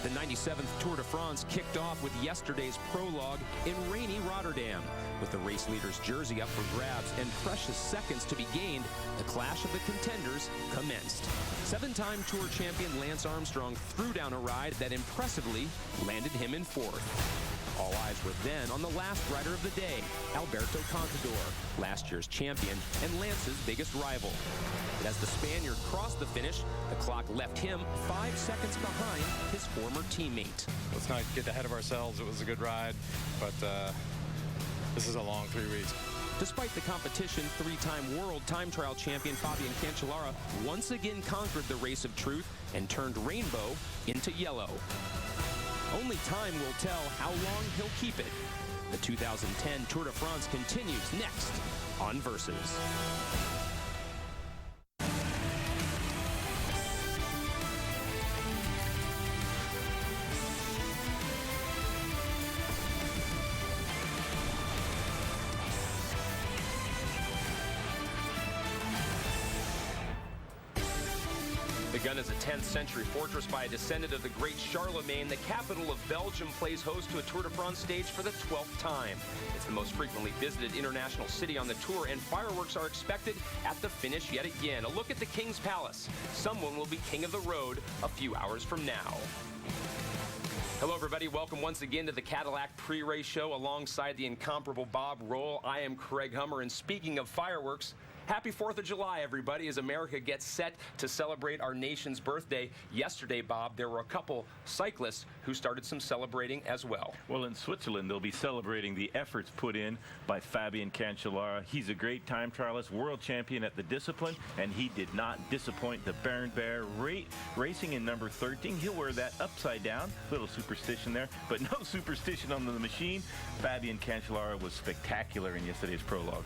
The 97th Tour de France kicked off with yesterday's prologue in rainy Rotterdam. With the race leader's jersey up for grabs and precious seconds to be gained, the clash of the contenders commenced. Seven-time Tour champion Lance Armstrong threw down a ride that impressively landed him in fourth. All eyes were then on the last rider of the day, Alberto Contador, last year's champion and Lance's biggest rival. But as the Spaniard crossed the finish, the clock left him 5 seconds behind his former teammate. Let's not get ahead of ourselves. It was a good ride, but this is a long 3 weeks. Despite the competition, three-time world time trial champion Fabian Cancellara once again conquered the race of truth and turned rainbow into yellow. Only time will tell how long he'll keep it. The 2010 Tour de France continues next on Versus. Begun as a 10th century fortress by a descendant of the great Charlemagne, the capital of Belgium plays host to a Tour de France stage for the 12th time. It's the most frequently visited international city on the Tour, and fireworks are expected at the finish yet again. A look at the King's Palace. Someone will be king of the road a few hours from now. Hello, everybody. Welcome once again to the Cadillac pre-race show alongside the incomparable Bob Roll. I am Craig Hummer, and speaking of fireworks, happy 4th of July, everybody, as America gets set to celebrate our nation's birthday. Yesterday, Bob, there were a couple cyclists who started some celebrating as well. Well, in Switzerland, they'll be celebrating the efforts put in by Fabian Cancellara. He's a great time trialist, world champion at the discipline, and he did not disappoint. The Baron Bear racing in number 13. He'll wear that upside down. Little superstition there, but no superstition on the machine. Fabian Cancellara was spectacular in yesterday's prologue.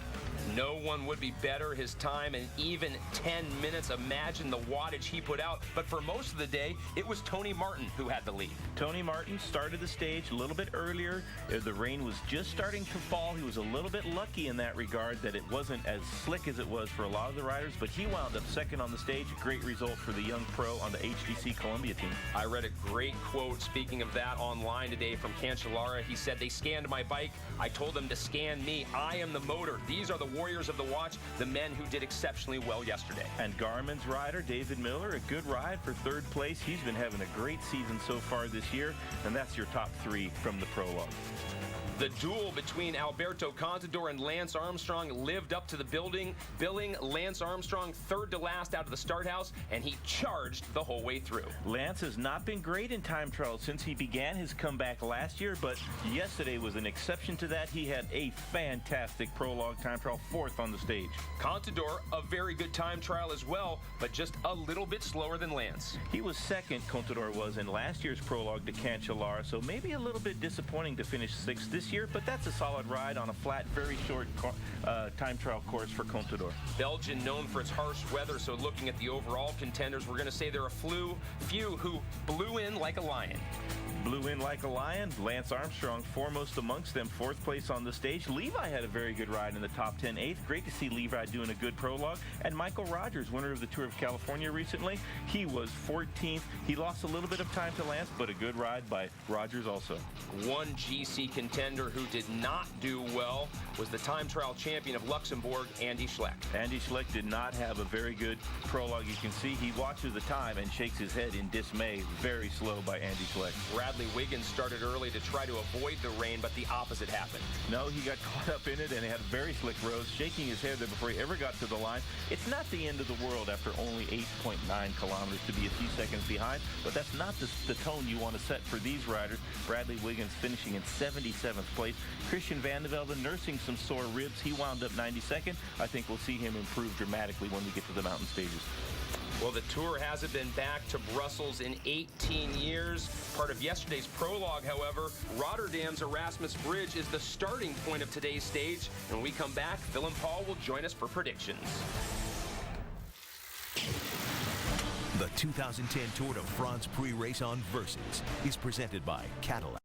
No one would be better. His time in even 10 minutes. Imagine the wattage he put out. But for most of the day, it was Tony Martin who had the lead. Tony Martin started the stage a little bit earlier. The rain was just starting to fall. He was a little bit lucky in that regard that it wasn't as slick as it was for a lot of the riders, but he wound up second on the stage. A great result for the young pro on the HTC Columbia team. I read a great quote, speaking of that, online today from Cancellara. He said, "They scanned my bike. I told them to scan me. I am the motor. These are the warriors of the watch, the men who did exceptionally well yesterday." And Garmin's rider, David Miller, a good ride for 3rd place. He's been having a great season so far this year, and that's your top 3 from the prologue. The duel between Alberto Contador and Lance Armstrong lived up to the billing. Lance Armstrong 3rd to last out of the start house, and he charged the whole way through. Lance has not been great in time trials since he began his comeback last year, but yesterday was an exception to that. He had a fantastic prologue time trial, 4th on the stage. Contador, a very good time trial as well, but just a little bit slower than Lance. He was 2nd, Contador was, in last year's prologue to Cancellara, so maybe a little bit disappointing to finish 6th this year, but that's a solid ride on a flat, very short time trial course for Contador. Belgium known for its harsh weather, so looking at the overall contenders, we're going to say there are a few who blew in like a lion. Blew in like a lion. Lance Armstrong foremost amongst them, 4th place on the stage. Levi had a very good ride in the top 10, 8th. Great to see Levi doing a good prologue. And Michael Rogers, winner of the Tour of California recently, he was 14th. He lost a little bit of time to Lance, but a good ride by Rogers also. One GC contender who did not do well was the time trial champion of Luxembourg, Andy Schleck. Andy Schleck did not have a very good prologue. You can see he watches the time and shakes his head in dismay. Very slow by Andy Schleck. Bradley Wiggins started early to try to avoid the rain, but the opposite happened. No, he got caught up in it and had a very slick road, shaking his head there before he ever got to the line. It's not the end of the world after only 8.9 kilometers to be a few seconds behind, but that's not the tone you want to set for these riders. Bradley Wiggins finishing in 77th place. Christian Van de Velde nursing some sore ribs. He wound up 92nd. I think we'll see him improve dramatically when we get to the mountain stages. Well, the Tour hasn't been back to Brussels in 18 years. Part of yesterday's prologue, however, Rotterdam's Erasmus Bridge is the starting point of today's stage. And when we come back, Phil and Paul will join us for predictions. The 2010 Tour de France pre-race on Versus is presented by Cadillac.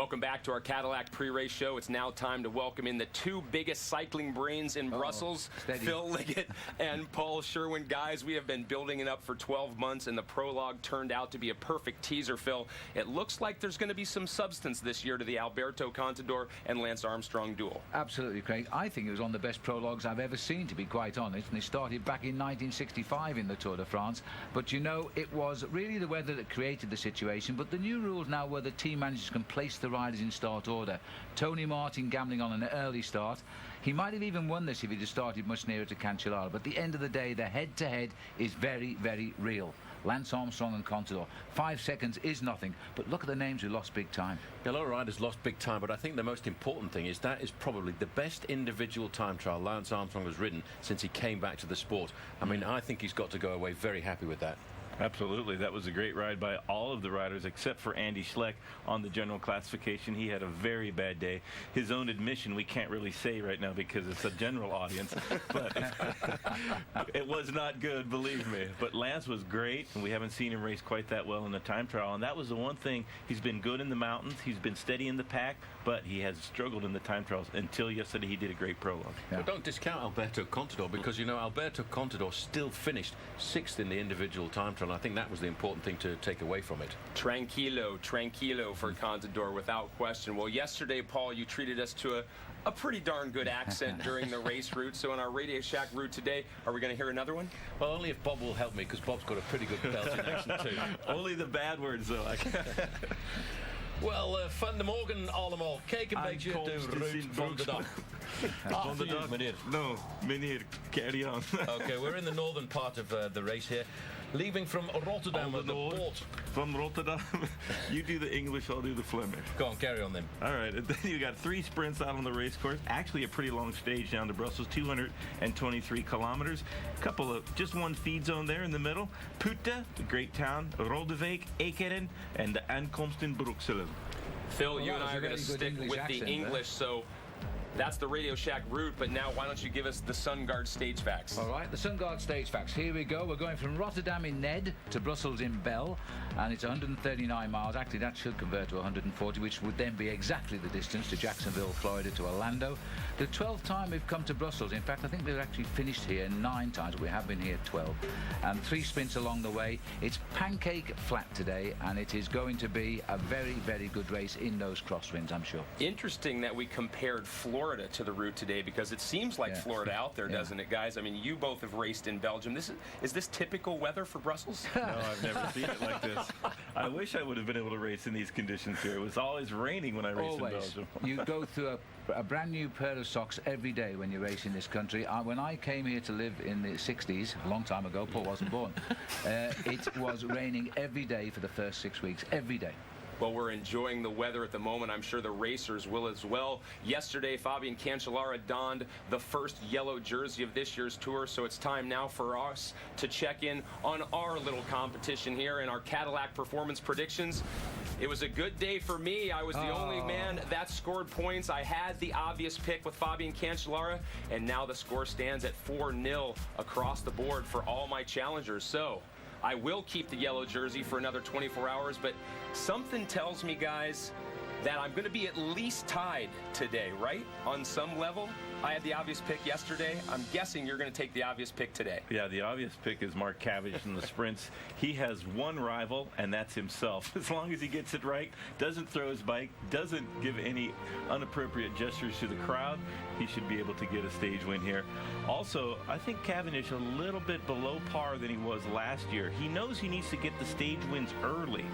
Welcome back to our Cadillac pre-race show. It's now time to welcome in the two biggest cycling brains in Brussels, steady. Phil Liggett and Paul Sherwin. Guys, we have been building it up for 12 months, and the prologue turned out to be a perfect teaser, Phil. It looks like there's going to be some substance this year to the Alberto Contador and Lance Armstrong duel. Absolutely, Craig. I think it was one of the best prologues I've ever seen, to be quite honest, and it started back in 1965 in the Tour de France. But, you know, it was really the weather that created the situation, but the new rules now where the team managers can place the riders in start order. Tony Martin gambling on an early start. He might have even won this if he'd have started much nearer to Cancellara, but at the end of the day, the head-to-head is very, very real. Lance Armstrong and Contador. 5 seconds is nothing, but look at the names who lost big time. A lot of riders lost big time, but I think the most important thing is that is probably the best individual time trial Lance Armstrong has ridden since he came back to the sport. I mean, I think he's got to go away very happy with that. Absolutely. That was a great ride by all of the riders except for Andy Schleck on the general classification. He had a very bad day. His own admission we can't really say right now because it's a general audience, but it was not good, believe me. But Lance was great, and we haven't seen him race quite that well in the time trial, and that was the one thing. He's been good in the mountains. He's been steady in the pack, but he has struggled in the time trials until yesterday. He did a great prologue. Yeah. But don't discount Alberto Contador because, you know, Alberto Contador still finished 6th in the individual time trial. I think that was the important thing to take away from it. Tranquilo for Contador, without question. Well, yesterday, Paul, you treated us to a pretty darn good accent during the race route. So in our Radio Shack route today, are we going to hear another one? Well, only if Bob will help me, because Bob's got a pretty good Belgian accent too. Only the bad words, though. Wel, van de morgen allemaal. Kijk een beetje de route van de dag. After you, meneer. No, meneer, carry on. Okay, we're in the northern part of the race here. Leaving from Rotterdam with the port. From Rotterdam. You do the English, I'll do the Flemish. Go on, carry on then. All right, and then you got 3 sprints out on the race course. Actually, a pretty long stage down to Brussels, 223 kilometers. Couple of, just one feed zone there in the middle. Putte, the great town, Rodewijk, Ekeren, and the Aankomst in Bruxelles. Phil, you and I are going to stick with the English, so that's the Radio Shack route, but now why don't you give us the SunGuard stage facts? All right, the SunGuard stage facts. Here we go. We're going from Rotterdam in Ned to Brussels in Bel, and it's 139 miles. Actually, that should convert to 140, which would then be exactly the distance to Jacksonville, Florida, to Orlando. The 12th time we've come to Brussels. In fact, I think we've actually finished here 9 times. We have been here 12. And 3 sprints along the way. It's pancake flat today, and it is going to be a very, very good race in those crosswinds, I'm sure. Interesting that we compared Florida to the route today, because it seems like Florida out there, doesn't it, guys? I mean, you both have raced in Belgium. Is this typical weather for Brussels? No, I've never seen it like this. I wish I would have been able to race in these conditions here. It was always raining when I raced in Belgium. You go through a brand new pair of socks every day when you race in this country. When I came here to live in the 60s, a long time ago, Paul wasn't born, it was raining every day for the first 6 weeks, every day. Well, we're enjoying the weather at the moment. I'm sure the racers will as well. Yesterday, Fabian Cancellara donned the first yellow jersey of this year's tour, so it's time now for us to check in on our little competition here in our Cadillac performance predictions. It was a good day for me. I was the only man that scored points. I had the obvious pick with Fabian Cancellara, and now the score stands at 4-0 across the board for all my challengers. So I will keep the yellow jersey for another 24 hours, but something tells me, guys, that I'm going to be at least tied today, right? On some level. I had the obvious pick yesterday. I'm guessing you're going to take the obvious pick today. Yeah, the obvious pick is Mark Cavendish in the sprints. He has one rival, and that's himself. As long as he gets it right, doesn't throw his bike, doesn't give any inappropriate gestures to the crowd, he should be able to get a stage win here. Also, I think Cavendish a little bit below par than he was last year. He knows he needs to get the stage wins early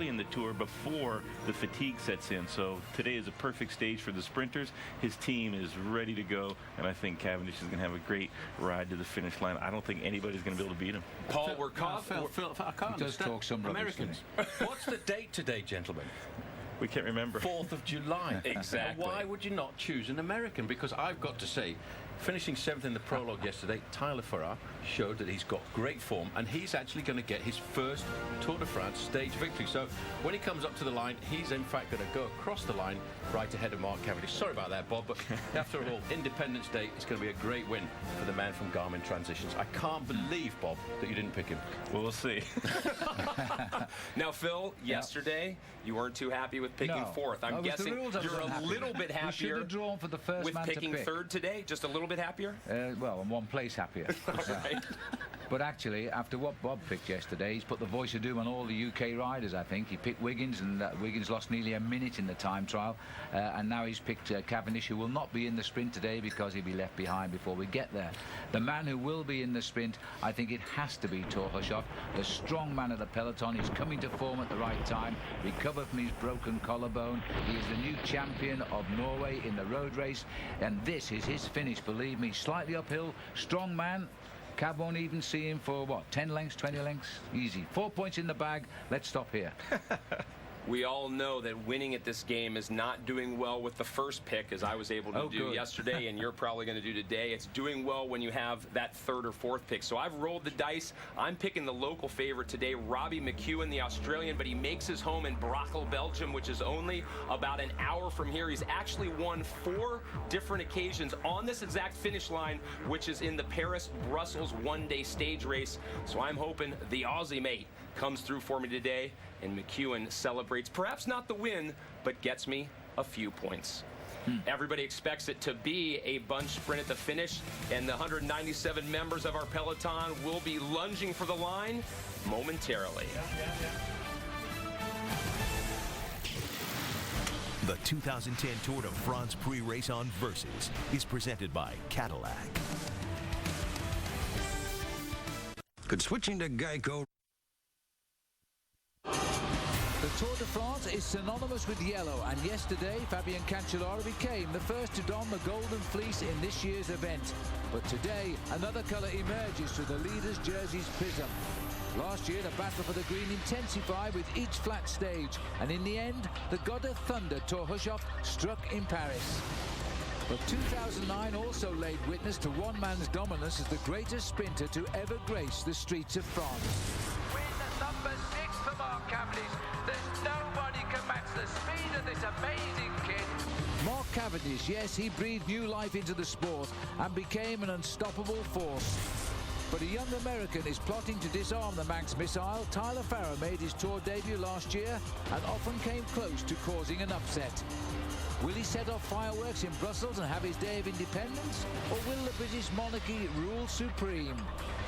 in the tour before the fatigue sets in. So today is a perfect stage for the sprinters. His team is ready to go, and I think Cavendish is going to have a great ride to the finish line. I don't think anybody's going to be able to beat him. Paul, we're caught. Phil, I can't He does talk some rubbish, Americans. What's the date today, gentlemen? We can't remember. 4th of July. Exactly. Why would you not choose an American? Because I've got to say, finishing 7th in the prologue yesterday, Tyler Farrar showed that he's got great form, and he's actually going to get his first Tour de France stage victory. So when he comes up to the line, he's in fact going to go across the line right ahead of Mark Cavendish. Sorry about that, Bob, but after all, Independence Day is going to be a great win for the man from Garmin Transitions. I can't believe, Bob, that you didn't pick him. Well, we'll see. Now, Phil, yesterday you weren't too happy with picking fourth. I'm guessing you're a little bit happier. We should have drawn for the first with man picking to pick. third today. Just a little bit happier. Well, I'm one place happier. Right. But actually, after what Bob picked yesterday, he's put the voice of doom on all the UK riders, I think. He picked Wiggins, and Wiggins lost nearly a minute in the time trial. And now he's picked Cavendish, who will not be in the sprint today because he'll be left behind before we get there. The man who will be in the sprint, I think it has to be Torhushoff, the strong man of the peloton. He's coming to form at the right time, recovered from his broken collarbone. He is the new champion of Norway in the road race, and this is his finish, believe me. Slightly uphill, strong man. Cab won't even see him for, what, 10 lengths, 20 lengths? Easy. 4 points in the bag. Let's stop here. We all know that winning at this game is not doing well with the first pick, as I was able to do yesterday, and you're probably going to do today. It's doing well when you have that third or fourth pick. So I've rolled the dice. I'm picking the local favorite today, Robbie McEwen, the Australian, but he makes his home in Brussels, Belgium, which is only about an hour from here. He's actually won 4 different occasions on this exact finish line, which is in the Paris-Brussels one-day stage race. So I'm hoping the Aussie mate comes through for me today, and McEwen celebrates, perhaps not the win, but gets me a few points. Everybody expects it to be a bunch sprint at the finish, and the 197 members of our peloton will be lunging for the line momentarily. The 2010 Tour de France pre-race on Versus is presented by Cadillac. Could switching to Geico... The Tour de France is synonymous with yellow, and yesterday Fabien Cancellara became the first to don the golden fleece in this year's event. But today, another colour emerges through the leader's jersey's prism. Last year, the battle for the green intensified with each flat stage, and in the end, the god of thunder, Torhushoff, struck in Paris. But 2009 also laid witness to one man's dominance as the greatest sprinter to ever grace the streets of France. Win number 6 for Mark Cavendish. There's nobody can match the speed of this amazing kid. Mark Cavendish, yes, he breathed new life into the sport and became an unstoppable force. But a young American is plotting to disarm the Manx missile. Tyler Farrar made his Tour debut last year and often came close to causing an upset. Will he set off fireworks in Brussels and have his day of independence? Or will the British monarchy rule supreme?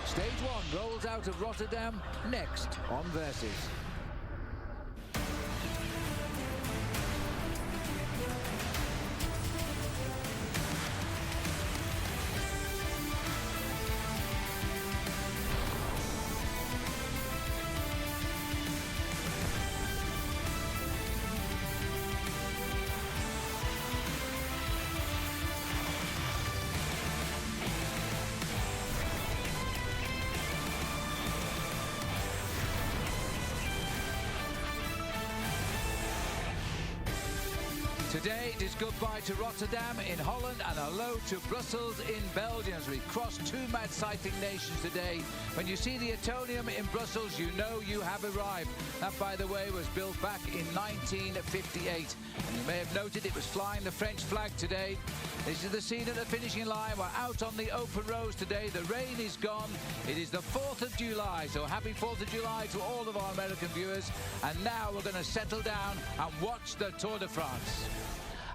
Stage 1 rolls out of Rotterdam next on Versus. Today it is goodbye to Rotterdam in Holland and hello to Brussels in Belgium as we cross 2 mad cycling nations today. When you see the Etonium in Brussels, you know you have arrived. That, by the way, was built back in 1958. And you may have noted it was flying the French flag today. This is the scene at the finishing line. We're out on the open roads today. The rain is gone. It is the 4th of July, so happy 4th of July to all of our American viewers. And now we're going to settle down and watch the Tour de France.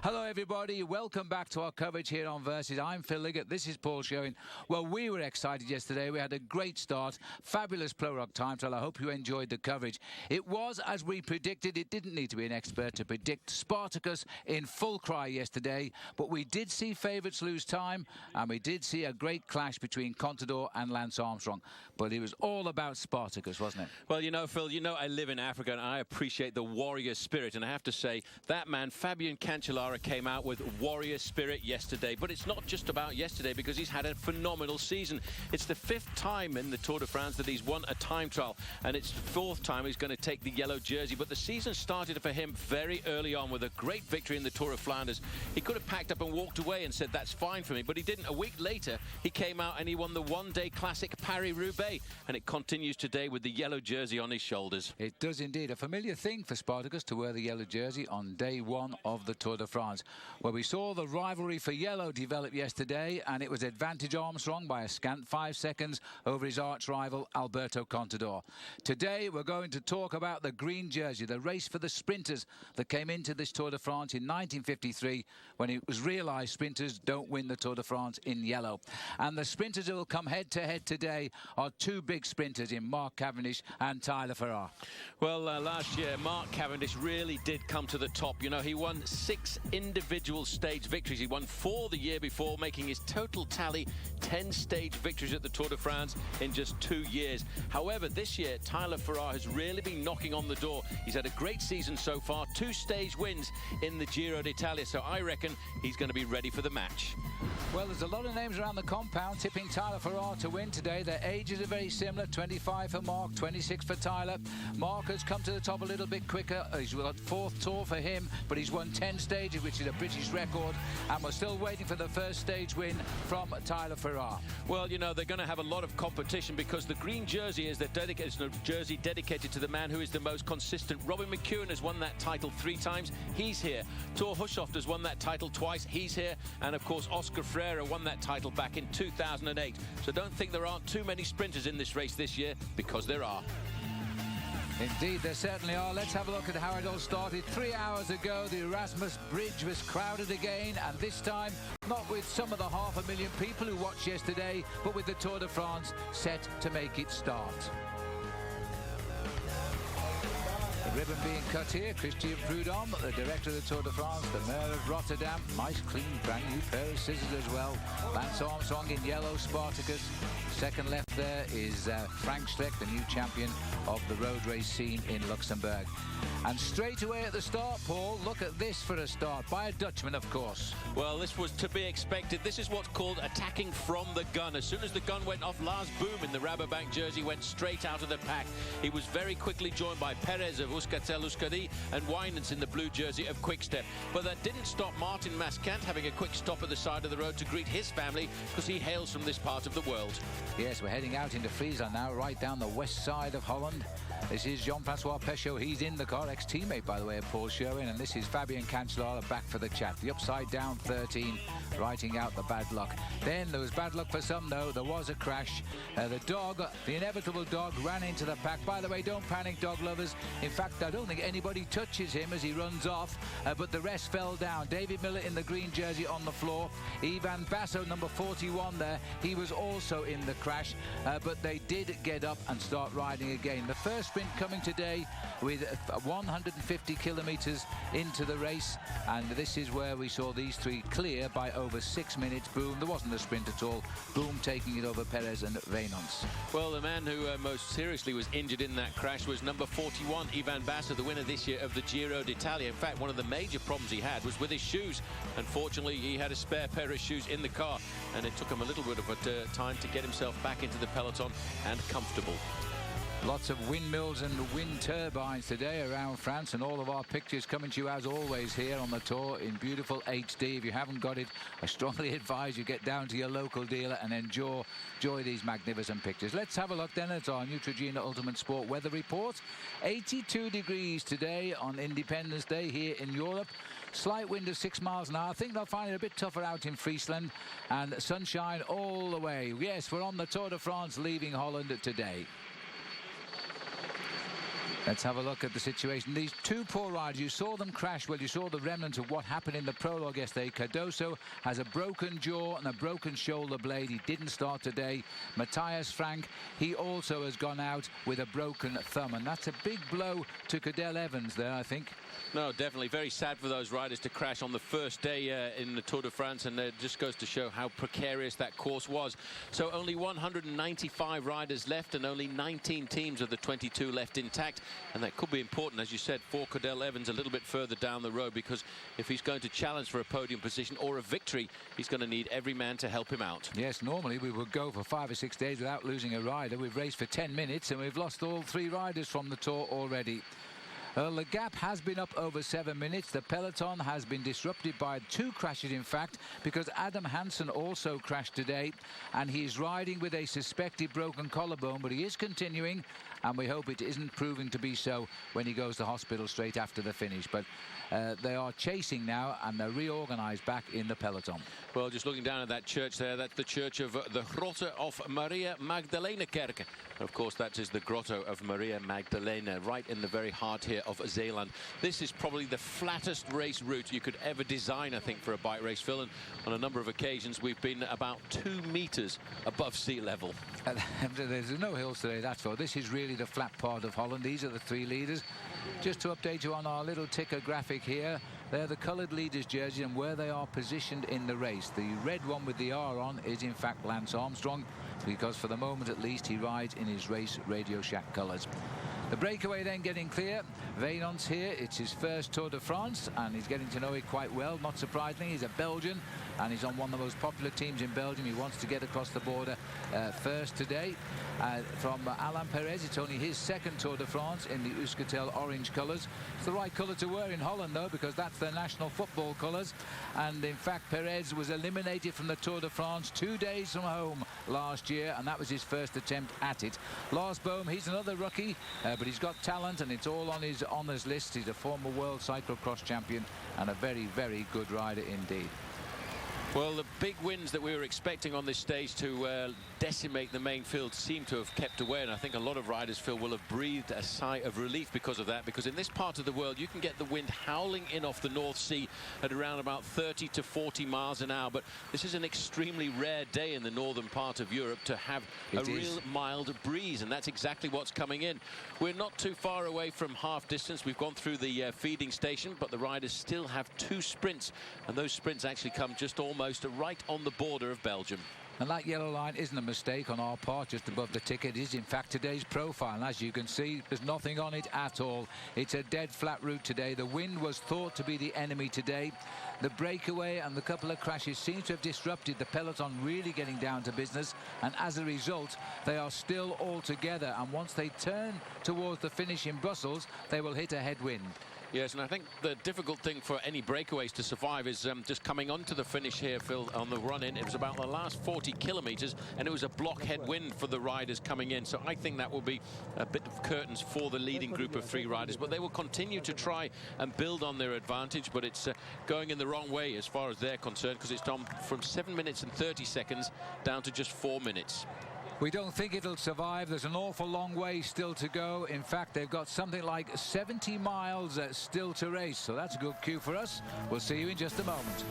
Hello everybody, welcome back to our coverage here on Versus. I'm Phil Liggett, this is Paul Showing. Well, we were excited yesterday, we had a great start, fabulous prologue time trial. I hope you enjoyed the coverage. It was, as we predicted, it didn't need to be an expert to predict Spartacus in full cry yesterday, but we did see favourites lose time, and we did see a great clash between Contador and Lance Armstrong. But it was all about Spartacus, wasn't it? Well, you know, Phil, you know I live in Africa and I appreciate the warrior spirit, and I have to say, that man, Fabien Cancellara, Farah came out with warrior spirit yesterday, but it's not just about yesterday because he's had a phenomenal season. It's the 5th time in the Tour de France that he's won a time trial, and it's the 4th time he's going to take the yellow jersey. But the season started for him very early on with a great victory in the Tour of Flanders. He could have packed up and walked away and said that's fine for me, but he didn't. A week later he came out and he won the one-day classic Paris-Roubaix, and it continues today with the yellow jersey on his shoulders. It does indeed. A familiar thing for Spartacus to wear the yellow jersey on day 1 of the Tour de France, where we saw the rivalry for yellow develop yesterday, and it was advantage Armstrong by a scant 5 seconds over his arch rival Alberto Contador. Today we're going to talk about the green jersey, the race for the sprinters that came into this Tour de France in 1953, when it was realised sprinters don't win the Tour de France in yellow. And the sprinters who will come head-to-head today are 2 big sprinters in Mark Cavendish and Tyler Farrar. Well, last year Mark Cavendish really did come to the top. You know, he won 6 individual stage victories. He won 4 the year before, making his total tally 10 stage victories at the Tour de France in just 2 years. However, this year Tyler Farrar has really been knocking on the door. He's had a great season so far, 2 stage wins in the Giro d'Italia, so I reckon he's going to be ready for the match. Well, there's a lot of names around the compound tipping Tyler Farrar to win today. Their ages are very similar, 25 for Mark, 26 for Tyler. Mark has come to the top a little bit quicker. He's got 4th Tour for him, but he's won 10 stages, which is a British record, and we're still waiting for the first stage win from Tyler Farrar. Well, you know, they're going to have a lot of competition because the green jersey is a jersey dedicated to the man who is the most consistent. Robin McEwen has won that title 3 times. He's here. Thor Hushovd has won that title twice. He's here. And, of course, Oscar Freire won that title back in 2008. So don't think there aren't too many sprinters in this race this year, because there are. Indeed, there certainly are. Let's have a look at how it all started. 3 hours ago, the Erasmus Bridge was crowded again, and this time, not with some of the 500,000 people who watched yesterday, but with the Tour de France set to make it start. The ribbon being cut here, Christian Prudhomme, the director of the Tour de France, the mayor of Rotterdam, nice clean brand new pair of scissors as well. Lance Armstrong in yellow Spartacus. Second left there is Frank Schleck, the new champion of the road race scene in Luxembourg. And straight away at the start, Paul, look at this for a start, by a Dutchman, of course. Well, this was to be expected. This is what's called attacking from the gun. As soon as the gun went off, Lars Boom in the Rabobank jersey went straight out of the pack. He was very quickly joined by Perez of Euskaltel-Euskadi and Wijnants in the blue jersey of Quickstep. But that didn't stop Martin Mascant having a quick stop at the side of the road to greet his family, because he hails from this part of the world. Yes, we're heading out into Friesland now, right down the west side of Holland. This is Jean-Francois Pechot. He's in the car, ex-teammate, by the way, of Paul Sherwin. And this is Fabian Cancellara back for the chat. The upside down 13, writing out the bad luck. Then there was bad luck for some, though. There was a crash. The dog, the inevitable dog, ran into the pack. By the way, don't panic, dog lovers. In fact, I don't think anybody touches him as he runs off, but the rest fell down. David Miller in the green jersey on the floor. Ivan Basso, number 41 there, he was also in the crash, but they did get up and start riding again. The first sprint coming today with 150 kilometres into the race, and this is where we saw these 3 clear by over 6 minutes. Boom, there wasn't a sprint at all. Boom taking it over Perez and Wijnants. Well, the man who most seriously was injured in that crash was number 41, Ivan Basso, the winner this year of the Giro d'Italia. In fact, one of the major problems he had was with his shoes. Unfortunately, he had a spare pair of shoes in the car, and it took him a little bit of a time to get himself back into the peloton and comfortable. Lots of windmills and wind turbines today around France, and all of our pictures coming to you as always here on the Tour in beautiful HD. If you haven't got it, I strongly advise you get down to your local dealer and enjoy these magnificent pictures. Let's have a look then at our Neutrogena Ultimate Sport weather report. 82 degrees today on Independence Day here in Europe. Slight wind of 6 miles an hour. I think they'll find it a bit tougher out in Friesland, and sunshine all the way. Yes, we're on the Tour de France leaving Holland today. Let's have a look at the situation. These 2 poor riders, you saw them crash. Well, you saw the remnants of what happened in the prologue yesterday. Cardoso has a broken jaw and a broken shoulder blade. He didn't start today. Matthias Frank, he also has gone out with a broken thumb, and that's a big blow to Cadel Evans there, I think. No, definitely very sad for those riders to crash on the first day in the Tour de France, and it just goes to show how precarious that course was. So only 195 riders left and only 19 teams of the 22 left intact, and that could be important, as you said, for Cadel Evans a little bit further down the road, because if he's going to challenge for a podium position or a victory, he's going to need every man to help him out. Yes, normally we would go for 5 or 6 days without losing a rider. We've raced for 10 minutes and we've lost all 3 riders from the Tour already. The gap has been up over 7 minutes. The peloton has been disrupted by 2 crashes, in fact, because Adam Hansen also crashed today, and he's riding with a suspected broken collarbone, but he is continuing, and we hope it isn't proving to be so when he goes to hospital straight after the finish. But they are chasing now, and they're reorganised back in the peloton. Well, just looking down at that church there, that's the church of the Grotto of Maria Magdalena Kerk. Of course, that is the Grotto of Maria Magdalena, right in the very heart here of Zeeland. This is probably the flattest race route you could ever design, I think, for a bike race, Phil. And on a number of occasions, we've been about 2 meters above sea level. There's no hills today, that's all. This is really the flat part of Holland. These are the 3 leaders. Just to update you on our little ticker graphic here, they're the coloured leaders' jersey and where they are positioned in the race. The red one with the R on is in fact Lance Armstrong, because for the moment at least he rides in his race Radio Shack colours. The breakaway then getting clear. Vaynant's here. It's his first Tour de France, and he's getting to know it quite well. Not surprisingly, he's a Belgian, and he's on one of the most popular teams in Belgium. He wants to get across the border first today. From Alain Perez, it's only his second Tour de France in the Euskaltel orange colours. It's the right colour to wear in Holland, though, because that's their national football colours. And in fact, Perez was eliminated from the Tour de France 2 days from home last year, and that was his first attempt at it. Lars Bohm, he's another rookie, but he's got talent, and it's all on his honours list. He's a former world cyclocross champion and a very, very good rider indeed. Well, the big wins that we were expecting on this stage to decimate the main field seem to have kept away, and I think a lot of riders, Phil, will have breathed a sigh of relief because of that, because in this part of the world you can get the wind howling in off the North Sea at around about 30 to 40 miles an hour, but this is an extremely rare day in the northern part of Europe to have a real mild breeze, and that's exactly what's coming in. We're not too far away from half distance. We've gone through the feeding station, but the riders still have 2 sprints, and those sprints actually come just almost right on the border of Belgium. And that yellow line isn't a mistake on our part, just above the ticket. It is in fact today's profile, and as you can see, there's nothing on it at all. It's a dead flat route today. The wind was thought to be the enemy today. The breakaway and the couple of crashes seem to have disrupted the peloton really getting down to business, and as a result they are still all together, and once they turn towards the finish in Brussels they will hit a headwind. Yes, and I think the difficult thing for any breakaways to survive is just coming onto the finish here, Phil, on the run-in. It was about the last 40 kilometres, and it was a blockhead wind for the riders coming in. So I think that will be a bit of curtains for the leading group of 3 riders. But they will continue to try and build on their advantage, but it's going in the wrong way as far as they're concerned, because it's gone from 7 minutes and 30 seconds down to just 4 minutes. We don't think it'll survive. There's an awful long way still to go. In fact, they've got something like 70 miles still to race, so that's a good cue for us. We'll see you in just a moment.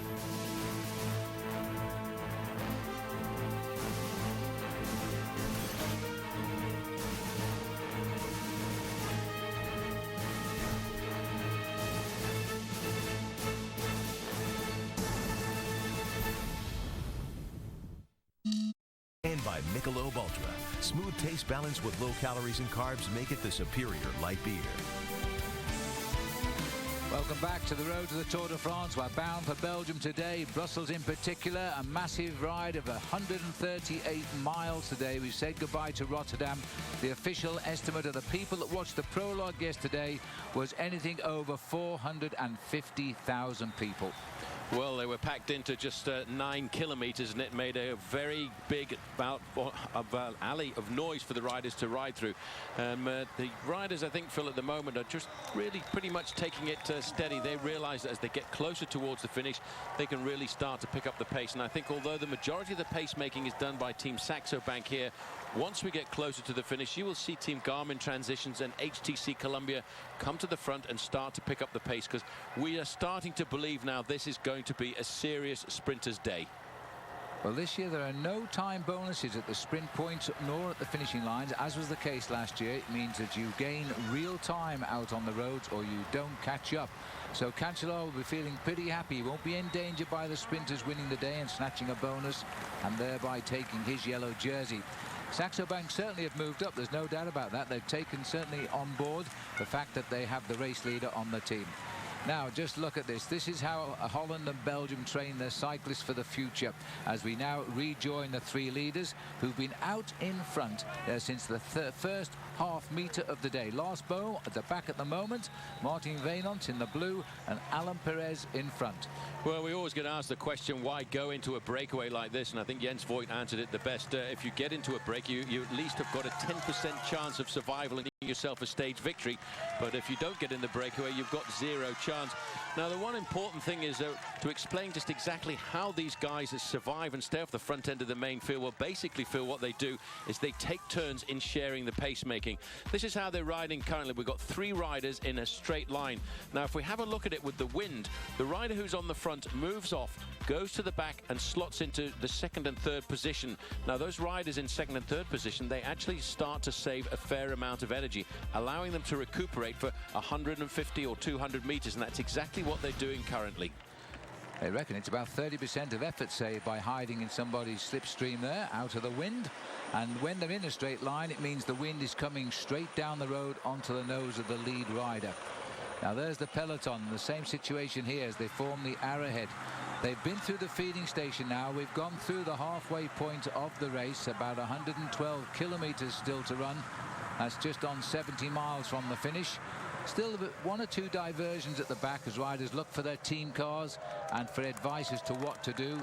And by Michelob Ultra. Smooth taste balanced with low calories and carbs make it the superior light beer. Welcome back to the road to the Tour de France. We're bound for Belgium today, Brussels in particular. A massive ride of 138 miles today. We said goodbye to Rotterdam. The official estimate of the people that watched the prologue yesterday was anything over 450,000 people. Well, they were packed into just 9 kilometres, and it made a very big alley of noise for the riders to ride through. The riders, I think, Phil, at the moment are just really pretty much taking it steady. They realise that as they get closer towards the finish, they can really start to pick up the pace. And I think although the majority of the pacemaking is done by Team Saxo Bank here, once we get closer to the finish, you will see Team Garmin Transitions and HTC Columbia come to the front and start to pick up the pace, because we are starting to believe now this is going to be a serious sprinter's day. Well, this year there are no time bonuses at the sprint points nor at the finishing lines, as was the case last year. It means that you gain real time out on the roads or you don't catch up. So Cancellara will be feeling pretty happy. He won't be endangered by the sprinters winning the day and snatching a bonus and thereby taking his yellow jersey. Saxo Bank certainly have moved up, there's no doubt about that. They've taken certainly on board the fact that they have the race leader on the team. Now, just look at this. This is how Holland and Belgium train their cyclists for the future, as we now rejoin the three leaders who've been out in front since the first half metre of the day. Lars Boe at the back at the moment, Martin Vainant in the blue, and Alan Perez in front. Well, we always get asked the question, why go into a breakaway like this? And I think Jens Voigt answered it the best. If you get into a break, you at least have got a 10% chance of survival and yourself a stage victory. But if you don't get in the breakaway, you've got zero chance. Now, the one important thing is to explain just exactly how these guys survive and stay off the front end of the main field. Well, basically, Phil, what they do is they take turns in sharing the pacemaking. This is how they're riding currently. We've got three riders in a straight line. Now, if we have a look at it with the wind, the rider who's on the front moves off, goes to the back and slots into the second and third position. Now, those riders in second and third position, they actually start to save a fair amount of energy, allowing them to recuperate for 150 or 200 meters, and that's exactly what they're doing currently. They reckon it's about 30% of effort saved by hiding in somebody's slipstream there, out of the wind. And when they're in a straight line, it means the wind is coming straight down the road onto the nose of the lead rider. Now, there's the peloton, the same situation here as they form the arrowhead. They've been through the feeding station now. We've gone through the halfway point of the race, about 112 kilometers still to run. That's just on 70 miles from the finish. Still one or two diversions at the back as riders look for their team cars and for advice as to what to do.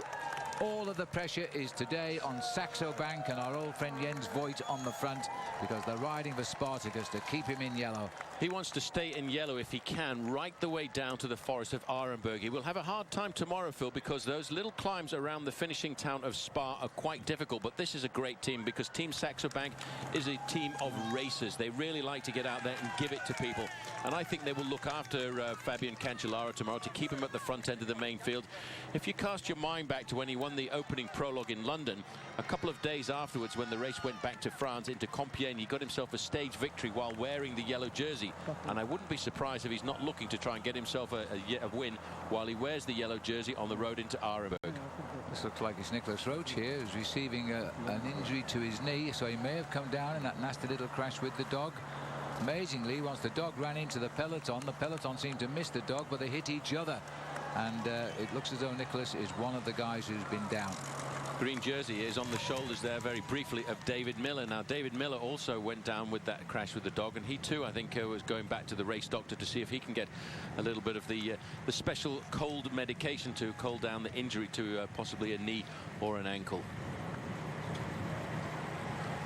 All of the pressure is today on Saxo Bank and our old friend Jens Voigt on the front, because they're riding for Spartacus to keep him in yellow. He wants to stay in yellow if he can, right the way down to the forest of Arenberg. He will have a hard time tomorrow, Phil, because those little climbs around the finishing town of Spa are quite difficult. But this is a great team, because Team Saxo Bank is a team of racers. They really like to get out there and give it to people. And I think they will look after Fabian Cancellara tomorrow to keep him at the front end of the main field. If you cast your mind back to when he won the opening prologue in London, a couple of days afterwards, when the race went back to France into Compiègne, he got himself a stage victory while wearing the yellow jersey. And I wouldn't be surprised if he's not looking to try and get himself a win while he wears the yellow jersey on the road into Arenberg. This looks like it's Nicholas Roach here, who's receiving an injury to his knee, so he may have come down in that nasty little crash with the dog. Amazingly, once the dog ran into the peloton seemed to miss the dog, but they hit each other. And it looks as though Nicholas is one of the guys who's been down. Green jersey is on the shoulders there very briefly of David Miller. Now, David Miller also went down with that crash with the dog, and he too, I think, was going back to the race doctor to see if he can get a little bit of the special cold medication to cool down the injury to possibly a knee or an ankle.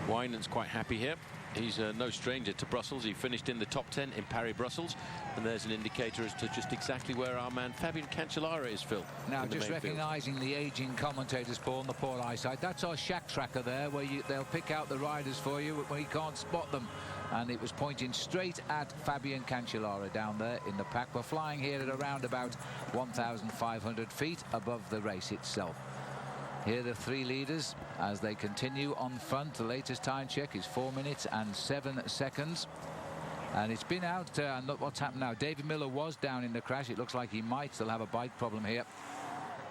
Wijnand's quite happy here. He's no stranger to Brussels. He finished in the top 10 in Paris-Brussels. And there's an indicator as to just exactly where our man Fabian Cancellara is, Phil. Now, just recognising the aging commentators, Paul, and the poor eyesight. That's our shack tracker there, where they'll pick out the riders for you when you can't spot them. And it was pointing straight at Fabian Cancellara down there in the pack. We're flying here at around about 1,500 feet above the race itself. Here are the three leaders as they continue on front. The latest time check is 4 minutes and 7 seconds. And it's been out, and look what's happened now. David Miller was down in the crash. It looks like he might still have a bike problem here.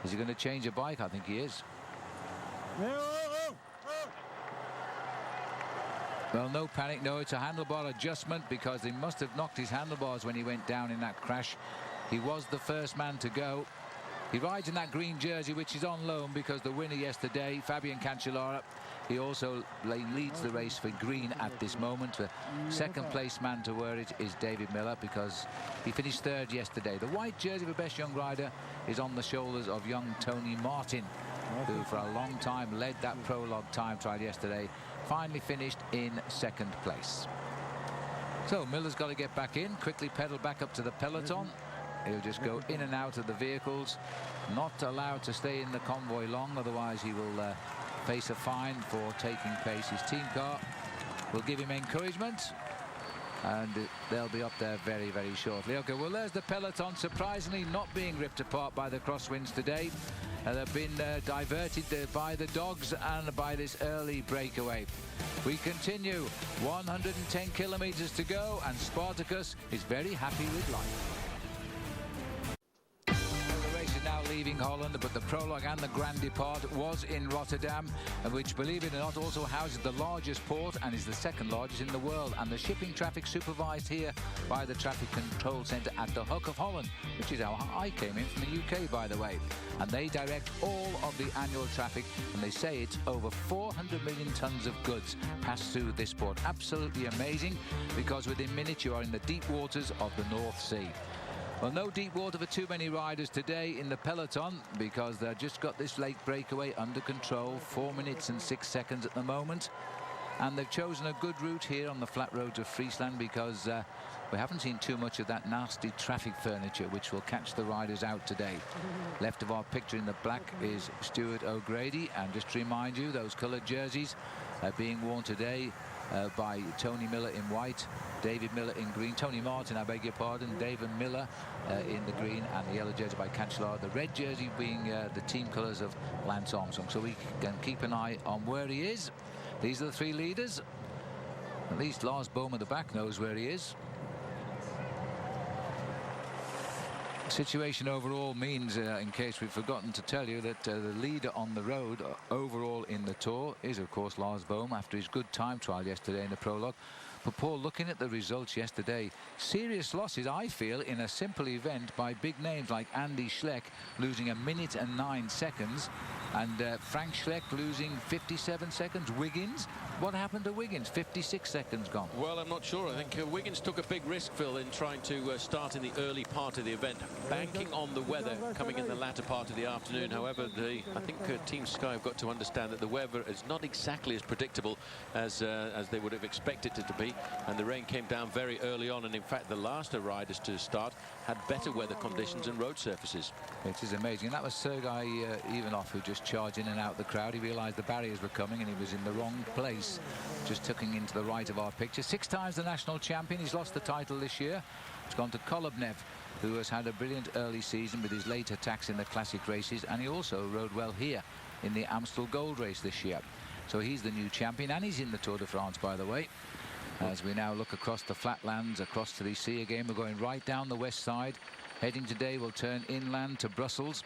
Is he going to change a bike? I think he is. Well, no panic. No, it's a handlebar adjustment, because he must have knocked his handlebars when he went down in that crash. He was the first man to go. He rides in that green jersey, which is on loan, because the winner yesterday, Fabian Cancellara, he also leads the race for green at this moment. The second place man to wear it is David Miller, because he finished third yesterday. The white jersey for best young rider is on the shoulders of young Tony Martin, who for a long time led that prologue time trial yesterday, finally finished in second place. So Miller's got to get back in, quickly pedal back up to the peloton. He'll just go in and out of the vehicles, not allowed to stay in the convoy long, otherwise he will face a fine for taking pace. His team car will give him encouragement, and they'll be up there very, very shortly. Okay, well, there's the peloton, surprisingly not being ripped apart by the crosswinds today. have been diverted by the dogs and by this early breakaway. We continue, 110 kilometers to go, and Spartacus is very happy with life. The race is now leaving Holland, but the prologue and the Grand Depart was in Rotterdam, which, believe it or not, also houses the largest port and is the second largest in the world, and the shipping traffic supervised here by the traffic control centre at the Hook of Holland, which is how I came in from the UK, by the way. And they direct all of the annual traffic, and they say it's over 400 million tons of goods pass through this port. Absolutely amazing, because within minutes you are in the deep waters of the North Sea. Well, no deep water for too many riders today in the peloton, because they've just got this late breakaway under control, 4 minutes and 6 seconds at the moment. And they've chosen a good route here on the flat roads of Friesland, because we haven't seen too much of that nasty traffic furniture which will catch the riders out today. Left of our picture in the black is Stuart O'Grady, and just to remind you, those coloured jerseys are being worn today by Tony Miller in white, David Miller in green, Tony Martin, I beg your pardon, David Miller in the green, and the yellow jersey by Cancellara, the red jersey being the team colours of Lance Armstrong. So we can keep an eye on where he is. These are the three leaders. At least Lars Bohm at the back knows where he is. Situation overall means, in case we've forgotten to tell you, that the leader on the road overall in the Tour is, of course, Lars Bohm, after his good time trial yesterday in the prologue. But Paul, looking at the results yesterday, serious losses, I feel, in a simple event by big names like Andy Schleck losing 1 minute and 9 seconds, and Frank Schleck losing 57 seconds. Wiggins, what happened to Wiggins? 56 seconds gone. Well, I'm not sure. I think Wiggins took a big risk, Phil, in trying to start in the early part of the event, banking on the weather coming in the latter part of the afternoon. However, I think Team Sky have got to understand that the weather is not exactly as predictable as they would have expected it to be, and the rain came down very early on, and in fact the last riders to start had better weather conditions and road surfaces. It is amazing. And that was Sergei Ivanov, who just charged in and out the crowd. He realised the barriers were coming and he was in the wrong place, just tucking into the right of our picture. 6 times the national champion. He's lost the title this year. It's gone to Kolobnev, who has had a brilliant early season with his late attacks in the classic races, and he also rode well here in the Amstel Gold Race this year. So he's the new champion, and he's in the Tour de France, by the way. As we now look across the flatlands, across to the sea again, we're going right down the west side. Heading today, we'll turn inland to Brussels,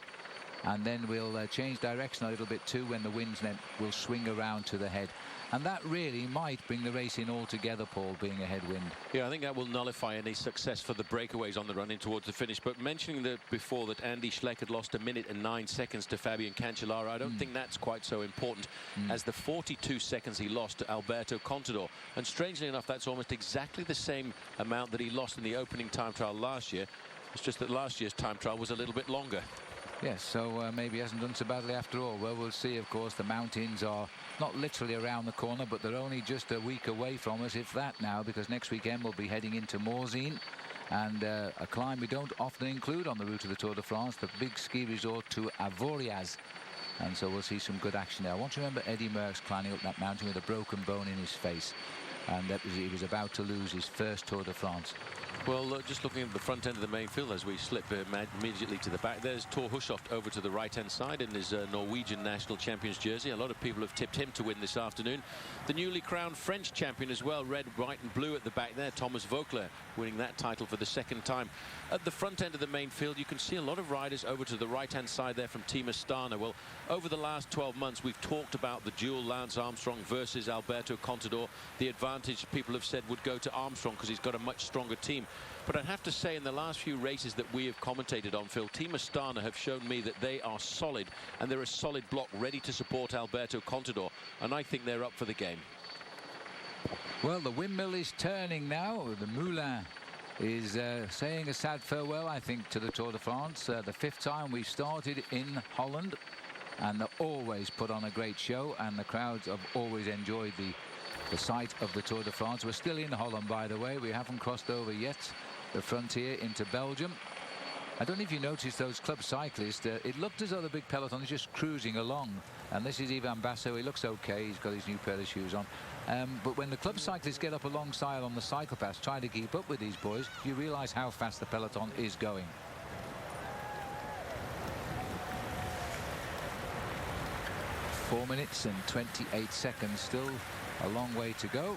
and then we'll change direction a little bit too when the winds then will swing around to the head. And that really might bring the race in altogether, Paul, being a headwind. Yeah, I think that will nullify any success for the breakaways on the run in towards the finish. But mentioning that before that Andy Schleck had lost 1 minute and 9 seconds to Fabian Cancellara, I don't think that's quite so important as the 42 seconds he lost to Alberto Contador. And strangely enough, that's almost exactly the same amount that he lost in the opening time trial last year. It's just that last year's time trial was a little bit longer. Yes, so maybe he hasn't done so badly after all. Well, we'll see. Of course, the mountains are not literally around the corner, but they're only just a week away from us, if that now, because next weekend we'll be heading into Morzine, and a climb we don't often include on the route of the Tour de France, the big ski resort to Avoriaz. And so we'll see some good action there. I want to remember Eddie Merckx climbing up that mountain with a broken bone in his face, and he was about to lose his first Tour de France. Well, just looking at the front end of the main field as we slip immediately to the back, there's Thor Hushovd over to the right-hand side in his Norwegian national champions jersey. A lot of people have tipped him to win this afternoon. The newly crowned French champion as well, red, white and blue at the back there, Thomas Voeckler, winning that title for the 2nd time. At the front end of the main field, you can see a lot of riders over to the right-hand side there from Team Astana. Well, over the last 12 months, we've talked about the duel Lance Armstrong versus Alberto Contador. The advantage people have said would go to Armstrong because he's got a much stronger team. But I'd have to say, in the last few races that we have commentated on, Phil, Team Astana have shown me that they are solid, and they're a solid block ready to support Alberto Contador, and I think they're up for the game. Well, the windmill is turning now. The Moulin is saying a sad farewell, I think, to the Tour de France. The 5th time we started in Holland, and they always put on a great show, and the crowds have always enjoyed the sight of the Tour de France. We're still in Holland, by the way. We haven't crossed over yet the frontier into Belgium. I don't know if you noticed those club cyclists. It looked as though the big peloton is just cruising along. And this is Ivan Basso. He looks okay. He's got his new pair of shoes on. But when the club cyclists get up alongside on the cycle pass, trying to keep up with these boys, you realise how fast the peloton is going. 4 minutes and 28 seconds, still a long way to go.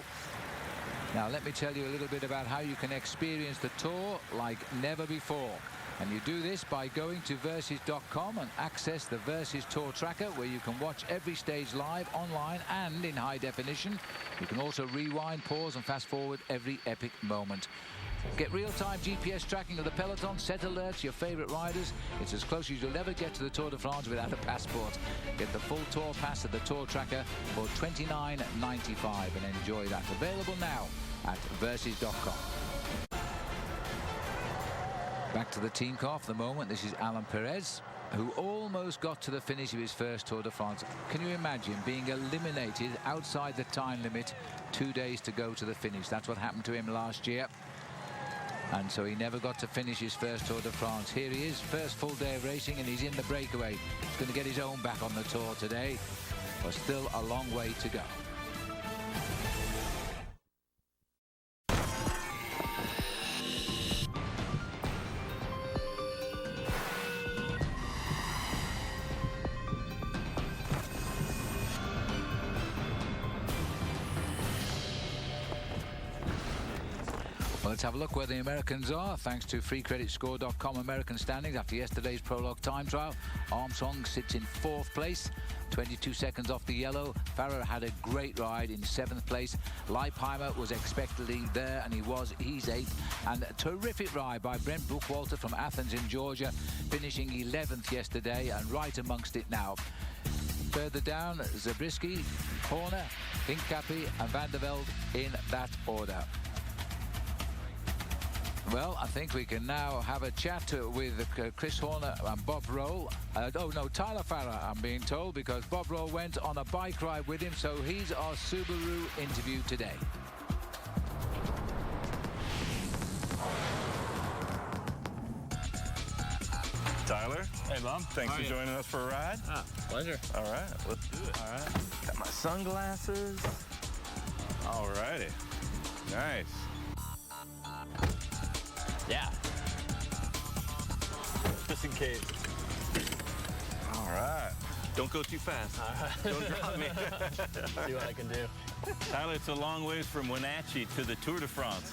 Now let me tell you a little bit about how you can experience the Tour like never before. And you do this by going to Versus.com and access the Versus Tour Tracker, where you can watch every stage live, online and in high definition. You can also rewind, pause and fast forward every epic moment. Get real-time GPS tracking of the peloton, set alerts, your favourite riders. It's as close as you'll ever get to the Tour de France without a passport. Get the full Tour pass at the Tour Tracker for $29.95 and enjoy that. Available now at Versus.com. Back to the team car for the moment. This is Alan Perez, who almost got to the finish of his first Tour de France. Can you imagine being eliminated outside the time limit 2 days to go to the finish? That's what happened to him last year. And so he never got to finish his first Tour de France. Here he is, first full day of racing, and he's in the breakaway. He's going to get his own back on the Tour today, but still a long way to go. Well, let's have a look where the Americans are. Thanks to freecreditscore.com American standings after yesterday's prologue time trial. Armstrong sits in 4th place, 22 seconds off the yellow. Farrer had a great ride in 7th place. Leipheimer was expectedly there, and he's 8th. And a terrific ride by Brent Buchwalter from Athens in Georgia, finishing 11th yesterday and right amongst it now. Further down, Zabriskie, Horner, Hincapie and Van der Velde in that order. Well, I think we can now have a chat with Chris Horner and Bob Roll. Oh, no, Tyler Farrer, I'm being told, because Bob Roll went on a bike ride with him, so he's our Subaru interview today. Tyler. Hey, Bob. Thanks for joining us for a ride. Pleasure. All right, let's do it. All right. Got my sunglasses. All righty. Nice. Yeah. Just in case. All right. Don't go too fast. All right. Don't drop me. See what I can do. Tyler, it's a long ways from Wenatchee to the Tour de France.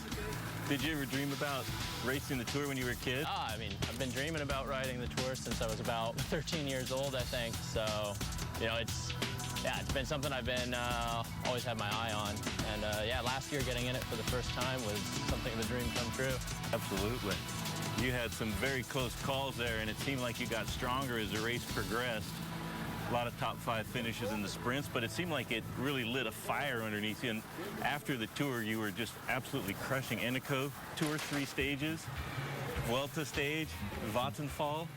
Did you ever dream about racing the Tour when you were a kid? I mean, I've been dreaming about riding the Tour since I was about 13 years old, I think. So, you know, it's been something I've been always had my eye on. And yeah, last year getting in it for the first time was something of a dream come true. Absolutely. You had some very close calls there, and it seemed like you got stronger as the race progressed. A lot of top 5 finishes in the sprints, but it seemed like it really lit a fire underneath you. And after the Tour, you were just absolutely crushing Eneco Tour 3 stages, Vuelta stage, Vattenfall.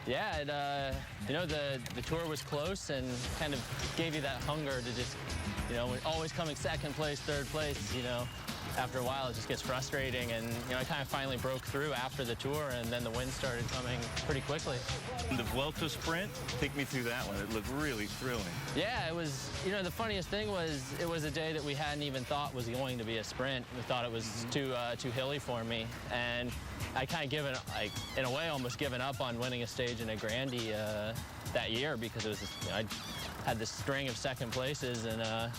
Yeah, you know, the Tour was close and kind of gave you that hunger to just, you know, always coming 2nd place, 3rd place, you know. After a while, it just gets frustrating, and, you know, I kind of finally broke through after the Tour, and then the wins started coming pretty quickly. The Vuelta sprint, take me through that one. It looked really thrilling. Yeah, it was, you know, the funniest thing was it was a day that we hadn't even thought was going to be a sprint. We thought it was too hilly for me, and I kind of in a way, almost given up on winning a stage in a Grandie that year, because it was, you know, I had this string of 2nd places, and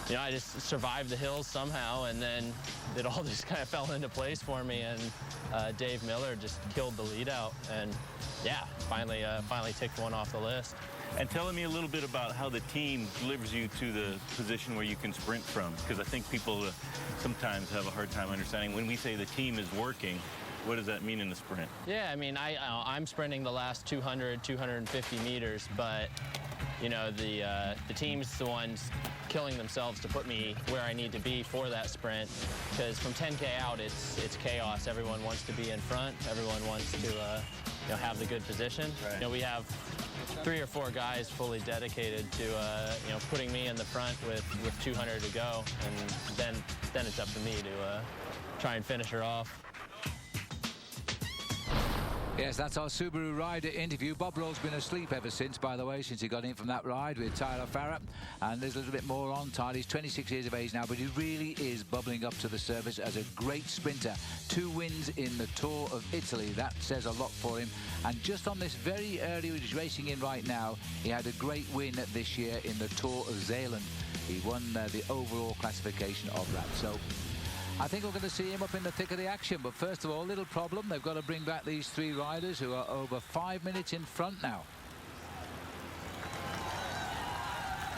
you know, I just survived the hills somehow, and then it all just kind of fell into place for me, and Dave Miller just killed the lead out, and yeah, finally ticked one off the list. And tell me a little bit about how the team delivers you to the position where you can sprint from, because I think people sometimes have a hard time understanding when we say the team is working. What does that mean in the sprint? Yeah, I mean, I'm sprinting the last 200, 250 meters, but you know, the team's the ones killing themselves to put me where I need to be for that sprint, because from 10K out, it's chaos. Everyone wants to be in front. Everyone wants to you know, have the good position. Right. You know, we have 3 or 4 guys fully dedicated to you know, putting me in the front with 200 to go, and then it's up to me to try and finish her off. Yes, that's our Subaru rider interview. Bob Roll's been asleep ever since, by the way, since he got in from that ride with Tyler Farrar. And there's a little bit more on Tyler. He's 26 years of age now, but he really is bubbling up to the surface as a great sprinter. 2 wins in the Tour of Italy. That says a lot for him. And just on this very early, he's racing in right now, he had a great win this year in the Tour of Zeeland. He won the overall classification of that. So I think we're going to see him up in the thick of the action. But first of all, little problem. They've got to bring back these 3 riders who are over 5 minutes in front now.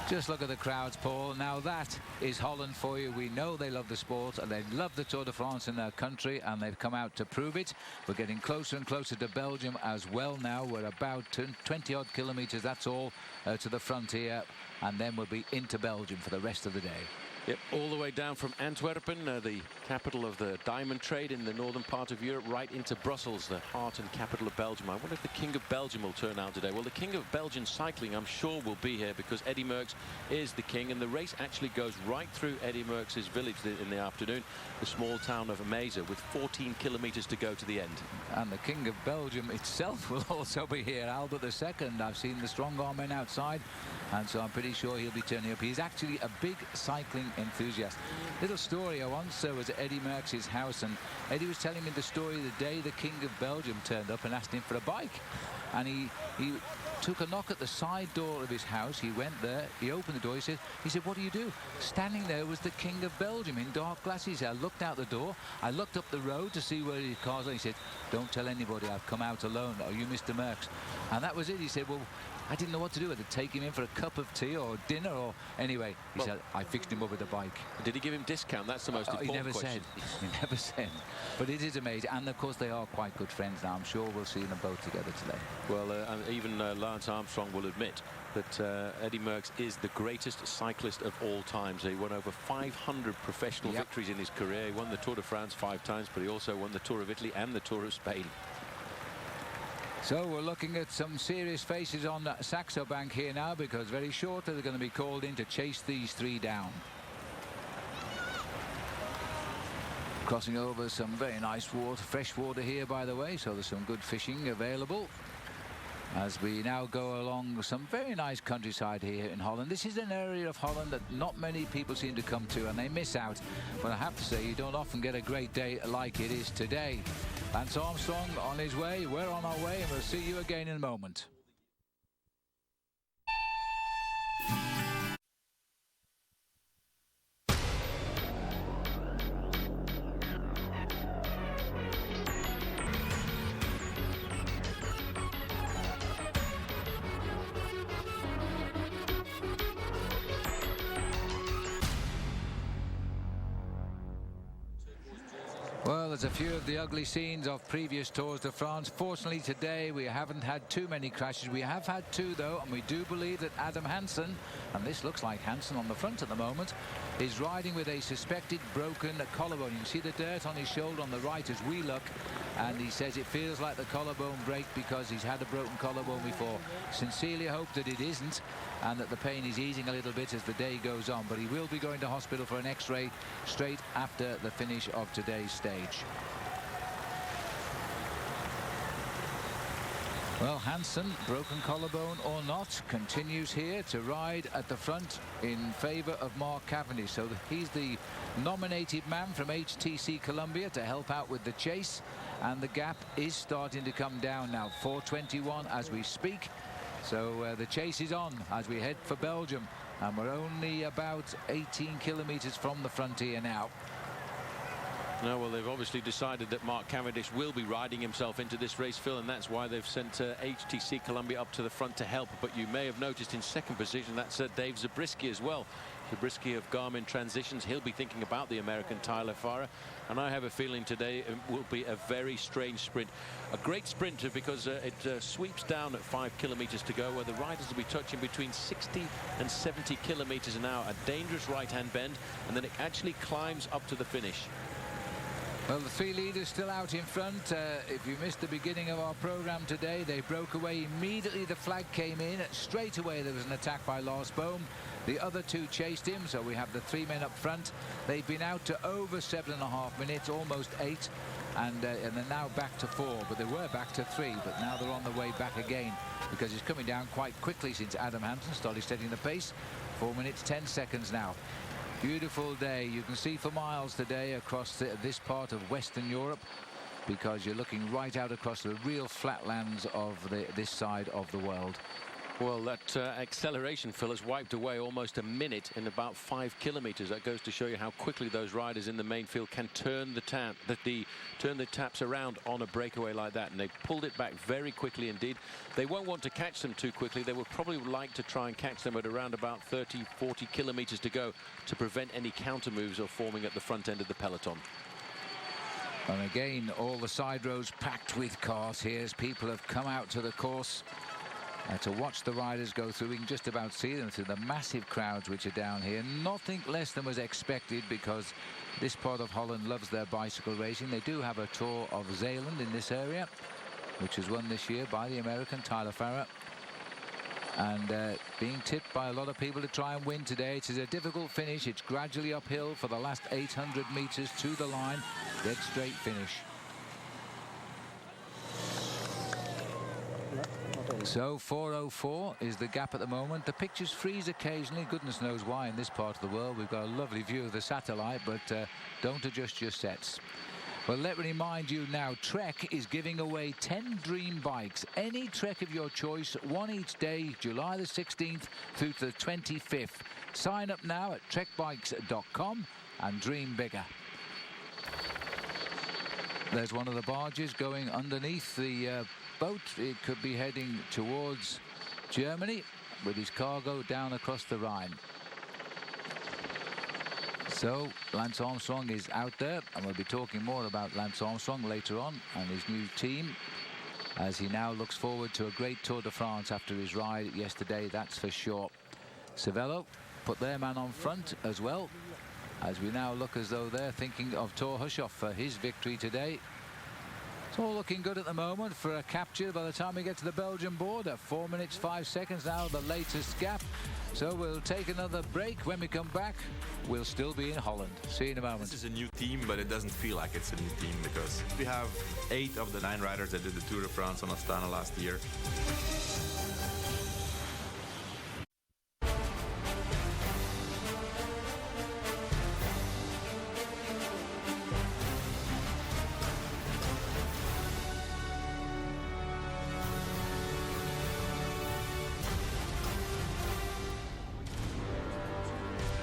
Just look at the crowds, Paul. Now that is Holland for you. We know they love the sport and they love the Tour de France in their country, and they've come out to prove it. We're getting closer and closer to Belgium as well now. We're about 20-odd kilometres, that's all, to the frontier, and then we'll be into Belgium for the rest of the day. Yep, all the way down from Antwerpen, the capital of the diamond trade in the northern part of Europe, right into Brussels, the heart and capital of Belgium. I wonder if the King of Belgium will turn out today. Well, the King of Belgian cycling, I'm sure, will be here because Eddy Merckx is the king, and the race actually goes right through Eddy Merckx's village in the afternoon, the small town of Meza, with 14 kilometres to go to the end. And the King of Belgium itself will also be here, Albert II. I've seen the strong arm men outside, and so I'm pretty sure he'll be turning up. He's actually a big cycling enthusiast. Little story I once was at Eddy Merckx's house, and Eddie was telling me the story the day the King of Belgium turned up and asked him for a bike, and he took a knock at the side door of his house. He went there, he opened the door, he said, what do you do? Standing there was the King of Belgium in dark glasses. I looked out the door, I looked up the road to see where his cars were. He said, don't tell anybody I've come out alone. Are you Mr. Merckx? And that was it. He said, well, I didn't know what to do. Whether to take him in for a cup of tea or dinner, or anyway, he said I fixed him up with a bike. Did he give him discount? That's the most important question. He never said. But it is amazing, and of course they are quite good friends now. I'm sure we'll see them both together today. Well, and even Lance Armstrong will admit that Eddy Merckx is the greatest cyclist of all times. He won over 500 professional victories in his career. He won the Tour de France 5 times, but he also won the Tour of Italy and the Tour of Spain. So we're looking at some serious faces on Saxo Bank here now, because very shortly they're going to be called in to chase these 3 down. Crossing over some very nice water, fresh water here, by the way, so there's some good fishing available as we now go along some very nice countryside here in Holland. This is an area of Holland that not many people seem to come to, and they miss out. But I have to say, you don't often get a great day like it is today. Lance Armstrong on his way. We're on our way, and we'll see you again in a moment. Well, there's a few of the ugly scenes of previous Tours de France. Fortunately, today we haven't had too many crashes. We have had 2, though, and we do believe that Adam Hansen, and this looks like Hansen on the front at the moment, is riding with a suspected broken collarbone. You can see the dirt on his shoulder on the right as we look, and he says it feels like the collarbone break because he's had a broken collarbone before. Sincerely hope that it isn't, and that the pain is easing a little bit as the day goes on, but he will be going to hospital for an X-ray straight after the finish of today's stage. Well, Hansen, broken collarbone or not, continues here to ride at the front in favour of Mark Cavendish. So he's the nominated man from HTC Columbia to help out with the chase, and the gap is starting to come down now. 4:21 as we speak. So the chase is on as we head for Belgium, and we're only about 18 kilometres from the frontier now. No, well, they've obviously decided that Mark Cavendish will be riding himself into this race, Phil, and that's why they've sent HTC Columbia up to the front to help. But you may have noticed in second position, that's Dave Zabriskie as well. Zabriskie of Garmin Transitions, he'll be thinking about the American Tyler Farrar. And I have a feeling today it will be a very strange sprint. A great sprint because it sweeps down at 5 kilometres to go, where the riders will be touching between 60 and 70 kilometres an hour. A dangerous right-hand bend, and then it actually climbs up to the finish. Well, the 3 leaders still out in front. If you missed the beginning of our programme today, they broke away immediately. The flag came in. Straight away there was an attack by Lars Bohm. The other 2 chased him, so we have the 3 men up front. They've been out to over 7.5 minutes, almost 8. and they're now back to 4, but they were back to 3, but now they're on the way back again because it's coming down quite quickly since Adam Hansen started setting the pace. 4 minutes 10 seconds now. Beautiful day. You can see for miles today across this part of Western Europe, because you're looking right out across the real flatlands of this side of the world. Well, that acceleration, Phil, has wiped away almost a minute in about 5 kilometers. That goes to show you how quickly those riders in the main field can turn the taps around on a breakaway like that, and they pulled it back very quickly indeed. They won't want to catch them too quickly. They would probably like to try and catch them at around about 30-40 kilometers to go to prevent any counter moves or forming at the front end of the peloton. And again, all the side roads packed with cars here as people have come out to the course to watch the riders go through. We can just about see them through the massive crowds which are down here. Nothing less than was expected, because this part of Holland loves their bicycle racing. They do have a Tour of Zeeland in this area, which was won this year by the American Tyler Farrar, and being tipped by a lot of people to try and win today. It is a difficult finish. It's gradually uphill for the last 800 meters to the line. Dead straight finish. So 4:04 is the gap at the moment. The pictures freeze occasionally. Goodness knows why in this part of the world. We've got a lovely view of the satellite, but don't adjust your sets. Well, let me remind you now, Trek is giving away 10 dream bikes. Any Trek of your choice, one each day, July the 16th through to the 25th. Sign up now at trekbikes.com and dream bigger. There's one of the barges going underneath the boat. It could be heading towards Germany with his cargo down across the Rhine. So Lance Armstrong is out there, and we'll be talking more about Lance Armstrong later on and his new team, as he now looks forward to a great Tour de France after his ride yesterday, that's for sure. Cervelo put their man on front as well, as we now look as though they're thinking of Thor Hushoff for his victory today. It's all looking good at the moment for a capture by the time we get to the Belgian border. 4 minutes 5 seconds now, the latest gap. So we'll take another break. When we come back, we'll still be in Holland. See you in a moment. This is a new team, but it doesn't feel like it's a new team, because we have 8 of the 9 riders that did the Tour de France on Astana last year.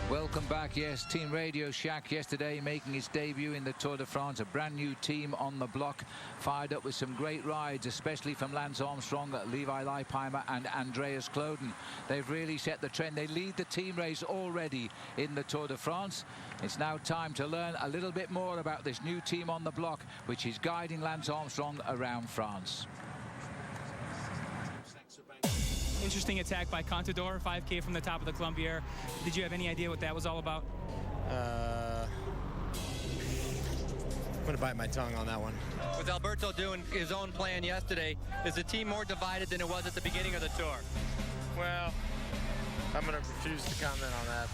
Welcome back. Yes, Team Radio Shack yesterday making its debut in the Tour de France. A brand new team on the block, fired up with some great rides, especially from Lance Armstrong, Levi Leipheimer and Andreas Kloden. They've really set the trend. They lead the team race already in the Tour de France. It's now time to learn a little bit more about this new team on the block, which is guiding Lance Armstrong around France. Interesting attack by Contador, 5K from the top of the Colombier. Did you have any idea what that was all about? I'm going to bite my tongue on that one. With Alberto doing his own plan yesterday, is the team more divided than it was at the beginning of the Tour? Well, I'm going to refuse to comment on that.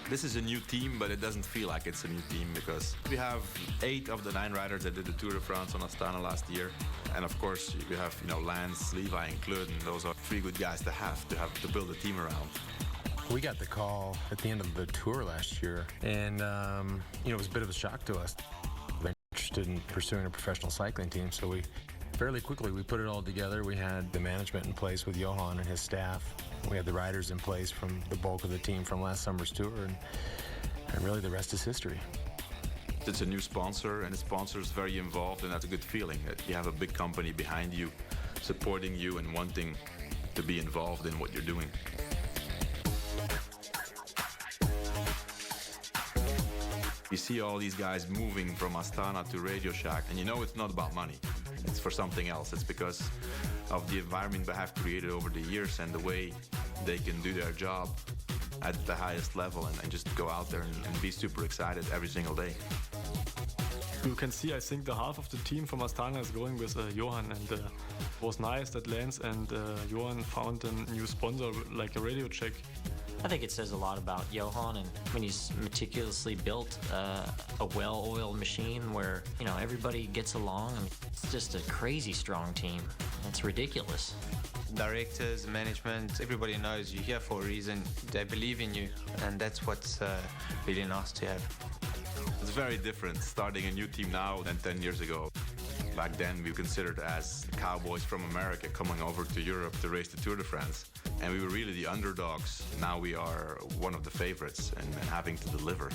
This is a new team, but it doesn't feel like it's a new team, because we have 8 of the 9 riders that did the Tour de France on Astana last year. And of course, we have, Lance, Levi, and Kloden. Those are 3 good guys to have to build a team around. We got the call at the end of the tour last year, and it was a bit of a shock to us. We're interested in pursuing a professional cycling team, so fairly quickly we put it all together. We had the management in place with Johan and his staff. We had the riders in place from the bulk of the team from last summer's tour, and really the rest is history. It's a new sponsor, and the sponsor is very involved, and that's a good feeling. You have a big company behind you, supporting you and wanting to be involved in what you're doing. You see all these guys moving from Astana to Radio Shack, and it's not about money. It's for something else. It's because of the environment they have created over the years and the way they can do their job at the highest level and just go out there and be super excited every single day. You can see, I think, the half of the team from Astana is going with Johan, and it was nice that Lance and Johan found a new sponsor like a Radio Check. I think it says a lot about Johan, and I mean, he's meticulously built a well-oiled machine where, you know, everybody gets along. I mean, it's just a crazy strong team. It's ridiculous. Directors, management, everybody knows you're here for a reason. They believe in you, and that's what's really nice to have. It's very different starting a new team now than 10 years ago. Back then, we were considered as cowboys from America coming over to Europe to race the Tour de France. And we were really the underdogs. Now we are one of the favorites and having to deliver.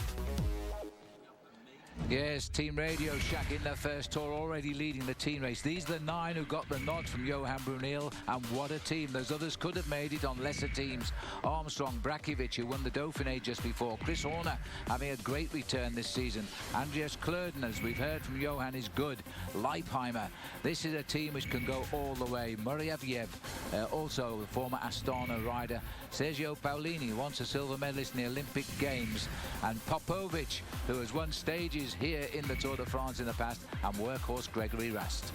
Yes, Team Radio Shack in their first tour, already leading the team race. These are the 9 who got the nod from Johan Brunel, and what a team. Those others could have made it on lesser teams. Armstrong, Brakovic, who won the Dauphiné just before. Chris Horner having a great return this season. Andreas Klöden, as we've heard from Johan, is good. Leipheimer. This is a team which can go all the way. Muravyev, also the former Astana rider. Sergio Paolini, once a silver medalist in the Olympic Games. And Popovic, who has won stages here in the Tour de France in the past, and workhorse Gregory Rast.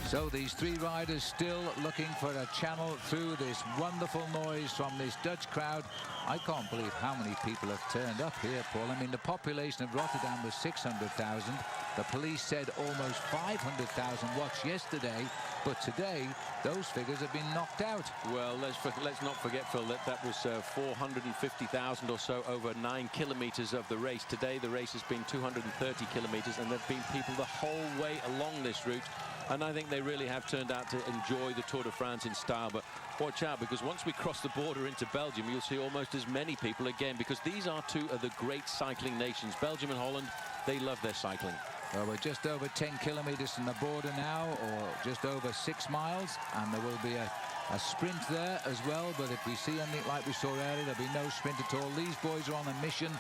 So these 3 riders still looking for a channel through this wonderful noise from this Dutch crowd. I can't believe how many people have turned up here, Paul. I mean, the population of Rotterdam was 600,000. The police said almost 500,000 watched yesterday, but today those figures have been knocked out. Well, let's not forget, Phil, that was 450,000 or so over 9 kilometres of the race. Today the race has been 230 kilometres, and there have been people the whole way along this route. And I think they really have turned out to enjoy the Tour de France in style. But watch out, because once we cross the border into Belgium, you'll see almost as many people again, because these are 2 of the great cycling nations. Belgium and Holland, they love their cycling. Well, we're just over 10 kilometres from the border now, or just over 6 miles, and there will be a sprint there as well. But if we see anything like we saw earlier, there'll be no sprint at all. These boys are on a mission.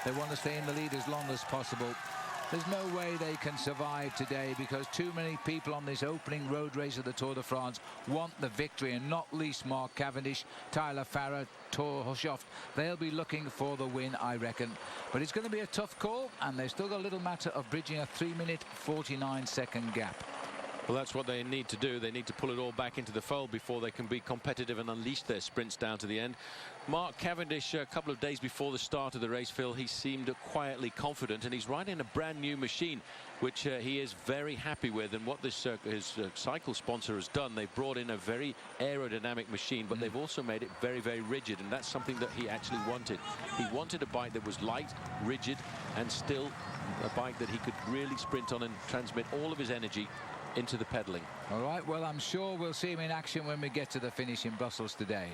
They want to stay in the lead as long as possible. There's no way they can survive today, because too many people on this opening road race of the Tour de France want the victory, and not least Mark Cavendish, Tyler Farrar, Thor Hushovd. They'll be looking for the win, I reckon. But it's going to be a tough call, and they've still got a little matter of bridging a 3-minute 49-second gap. Well, that's what they need to do. They need to pull it all back into the fold before they can be competitive and unleash their sprints down to the end. Mark Cavendish, a couple of days before the start of the race, Phil, he seemed quietly confident, and he's riding a brand new machine, which he is very happy with. And what this his cycle sponsor has done, they've brought in a very aerodynamic machine, but they've also made it very, very rigid, and that's something that he actually wanted. He wanted a bike that was light, rigid, and still a bike that he could really sprint on and transmit all of his energy into the pedaling. All right, well, I'm sure we'll see him in action when we get to the finish in Brussels today.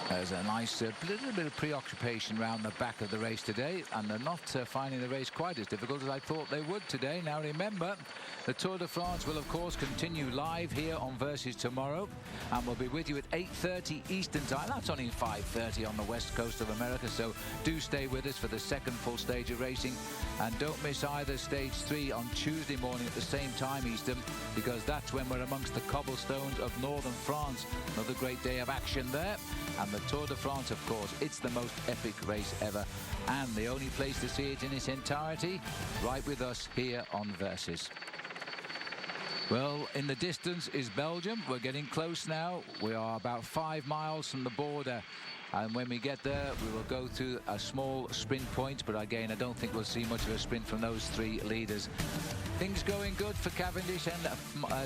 There's a nice little bit of preoccupation around the back of the race today, and they're not finding the race quite as difficult as I thought they would today. Now remember, the Tour de France will of course continue live here on Versus tomorrow, and we'll be with you at 8:30 Eastern time. That's only 5:30 on the west coast of America, so do stay with us for the second full stage of racing, and don't miss either stage 3 on Tuesday morning at the same time Eastern, because that's when we're amongst the cobblestones of northern France. Another great day of action there. And the Tour de France, of course, it's the most epic race ever, and the only place to see it in its entirety, right with us here on Versus. Well, in the distance is Belgium. We're getting close now. We are about 5 miles from the border, and when we get there we will go to a small sprint point, but again I don't think we'll see much of a sprint from those 3 leaders. Things going good for Cavendish and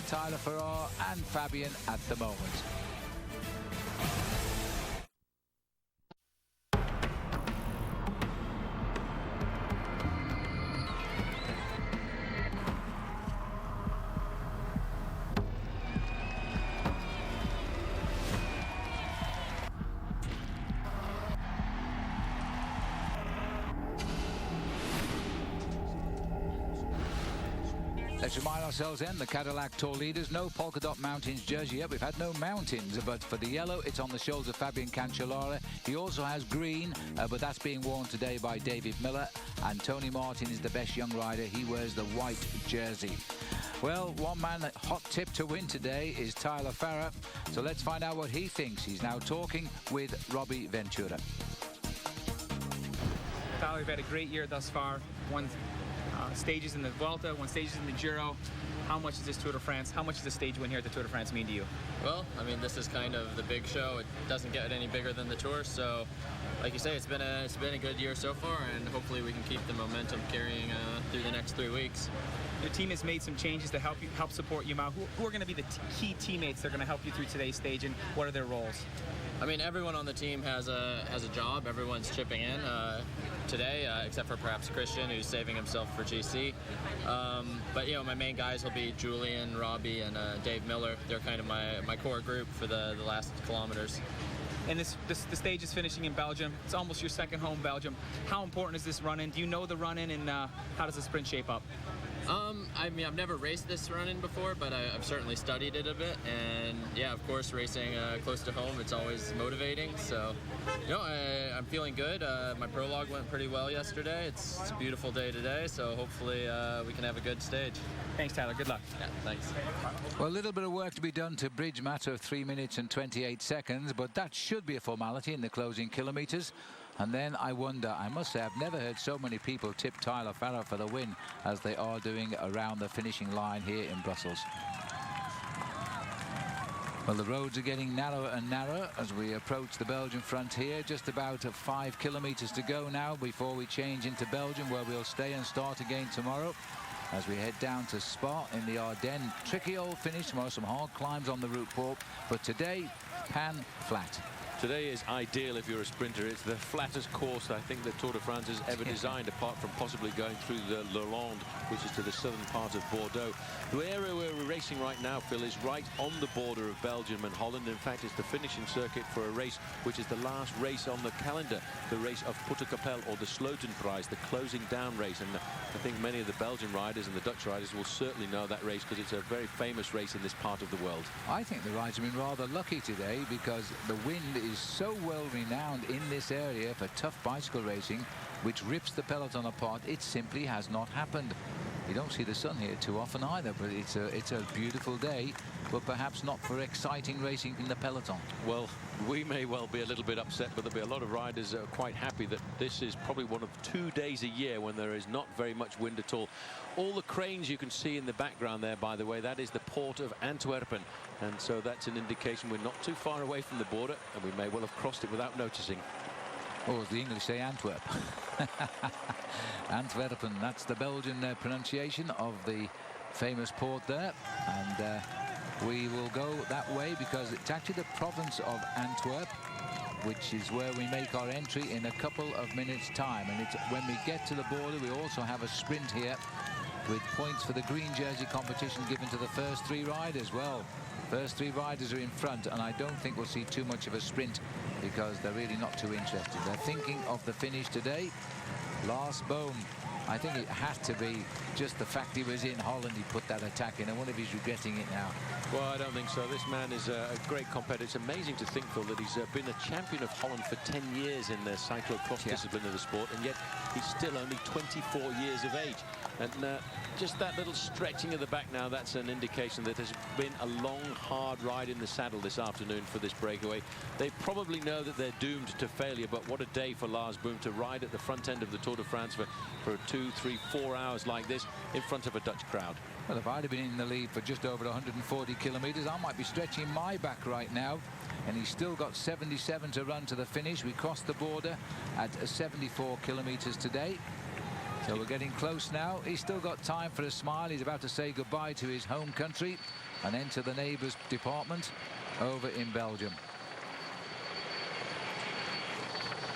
Tyler Farrar and Fabian at the moment. Let's remind ourselves then, the Cadillac Tour leaders, no polka dot mountains jersey yet. We've had no mountains, but for the yellow, it's on the shoulders of Fabian Cancellara. He also has green, but that's being worn today by David Miller. And Tony Martin is the best young rider. He wears the white jersey. Well, one man hot tip to win today is Tyler Farrar. So let's find out what he thinks. He's now talking with Robbie Ventura. Tyler, you've had a great year thus far. Won stages in the Vuelta, won stages in the Giro. How much is this Tour de France? How much does the stage win here at the Tour de France mean to you? Well, I mean, this is kind of the big show. It doesn't get any bigger than the Tour, so like you say, it's been a good year so far, and hopefully we can keep the momentum carrying through the next 3 weeks. Your team has made some changes to help support you now. Who are going to be the key teammates that are going to help you through today's stage, and what are their roles? I mean, everyone on the team has a job. Everyone's chipping in today, except for perhaps Christian, who's saving himself for GC. But you know, my main guys will be Julian, Robbie, and Dave Miller. They're kind of my core group for the last kilometers. And the stage is finishing in Belgium. It's almost your second home, Belgium. How important is this run-in? Do you know the run-in, and how does the sprint shape up? I mean, I've never raced this run-in before, but I've certainly studied it a bit. And yeah, of course, racing close to home, it's always motivating. So, you know, I'm feeling good. My prologue went pretty well yesterday. It's a beautiful day today, so hopefully we can have a good stage. Thanks, Tyler. Good luck. Yeah, thanks. Well, a little bit of work to be done to bridge matter of 3 minutes and 28 seconds, but that should be a formality in the closing kilometres. And then I wonder, I must say, I've never heard so many people tip Tyler Farrar for the win as they are doing around the finishing line here in Brussels. Well, the roads are getting narrower and narrower as we approach the Belgian frontier. Just about 5 kilometres to go now before we change into Belgium, where we'll stay and start again tomorrow as we head down to Spa in the Ardennes. Tricky old finish tomorrow, some hard climbs on the route, Paul, but today, pan flat. Today is ideal if you're a sprinter. It's the flattest course I think that Tour de France has ever designed, apart from possibly going through the Lalande, which is to the southern part of Bordeaux. The area where we're racing right now, Phil, is right on the border of Belgium and Holland. In fact, it's the finishing circuit for a race which is the last race on the calendar, the race of Putterkapelle, or the Slotenprijs, the closing down race. And I think many of the Belgian riders and the Dutch riders will certainly know that race because it's a very famous race in this part of the world. I think the riders have been rather lucky today because the wind is so well renowned in this area for tough bicycle racing, which rips the peloton apart. It simply has not happened. You don't see the sun here too often either, but it's a beautiful day, but perhaps not for exciting racing in the peloton. Well, we may well be a little bit upset, but there'll be a lot of riders that are quite happy that this is probably one of 2 days a year when there is not very much wind at all. All the cranes you can see in the background there, by the way, that is the port of Antwerpen, and so that's an indication we're not too far away from the border, and we may well have crossed it without noticing. Or as the English say, Antwerp. Antwerpen, that's the Belgian pronunciation of the famous port there. And we will go that way because it's actually the province of Antwerp, which is where we make our entry in a couple of minutes' time. And it's when we get to the border, we also have a sprint here with points for the green jersey competition given to the first 3 riders. Well, first 3 riders are in front, and I don't think we'll see too much of a sprint because they're really not too interested. They're thinking of the finish today. Lars Boom, I think it had to be just the fact he was in Holland, he put that attack in. I wonder if he's regretting it now. Well, I don't think so. This man is a great competitor. It's amazing to think, Phil, that he's been a champion of Holland for 10 years in the cyclocross discipline of the sport, and yet he's still only 24 years of age. And just that little stretching of the back now, that's an indication that there's been a long, hard ride in the saddle this afternoon for this breakaway. They probably know that they're doomed to failure, but what a day for Lars Boom to ride at the front end of the Tour de France for 2, 3, 4 hours like this in front of a Dutch crowd. Well, if I'd have been in the lead for just over 140 kilometres, I might be stretching my back right now. And he's still got 77 to run to the finish. We crossed the border at 74 kilometres today. So we're getting close now. He's still got time for a smile. He's about to say goodbye to his home country and enter the neighbours department over in Belgium.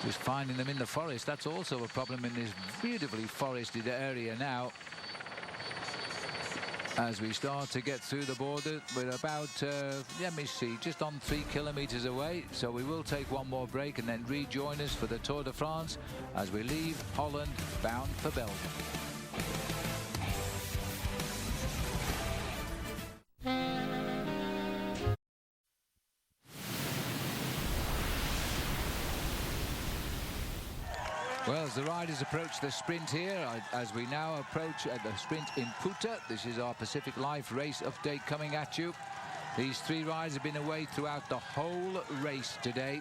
Just finding them in the forest. That's also a problem in this beautifully forested area now. As we start to get through the border, we're about, let me see, just on 3 kilometres away. So we will take one more break and then rejoin us for the Tour de France as we leave Holland bound for Belgium. Well, as the riders approach the sprint here, as we now approach the sprint in Puta, this is our Pacific Life race update coming at you. These three riders have been away throughout the whole race today.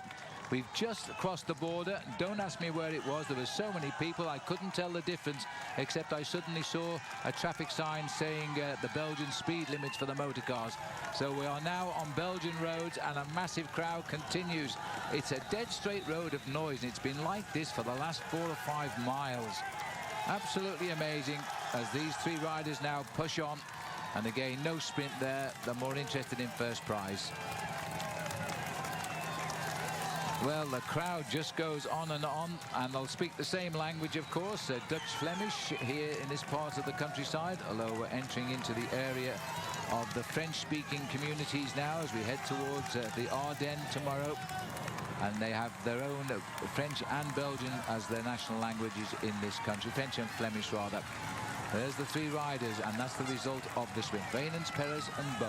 We've just crossed the border. Don't ask me where it was. There were so many people, I couldn't tell the difference, except I suddenly saw a traffic sign saying the Belgian speed limits for the motor cars. So we are now on Belgian roads, and a massive crowd continues. It's a dead straight road of noise, and it's been like this for the last 4 or 5 miles. Absolutely amazing as these three riders now push on. And again, no sprint there. They're more interested in first prize. Well, the crowd just goes on, and they'll speak the same language, of course, Dutch Flemish here in this part of the countryside, although we're entering into the area of the French-speaking communities now as we head towards the Ardennes tomorrow. And they have their own French and Belgian as their national languages in this country, French and Flemish rather. There's the three riders, and that's the result of the sprint. Vainens, Perez and Bohm.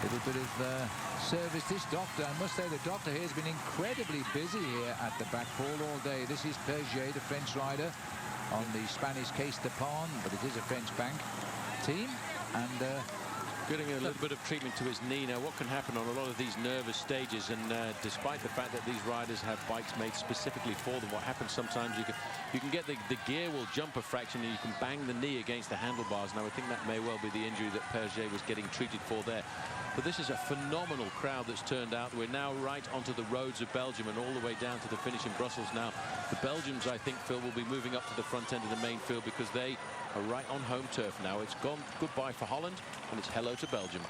Little bit of service. This doctor, I must say, the doctor here has been incredibly busy here at the back pole all day. This is Perget, the French rider, on the Spanish Case de Pan, but it is a French bank team. And getting a little bit of treatment to his knee. Now, what can happen on a lot of these nervous stages, and despite the fact that these riders have bikes made specifically for them, what happens sometimes, you can get the gear will jump a fraction and you can bang the knee against the handlebars. Now, I think that may well be the injury that Perget was getting treated for there. But this is a phenomenal crowd that's turned out. We're now right onto the roads of Belgium and all the way down to the finish in Brussels now. The Belgians, I think, Phil, will be moving up to the front end of the main field because they are right on home turf now. It's gone goodbye for Holland, and it's hello to Belgium.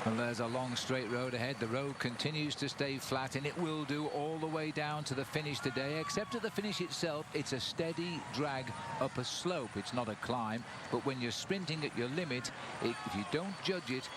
And there's a long straight road ahead. The road continues to stay flat, and it will do all the way down to the finish today, except at the finish itself. It's a steady drag up a slope. It's not a climb, but when you're sprinting at your limit, if you don't judge it,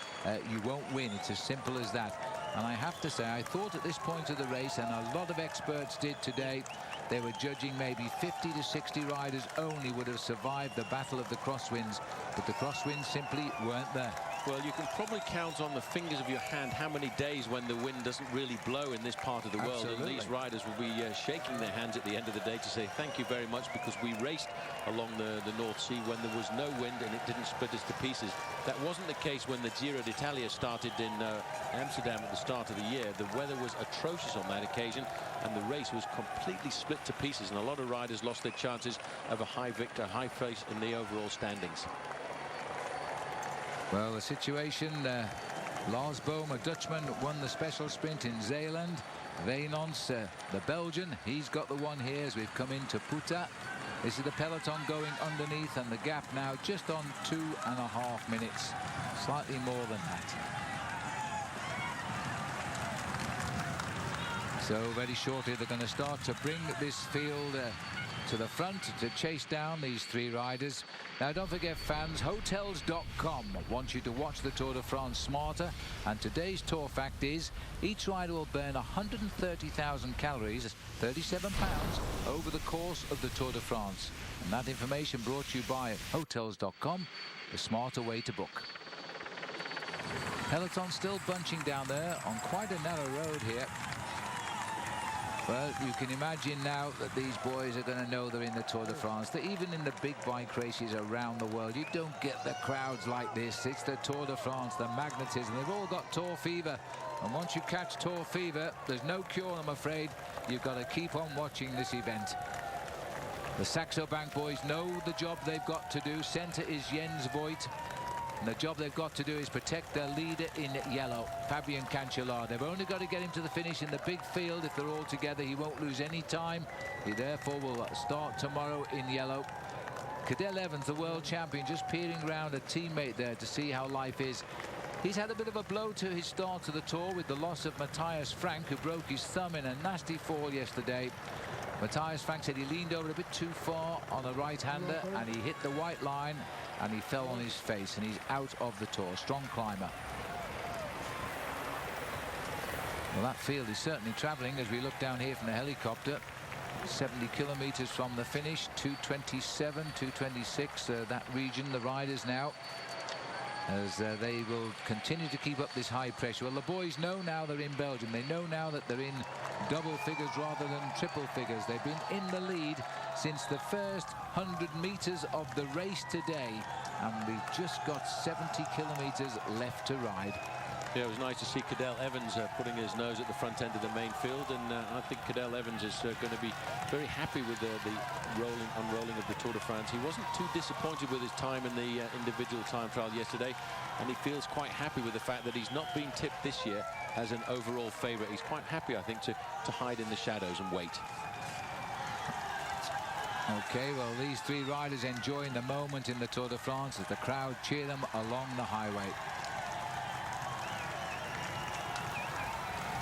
you won't win. It's as simple as that. And I have to say, I thought at this point of the race, and a lot of experts did today, they were judging maybe 50 to 60 riders only would have survived the battle of the crosswinds, but the crosswinds simply weren't there. Well, you can probably count on the fingers of your hand how many days when the wind doesn't really blow in this part of the world. And these riders will be shaking their hands at the end of the day to say thank you very much, because we raced along the North Sea when there was no wind and it didn't split us to pieces. That wasn't the case when the Giro d'Italia started in Amsterdam at the start of the year. The weather was atrocious on that occasion, and the race was completely split to pieces, and a lot of riders lost their chances of a high place in the overall standings. Well, the situation, Lars Bohm, a Dutchman, won the special sprint in Zeeland. Vainens, the Belgian, he's got the one here as we've come into Puta. This is the peloton going underneath, and the gap now just on 2.5 minutes, slightly more than that. So very shortly they're going to start to bring this field to the front to chase down these three riders. Now, don't forget, fans, Hotels.com wants you to watch the Tour de France smarter, and today's tour fact is each rider will burn 130,000 calories, 37 pounds, over the course of the Tour de France. And that information brought to you by Hotels.com, the smarter way to book. Peloton still bunching down there on quite a narrow road here. Well, you can imagine now that these boys are going to know they're in the Tour de France. That even in the big bike races around the world, you don't get the crowds like this. It's the Tour de France, the magnetism. They've all got Tour fever. And once you catch Tour fever, there's no cure, I'm afraid. You've got to keep on watching this event. The Saxo Bank boys know the job they've got to do. Centre is Jens Voigt. And the job they've got to do is protect their leader in yellow, Fabien Cancellara. They've only got to get him to the finish in the big field. If they're all together, he won't lose any time. He therefore will start tomorrow in yellow. Cadel Evans, the world champion, just peering around a teammate there to see how life is. He's had a bit of a blow to his start to the Tour with the loss of Matthias Frank, who broke his thumb in a nasty fall yesterday. Matthias Frank said he leaned over a bit too far on a right-hander, and he hit the white line, and he fell on his face, and he's out of the Tour. Strong climber. Well, that field is certainly travelling as we look down here from the helicopter. 70 kilometres from the finish, 2:27, 2:26, that region, the riders now. as they will continue to keep up this high pressure. Well, the boys know now they're in Belgium. They know now that they're in double figures rather than triple figures. They've been in the lead since the first 100 meters of the race today, and we've just got 70 kilometers left to ride. Yeah, it was nice to see Cadel Evans putting his nose at the front end of the main field, and I think Cadel Evans is going to be very happy with the unrolling of the Tour de France. He wasn't too disappointed with his time in the individual time trial yesterday, and he feels quite happy with the fact that he's not been tipped this year as an overall favourite. He's quite happy, I think, to hide in the shadows and wait. Okay, well, these three riders enjoying the moment in the Tour de France as the crowd cheer them along the highway.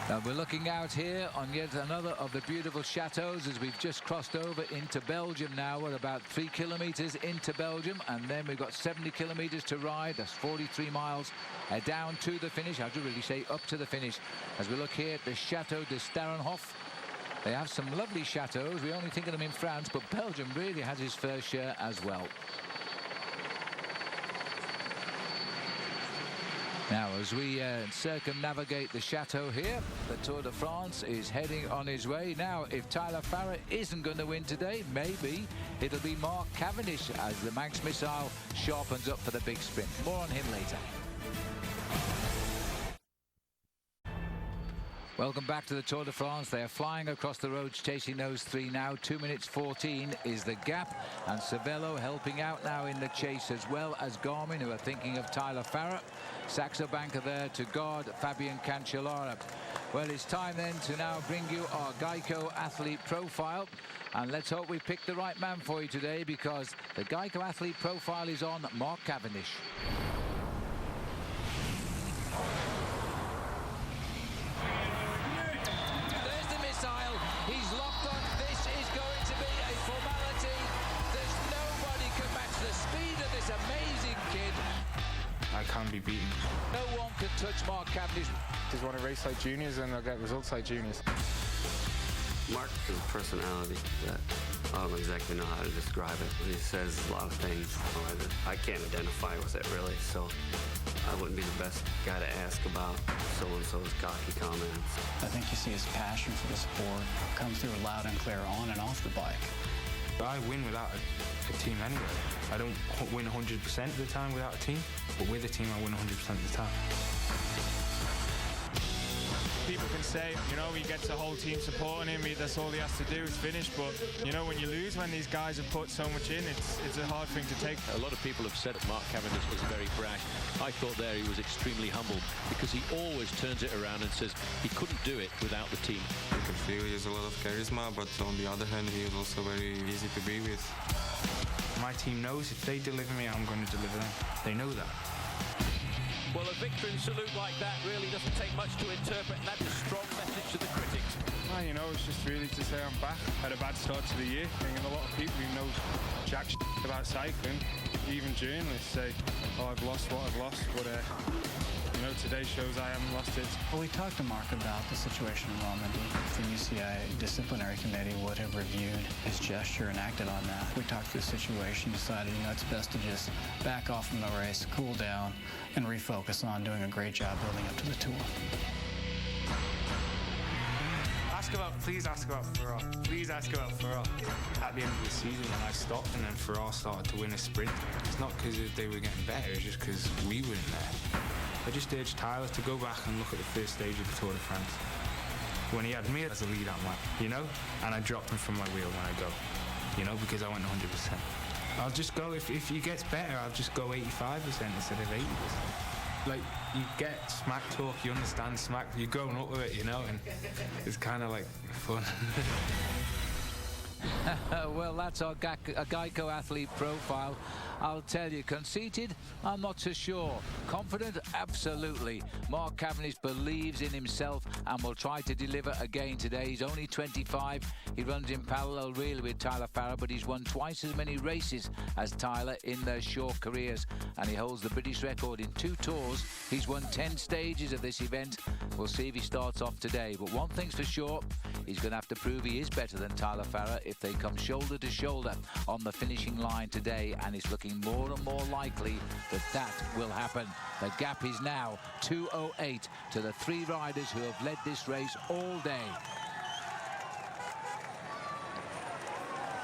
Now we're looking out here on yet another of the beautiful chateaus as we've just crossed over into Belgium now. We're about 3 kilometers into Belgium, and then we've got 70 kilometers to ride. That's 43 miles down to the finish. I have to really say up to the finish. As we look here at the Chateau de Starenhof, they have some lovely chateaus. We only think of them in France, but Belgium really has its fair share as well. Now, as we circumnavigate the chateau here, the Tour de France is heading on his way. Now, if Tyler Farrar isn't going to win today, maybe it'll be Mark Cavendish as the Manx missile sharpens up for the big sprint. More on him later. Welcome back to the Tour de France. They are flying across the roads, chasing those three now. 2 minutes 14 is the gap, and Cervelo helping out now in the chase, as well as Garmin, who are thinking of Tyler Farrar. Saxo Bank are there to guard Fabian Cancellara. Well, it's time then to now bring you our Geico athlete profile, and let's hope we picked the right man for you today, because the Geico athlete profile is on Mark Cavendish. He's locked on. This is going to be a formality. There's nobody can match the speed of this amazing kid. I can't be beaten. No one can touch Mark Cavendish. Just want to race like juniors and I'll get results like juniors. Mark has a personality that I don't exactly know how to describe it. He says a lot of things I can't identify with it really, so I wouldn't be the best guy to ask about so-and-so's cocky comments. I think you see his passion for the sport come through loud and clear on and off the bike. I win without a team anyway. I don't win 100% of the time without a team, but with a team I win 100% of the time. People can say, you know, he gets the whole team supporting him, that's all he has to do is finish, but, you know, when you lose, when these guys have put so much in, it's a hard thing to take. A lot of people have said that Mark Cavendish is very brash. I thought there he was extremely humble, because he always turns it around and says he couldn't do it without the team. You can feel he has a lot of charisma, but on the other hand, he is also very easy to be with. My team knows if they deliver me, I'm going to deliver them. They know that. Well, a victory salute like that really doesn't take much to interpret, and that's a strong message to the critics. Well, you know, it's just really to say I'm back. Had a bad start to the year, and a lot of people who know jack about cycling, even journalists, say, oh, I've lost what I've lost, but you know, today shows I haven't lost it. Well, we talked to Mark about the situation in Normandy. The UCI disciplinary committee would have reviewed his gesture and acted on that. We talked through the situation, decided, you know, it's best to just back off from the race, cool down, and refocus on doing a great job building up to the Tour. Please ask about Farrar. Please ask about Farrar. At the end of the season when I stopped and then Farrar started to win a sprint, it's not because they were getting better, it's just because we weren't there. I just urged Tyler to go back and look at the first stage of the Tour de France, when he had me as a lead-out man, you know? And I dropped him from my wheel when I go, you know, because I went 100%. I'll just go, if he gets better, I'll just go 85% instead of 80%. Like, you get smack talk, you understand smack, you're growing up with it, you know, and it's kind of like fun. Well, that's our Geico athlete profile. I'll tell you, conceited, I'm not so sure. Confident, absolutely. Mark Cavendish believes in himself and will try to deliver again today. He's only 25. He runs in parallel really with Tyler Farrar, but he's won twice as many races as Tyler in their short careers, and he holds the British record in 2 tours. He's won 10 stages of this event. We'll see if he starts off today, but one thing's for sure, he's going to have to prove he is better than Tyler Farrar if they come shoulder to shoulder on the finishing line today, and it's looking looking more and more likely that that will happen. The gap is now 2:08 to the three riders who have led this race all day.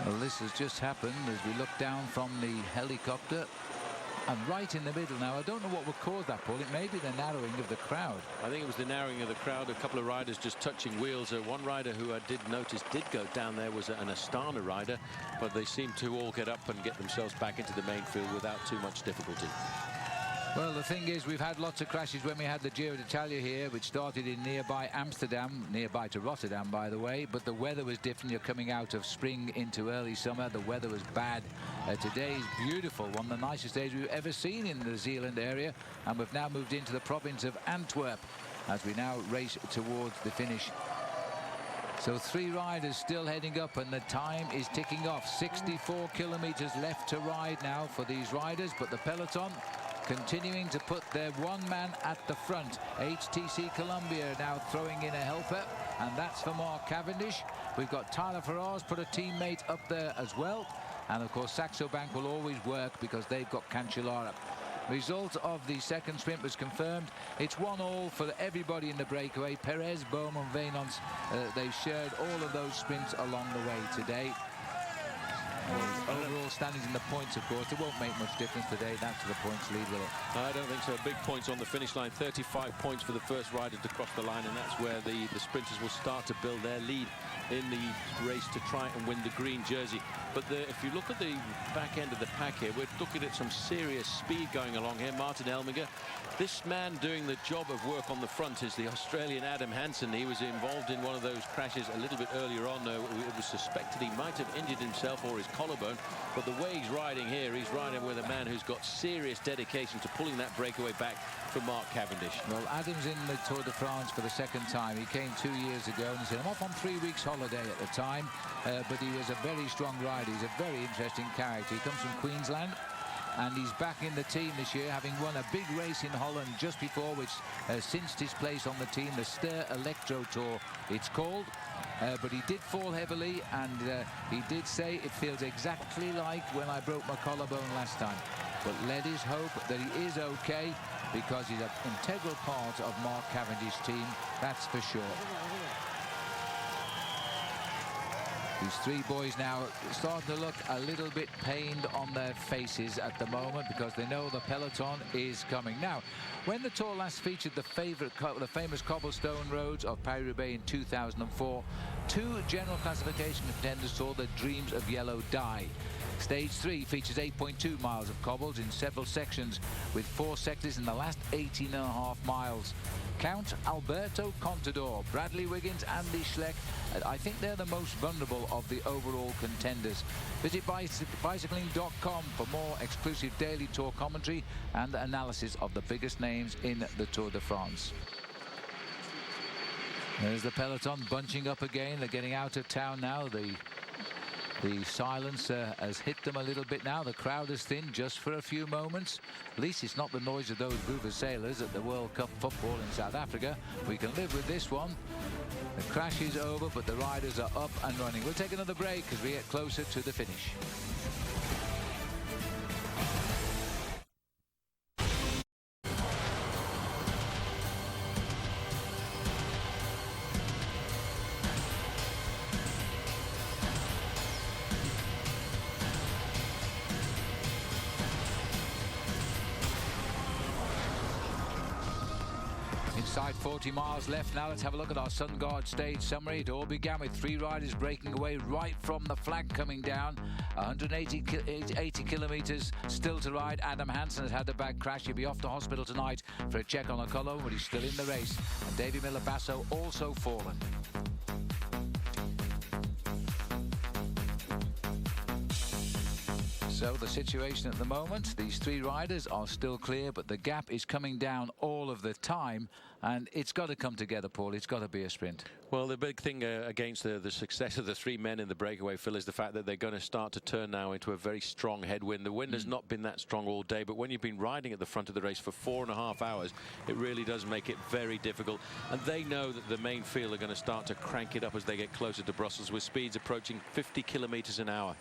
Well, this has just happened as we look down from the helicopter. And right in the middle now, I don't know what would cause that, Paul. It may be the narrowing of the crowd. I think it was the narrowing of the crowd. A couple of riders just touching wheels. One rider who I did notice did go down there was an Astana rider, but they seem to all get up and get themselves back into the main field without too much difficulty. Well, the thing is, we've had lots of crashes when we had the Giro d'Italia here, which started in nearby Amsterdam, nearby to Rotterdam, by the way, but the weather was different. You're coming out of spring into early summer. The weather was bad. Today is beautiful, one of the nicest days we've ever seen in the Zeeland area, and we've now moved into the province of Antwerp as we now race towards the finish. So three riders still heading up, and the time is ticking off. 64 kilometers left to ride now for these riders, but the peloton continuing to put their one man at the front. HTC Columbia now throwing in a helper, and that's for Mark Cavendish. We've got Tyler Farrar's put a teammate up there as well, and of course Saxo Bank will always work because they've got Cancellara. Result of the second sprint was confirmed. It's 1-1 for everybody in the breakaway. Perez, Bohm and Venons, they've shared all of those sprints along the way today. Overall standings in the points, of course, it won't make much difference today. That's the points lead, will it? I don't think so. Big points on the finish line. 35 points for the first rider to cross the line, and that's where the sprinters will start to build their lead in the race to try and win the green jersey. But if you look at the back end of the pack here, we're looking at some serious speed going along here. Martin Elmiger, this man doing the job of work on the front is the Australian Adam Hansen. He was involved in one of those crashes a little bit earlier on. It was suspected he might have injured himself or his collarbone, but the way he's riding here, he's riding with a man who's got serious dedication to pulling that breakaway back for Mark Cavendish. Well, Adam's in the Tour de France for the second time. He came 2 years ago and he said, I'm off on 3 weeks holiday at the time, but he was a very strong rider. He's a very interesting character. He comes from Queensland, and he's back in the team this year, having won a big race in Holland just before, which cinched his place on the team, the Ster Electro Tour it's called. But he did fall heavily, and he did say it feels exactly like when I broke my collarbone last time. But let us hope that he is okay, because he's an integral part of Mark Cavendish's team, that's for sure. These three boys now starting to look a little bit pained on their faces at the moment, because they know the peloton is coming. Now, when the Tour last featured the famous cobblestone roads of Paris-Roubaix in 2004, two general classification contenders saw their dreams of yellow die. Stage 3 features 8.2 miles of cobbles in several sections, with 4 sectors in the last 18.5 miles. Count Alberto Contador, Bradley Wiggins, Andy Schleck. I think they're the most vulnerable of the overall contenders. Visit bicycling.com for more exclusive daily Tour commentary and analysis of the biggest names in the Tour de France. There's the peloton bunching up again. They're getting out of town now. The silence has hit them a little bit now. The crowd is thin just for a few moments. At least it's not the noise of those vuvuzela's at the World Cup football in South Africa. We can live with this one. The crash is over, but the riders are up and running. We'll take another break as we get closer to the finish. Inside 40 miles left now. Let's have a look at our Sun Guard stage summary. It all began with 3 riders breaking away right from the flag coming down. 180 kilometers still to ride. Adam Hansen has had a bad crash. He'll be off to hospital tonight for a check on a collar, but he's still in the race. And Davy Miller-Basso also fallen. So the situation at the moment, these 3 riders are still clear, but the gap is coming down all of the time, and it's got to come together, Paul. It's got to be a sprint. Well, the big thing against the success of the 3 men in the breakaway, Phil, is the fact that they're going to start to turn now into a very strong headwind. The wind has not been that strong all day, but when you've been riding at the front of the race for 4.5 hours, it really does make it very difficult. And they know that the main field are going to start to crank it up as they get closer to Brussels, with speeds approaching 50 kilometers an hour.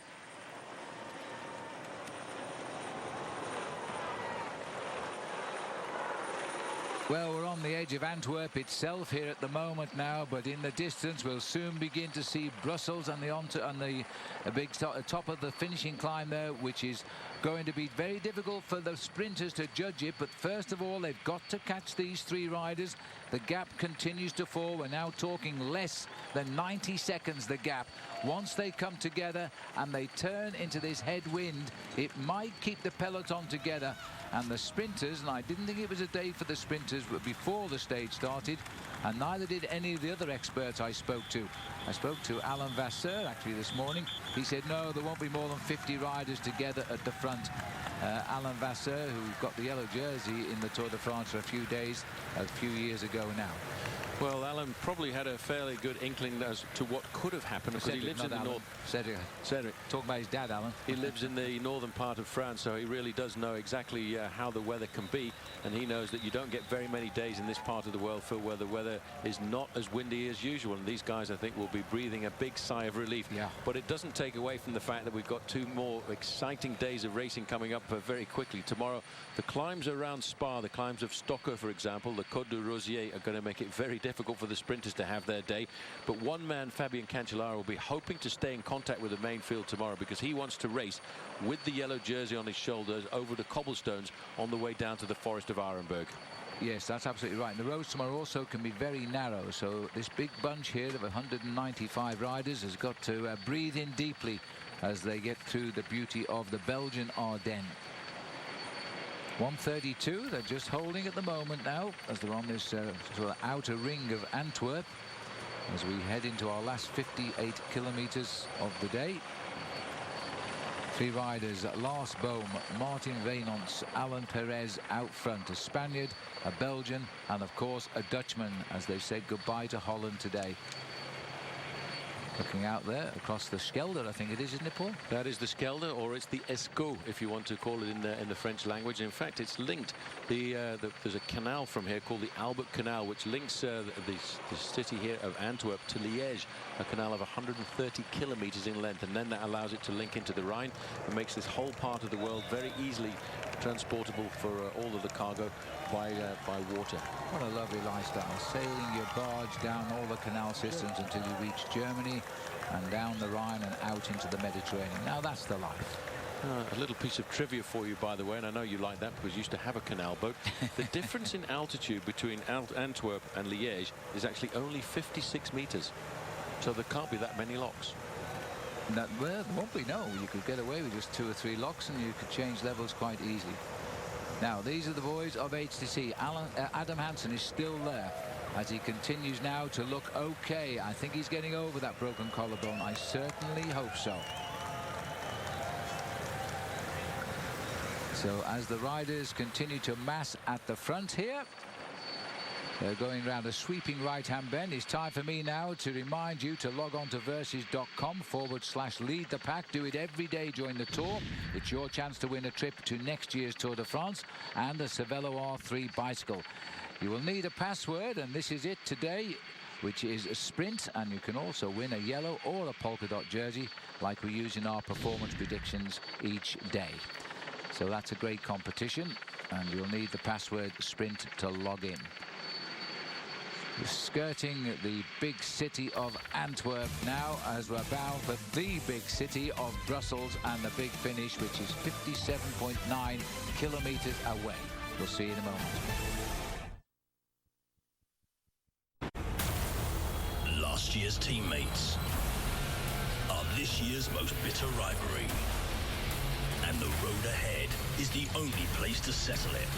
Well, we're on the edge of Antwerp itself here at the moment now, but in the distance we'll soon begin to see Brussels and the big top of the finishing climb there, which is going to be very difficult for the sprinters to judge it. But first of all, they've got to catch these three riders. The gap continues to fall. We're now talking less than 90 seconds, the gap. Once they come together and they turn into this headwind, it might keep the peloton together. And the sprinters, and I didn't think it was a day for the sprinters before the stage started, and neither did any of the other experts I spoke to. I spoke to Alain Vasseur actually this morning. He said no, there won't be more than 50 riders together at the front. Alain Vasseur, who got the yellow jersey in the Tour de France for a few years ago now. Well, Alan probably had a fairly good inkling as to what could have happened, because he lives in the north. Cedric. Talk about his dad, Alan. He lives in the northern part of France, so he really does know exactly how the weather can be, and he knows that you don't get very many days in this part of the world where the weather is not as windy as usual, and these guys, I think, will be breathing a big sigh of relief. Yeah. But it doesn't take away from the fact that we've got 2 more exciting days of racing coming up very quickly. Tomorrow, the climbs around Spa, the climbs of Stocker, for example, the Côte du Rosier, are going to make it very difficult for the sprinters to have their day. But one man, Fabian Cancellara, will be hoping to stay in contact with the main field tomorrow, because he wants to race with the yellow jersey on his shoulders over the cobblestones on the way down to the Forest of Arenberg. Yes, that's absolutely right. And the roads tomorrow also can be very narrow, so this big bunch here of 195 riders has got to breathe in deeply as they get through the beauty of the Belgian Ardennes. 1:32, they're just holding at the moment now as they're on this sort of outer ring of Antwerp as we head into our last 58 kilometers of the day. 3 riders, Lars Boom, Martin Reynolds, Alan Perez out front, a Spaniard, a Belgian, and of course a Dutchman, as they said goodbye to Holland today. Looking out there across the Schelde, I think it is, isn't it, Paul? That is the Schelde, or it's the Escaut, if you want to call it in the French language. In fact, it's linked. There's a canal from here called the Albert Canal, which links the city here of Antwerp to Liège, a canal of 130 kilometers in length, and then that allows it to link into the Rhine and makes this whole part of the world very easily transportable for all of the cargo by water. What a lovely lifestyle, sailing your barge down all the canal systems until you reach Germany and down the Rhine and out into the Mediterranean. Now that's the life. A little piece of trivia for you, by the way, and I know you like that because you used to have a canal boat. The difference in altitude between Antwerp and Liège is actually only 56 meters, so there can't be that many locks. Well, there won't be, no. You could get away with just 2 or 3 locks and you could change levels quite easily. Now, these are the boys of HTC. Adam Hansen is still there as he continues now to look okay. I think he's getting over that broken collarbone. I certainly hope so. So as the riders continue to mass at the front here, they're going around a sweeping right-hand bend. It's time for me now to remind you to log on to versus.com/lead the pack. Do it every day during the tour. It's your chance to win a trip to next year's Tour de France and a Cervelo R3 bicycle. You will need a password, and this is it today, which is a sprint, and you can also win a yellow or a polka dot jersey like we use in our performance predictions each day. So that's a great competition, and you'll need the password sprint to log in. We're skirting the big city of Antwerp now as we're bound for the big city of Brussels and the big finish, which is 57.9 kilometers away. We'll see you in a moment. Last year's teammates are this year's most bitter rivalry. And the road ahead is the only place to settle it.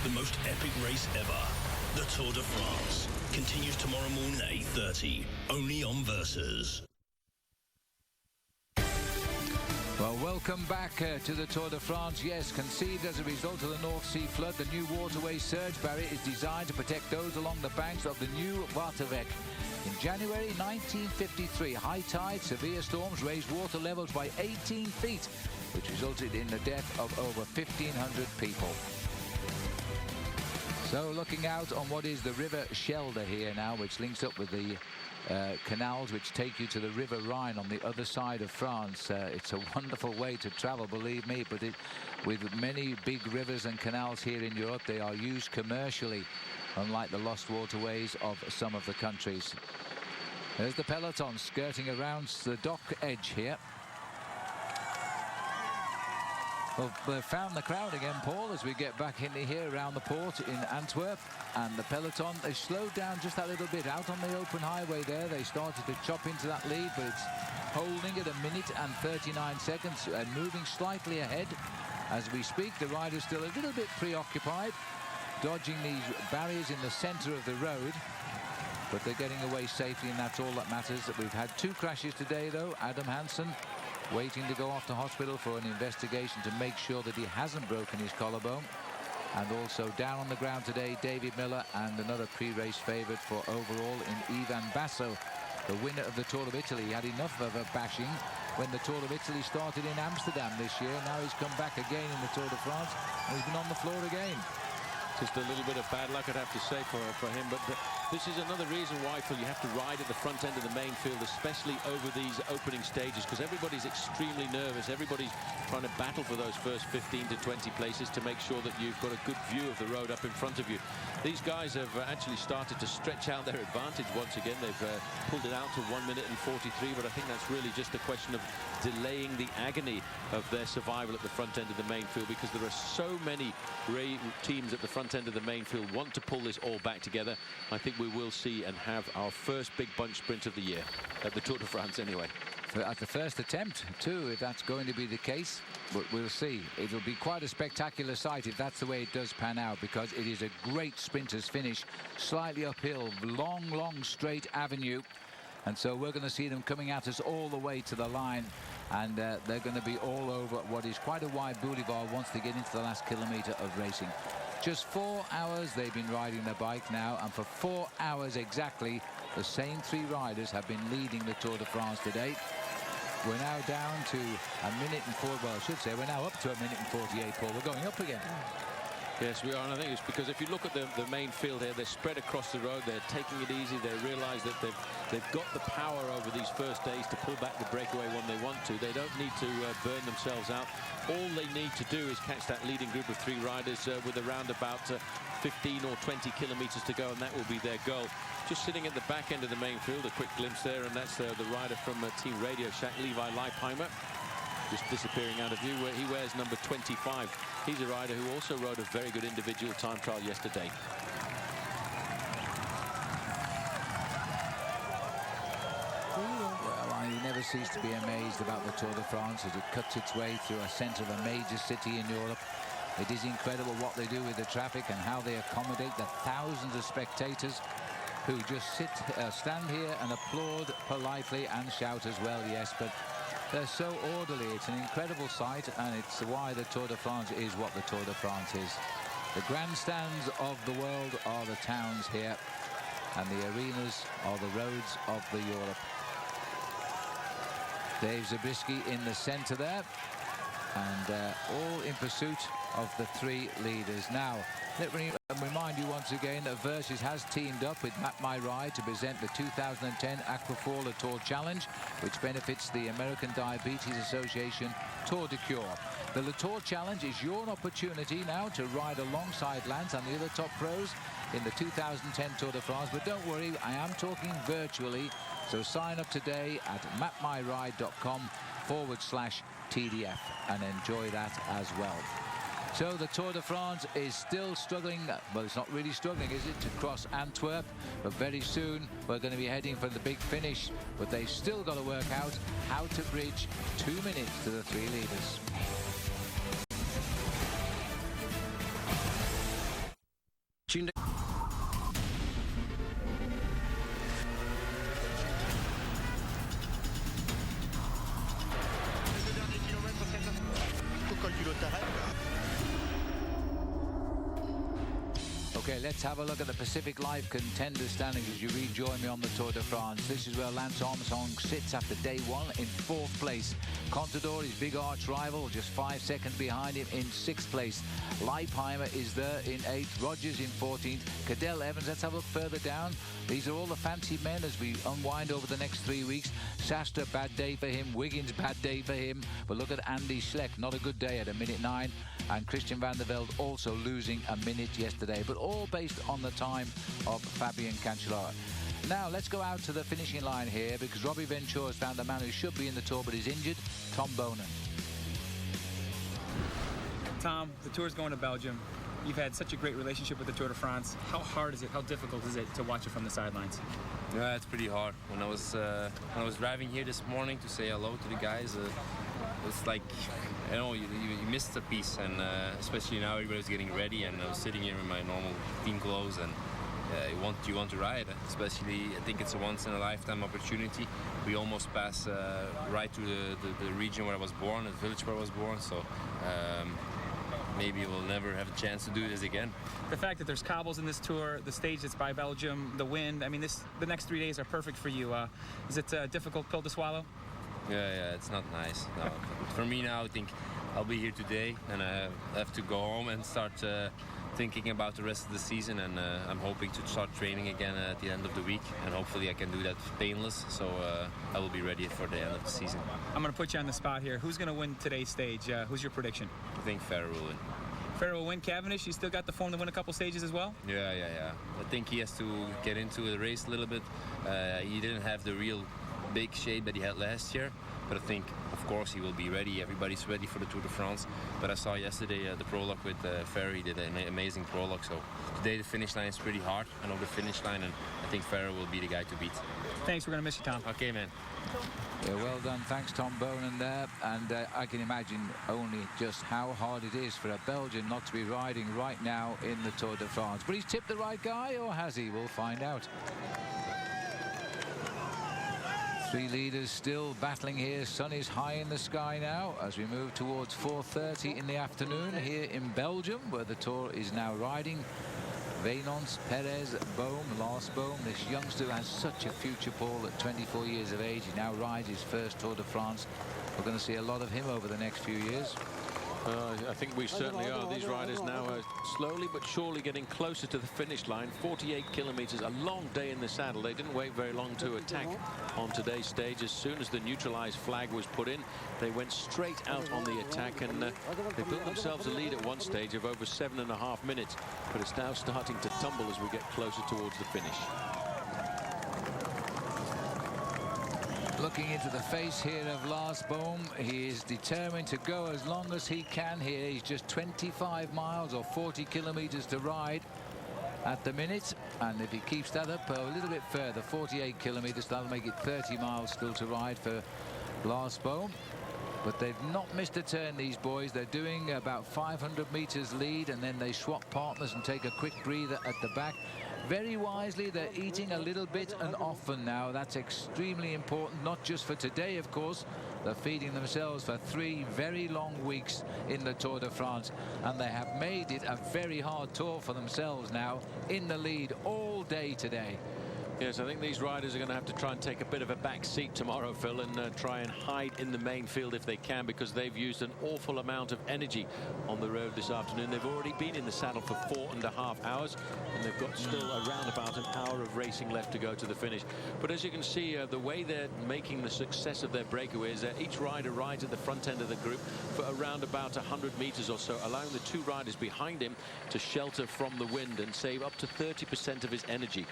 The most epic race ever. The Tour de France continues tomorrow morning at 8:30, only on Versus. Well, welcome back to the Tour de France. Yes, conceived as a result of the North Sea flood, the new waterway surge barrier is designed to protect those along the banks of the new Waterweg. In January 1953, high tide, severe storms raised water levels by 18 feet, which resulted in the death of over 1,500 people. So looking out on what is the River Schelde here now, which links up with the canals which take you to the River Rhine on the other side of France. It's a wonderful way to travel, believe me, but with many big rivers and canals here in Europe, they are used commercially, unlike the lost waterways of some of the countries. There's the peloton skirting around the dock edge here. Well, they've found the crowd again, Paul, as we get back into here around the port in Antwerp. And the peloton, they slowed down just a little bit out on the open highway there. They started to chop into that lead, but it's holding at 1 minute and 39 seconds and moving slightly ahead. As we speak, the rider's still a little bit preoccupied, dodging these barriers in the center of the road. But they're getting away safely, and that's all that matters. We've had 2 crashes today, though. Adam Hansen waiting to go off to hospital for an investigation to make sure that he hasn't broken his collarbone. And also down on the ground today, David Miller, and another pre-race favourite for overall in Ivan Basso, the winner of the Tour of Italy. He had enough of a bashing when the Tour of Italy started in Amsterdam this year. Now he's come back again in the Tour de France, and he's been on the floor again. Just a little bit of bad luck, I'd have to say, for him. But this is another reason why, Phil, you have to ride at the front end of the main field, especially over these opening stages, because everybody's extremely nervous. Everybody's trying to battle for those first 15 to 20 places to make sure that you've got a good view of the road up in front of you. These guys have actually started to stretch out their advantage once again. They've pulled it out to 1 minute and 43, but I think that's really just a question of delaying the agony of their survival at the front end of the main field, because there are so many teams at the front end of the main field want to pull this all back together. I think we will see and have our first big bunch sprint of the year at the Tour de France anyway. At the first attempt too, if that's going to be the case, but we'll see. It'll be quite a spectacular sight if that's the way it does pan out, because it is a great sprinter's finish, slightly uphill, long straight avenue, and so we're going to see them coming at us all the way to the line, and they're going to be all over what is quite a wide boulevard once they get into the last kilometre of racing. Just 4 hours they've been riding their bike now, and for 4 hours exactly, the same 3 riders have been leading the Tour de France today. We're now down to 1 minute and 4. Well, I should say we're now up to 1 minute and 48, Paul. We're going up again. Yes, we are, and I think it's because if you look at the main field here, they're spread across the road, they're taking it easy, they realise that they've got the power over these first days to pull back the breakaway when they want to. They don't need to burn themselves out. All they need to do is catch that leading group of 3 riders with around about 15 or 20 kilometres to go, and that will be their goal. Just sitting at the back end of the main field, a quick glimpse there, and that's the rider from Team Radio Shack, Levi Leipheimer, just disappearing out of view. Where he wears number 25. He's a rider who also rode a very good individual time trial yesterday. Well, I never cease to be amazed about the Tour de France as it cuts its way through a centre of a major city in Europe. It is incredible what they do with the traffic and how they accommodate the thousands of spectators who just stand here and applaud politely and shout as well, yes, but they're so orderly. It's an incredible sight, and it's why the Tour de France is what the Tour de France is. The grandstands of the world are the towns here, and the arenas are the roads of the Europe. Dave Zabriskie in the centre there, and all in pursuit of the 3 leaders. Now, let me remind you once again that Versus has teamed up with Map My Ride to present the 2010 Aquafort Le Tour Challenge, which benefits the American Diabetes Association Tour de Cure. The Le Tour Challenge is your opportunity now to ride alongside Lance and the other top pros in the 2010 Tour de France. But don't worry, I am talking virtually, so sign up today at mapmyride.com/TDF and enjoy that as well. So the Tour de France is still struggling. Well, it's not really struggling, is it, to cross Antwerp? But very soon we're going to be heading for the big finish. But they've still got to work out how to bridge 2 minutes to the 3 leaders. Okay, let's have a look at the Pacific Life contender standings as you rejoin me on the Tour de France. This is where Lance Armstrong sits after day one in 4th place. Contador, his big arch rival, just 5 seconds behind him in 6th place. Leipheimer is there in 8th. Rogers in 14th. Cadell Evans, let's have a look further down. These are all the fancy men as we unwind over the next 3 weeks. Sastre, bad day for him. Wiggins, bad day for him. But look at Andy Schleck, not a good day at a minute 9. And Christian van der Velde also losing a minute yesterday. But all based on the time of Fabian Cancellara. Now, let's go out to the finishing line here because Robbie Ventura has found the man who should be in the Tour but is injured, Tom Bonen. Tom, the Tour's going to Belgium. You've had such a great relationship with the Tour de France. How hard is it, how difficult is it to watch it from the sidelines? Yeah, it's pretty hard. When I was driving here this morning to say hello to the guys, it's like, you know, you missed a piece, and especially now everybody's getting ready, and I was sitting here in my normal team clothes, and you want to ride, especially I think it's a once-in-a-lifetime opportunity. We almost pass right to the region where I was born, the village where I was born, so maybe we'll never have a chance to do this again. The fact that there's cobbles in this Tour, the stage that's by Belgium, the wind, I mean, the next 3 days are perfect for you. Is it a difficult pill to swallow? Yeah, it's not nice. No. For me now, I think I'll be here today, and I have to go home and start thinking about the rest of the season, and I'm hoping to start training again at the end of the week, and hopefully I can do that painless, so I will be ready for the end of the season. I'm going to put you on the spot here. Who's going to win today's stage? Who's your prediction? I think Ferrer will win. Ferrer will win. Cavendish, you still got the form to win a couple stages as well? Yeah. I think he has to get into the race a little bit. He didn't have the real big shape that he had last year, but I think, of course, he will be ready. Everybody's ready for the Tour de France. But I saw yesterday the prologue with Ferrer. He did an amazing prologue. So today the finish line is pretty hard. I know the finish line, and I think Ferrer will be the guy to beat. Thanks. We're going to miss you, Tom. Okay, man. Yeah, well done. Thanks, Tom Bonen there. And I can imagine only just how hard it is for a Belgian not to be riding right now in the Tour de France. But he's tipped the right guy, or has he? We'll find out. 3 leaders still battling here. Sun is high in the sky now as we move towards 4:30 in the afternoon here in Belgium, where the Tour is now riding. Venons, Perez, Bohm, Lars Bohm. This youngster has such a future, Paul, at 24 years of age. He now rides his first Tour de France. We're going to see a lot of him over the next few years. I think we certainly are. These riders now are slowly but surely getting closer to the finish line. 48 kilometers, a long day in the saddle. They didn't wait very long to attack on today's stage. As soon as the neutralized flag was put in, they went straight out on the attack, and they built themselves a lead at one stage of over 7.5 minutes. But it's now starting to tumble as we get closer towards the finish. Looking into the face here of Lars Bohm, he is determined to go as long as he can here. He's just 25 miles or 40 kilometers to ride at the minute, and if he keeps that up a little bit further, 48 kilometers, that'll make it 30 miles still to ride for Lars Bohm. But they've not missed a turn, these boys. They're doing about 500 meters lead, and then they swap partners and take a quick breather at the back. Very wisely, they're eating a little bit and often now. That's extremely important, not just for today, of course. They're feeding themselves for 3 very long weeks in the Tour de France, and they have made it a very hard tour for themselves now, in the lead all day today. Yes, I think these riders are going to have to try and take a bit of a back seat tomorrow, Phil, and try and hide in the main field if they can, because they've used an awful amount of energy on the road this afternoon. They've already been in the saddle for 4.5 hours, and they've got still around about an hour of racing left to go to the finish. But as you can see, the way they're making the success of their breakaway is that each rider rides at the front end of the group for around about 100 meters or so, allowing the 2 riders behind him to shelter from the wind and save up to 30% of his energy.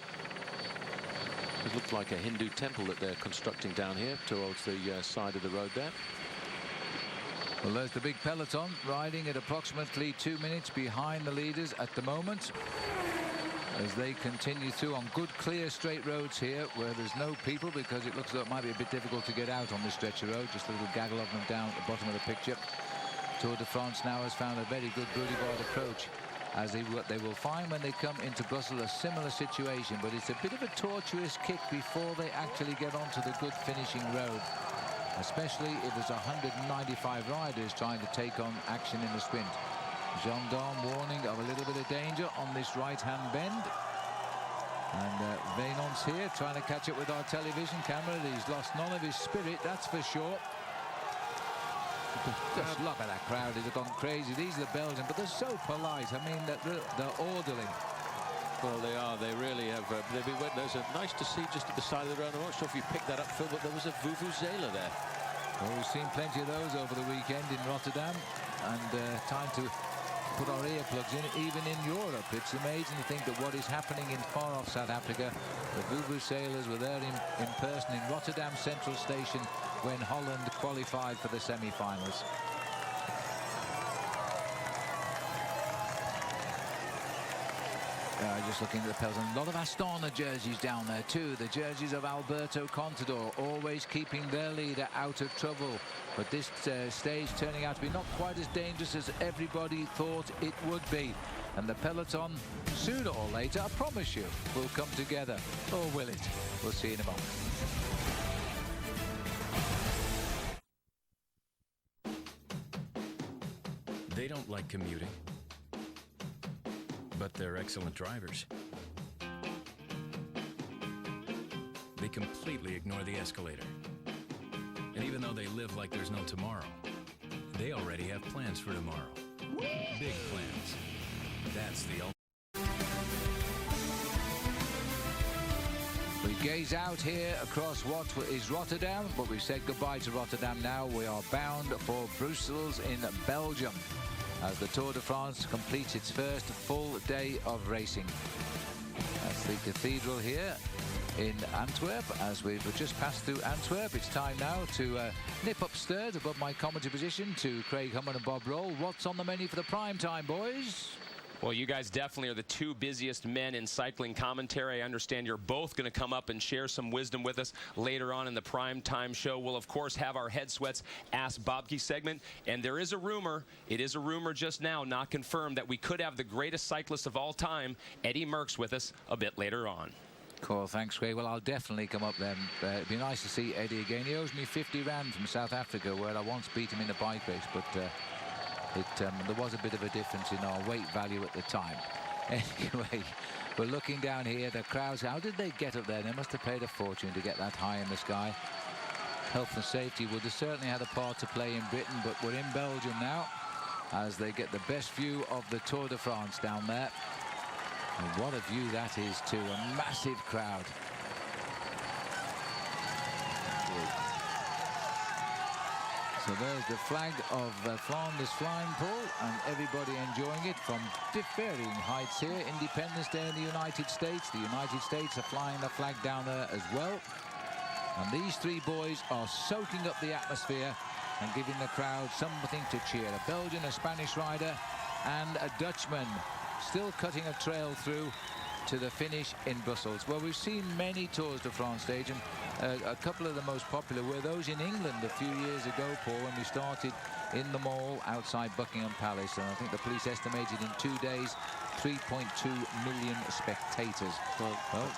It looks like a Hindu temple that they're constructing down here towards the side of the road there. Well, there's the big peloton riding at approximately 2 minutes behind the leaders at the moment, as they continue through on good, clear, straight roads here where there's no people, because it looks like it might be a bit difficult to get out on this stretch of road. Just a little gaggle of them down at the bottom of the picture. Tour de France now has found a very good boulevard approach, as they will find when they come into Brussels a similar situation, but it's a bit of a tortuous kick before they actually get onto the good finishing road, especially if there's 195 riders trying to take on action in the sprint. Gendarme warning of a little bit of danger on this right-hand bend. And Vainon's here trying to catch up with our television camera. He's lost none of his spirit, that's for sure. Just look at that crowd, they've gone crazy. These are the Belgians, but they're so polite. I mean, they're orderly. Well, they are. They really have. They've been waiting. There's a nice to see just at the side of the road. I'm not sure if you picked that up, Phil, but there was a vuvuzela there. Well, we've seen plenty of those over the weekend in Rotterdam, and time to put our earplugs in, even in Europe. It's amazing to think that what is happening in far-off South Africa, the vuvuzelas were there in person in Rotterdam Central Station when Holland qualified for the semi-finals. Just looking at the peloton, a lot of Astana jerseys down there too. The jerseys of Alberto Contador, always keeping their leader out of trouble. But this stage turning out to be not quite as dangerous as everybody thought it would be. And the peloton, sooner or later, I promise you, will come together. Or will it? We'll see in a moment. They don't like commuting, but they're excellent drivers. They completely ignore the escalator. And even though they live like there's no tomorrow, they already have plans for tomorrow. Big plans. That's the ultimate. We gaze out here across what is Rotterdam, but we've said goodbye to Rotterdam now. We are bound for Brussels in Belgium, as the Tour de France completes its first full day of racing. That's the cathedral here in Antwerp. As we've just passed through Antwerp, it's time now to nip upstairs above my commentary position to Craig Hummer and Bob Roll. What's on the menu for the prime time, boys? Well, you guys definitely are the two busiest men in cycling commentary. I understand you're both going to come up and share some wisdom with us later on in the prime time show. We'll, of course, have our Head Sweats Ask Bobke segment. And there is a rumor, it is a rumor just now, not confirmed, that we could have the greatest cyclist of all time, Eddie Merckx, with us a bit later on. Cool, thanks, Craig. Well, I'll definitely come up then. It'd be nice to see Eddie again. He owes me 50 rand from South Africa, where I once beat him in a bike race, but there was a bit of a difference in our weight value at the time. Anyway, we're looking down here. The crowds, how did they get up there? They must have paid a fortune to get that high in the sky. Health and safety would have certainly had a part to play in Britain, but we're in Belgium now, as they get the best view of the Tour de France down there. And what a view that is too, a massive crowd. So there's the flag of Flanders flying, Paul, and everybody enjoying it from varying heights here. Independence Day in the United States. The United States are flying the flag down there as well. And these three boys are soaking up the atmosphere and giving the crowd something to cheer. A Belgian, a Spanish rider, and a Dutchman still cutting a trail through to the finish in Brussels. Well, we've seen many Tours de France stage, and a couple of the most popular were those in England a few years ago, Paul, when we started in the mall outside Buckingham Palace, and I think the police estimated in 2 days 3.2 million spectators. Well,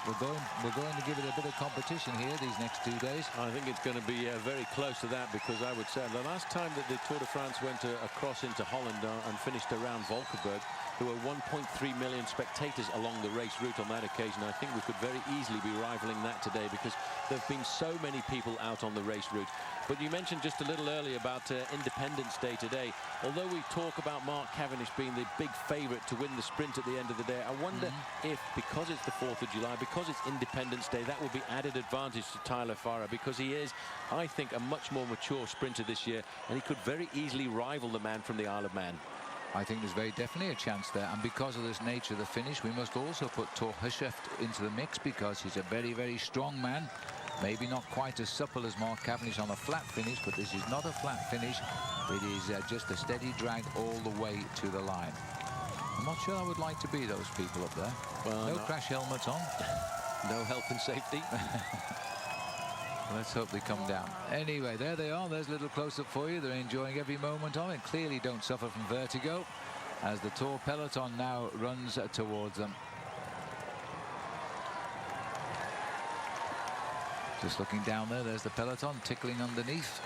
we're going to give it a bit of competition here these next 2 days. I think it's going to be very close to that, because I would say the last time that the Tour de France went across into Holland and finished around Valkenburg, there were 1.3 million spectators along the race route on that occasion. I think we could very easily be rivaling that today, because there have been so many people out on the race route. But you mentioned just a little earlier about Independence Day today. Although we talk about Mark Cavendish being the big favourite to win the sprint at the end of the day, I wonder if, because it's the 4th of July, because it's Independence Day, that will be added advantage to Tyler Farrar, because he is, I think, a much more mature sprinter this year, and he could very easily rival the man from the Isle of Man. I think there's very definitely a chance there, and because of this nature of the finish, we must also put Thor Hushovd into the mix, because he's a very, very strong man. Maybe not quite as supple as Mark Cavendish on a flat finish, but this is not a flat finish. It is just a steady drag all the way to the line. I'm not sure I would like to be those people up there. Well, no crash helmets on. No health and safety. Let's hope they come down. Anyway, there they are. There's a little close-up for you. They're enjoying every moment of it. Clearly don't suffer from vertigo, as the Tour peloton now runs towards them. Just looking down there, there's the peloton tickling underneath.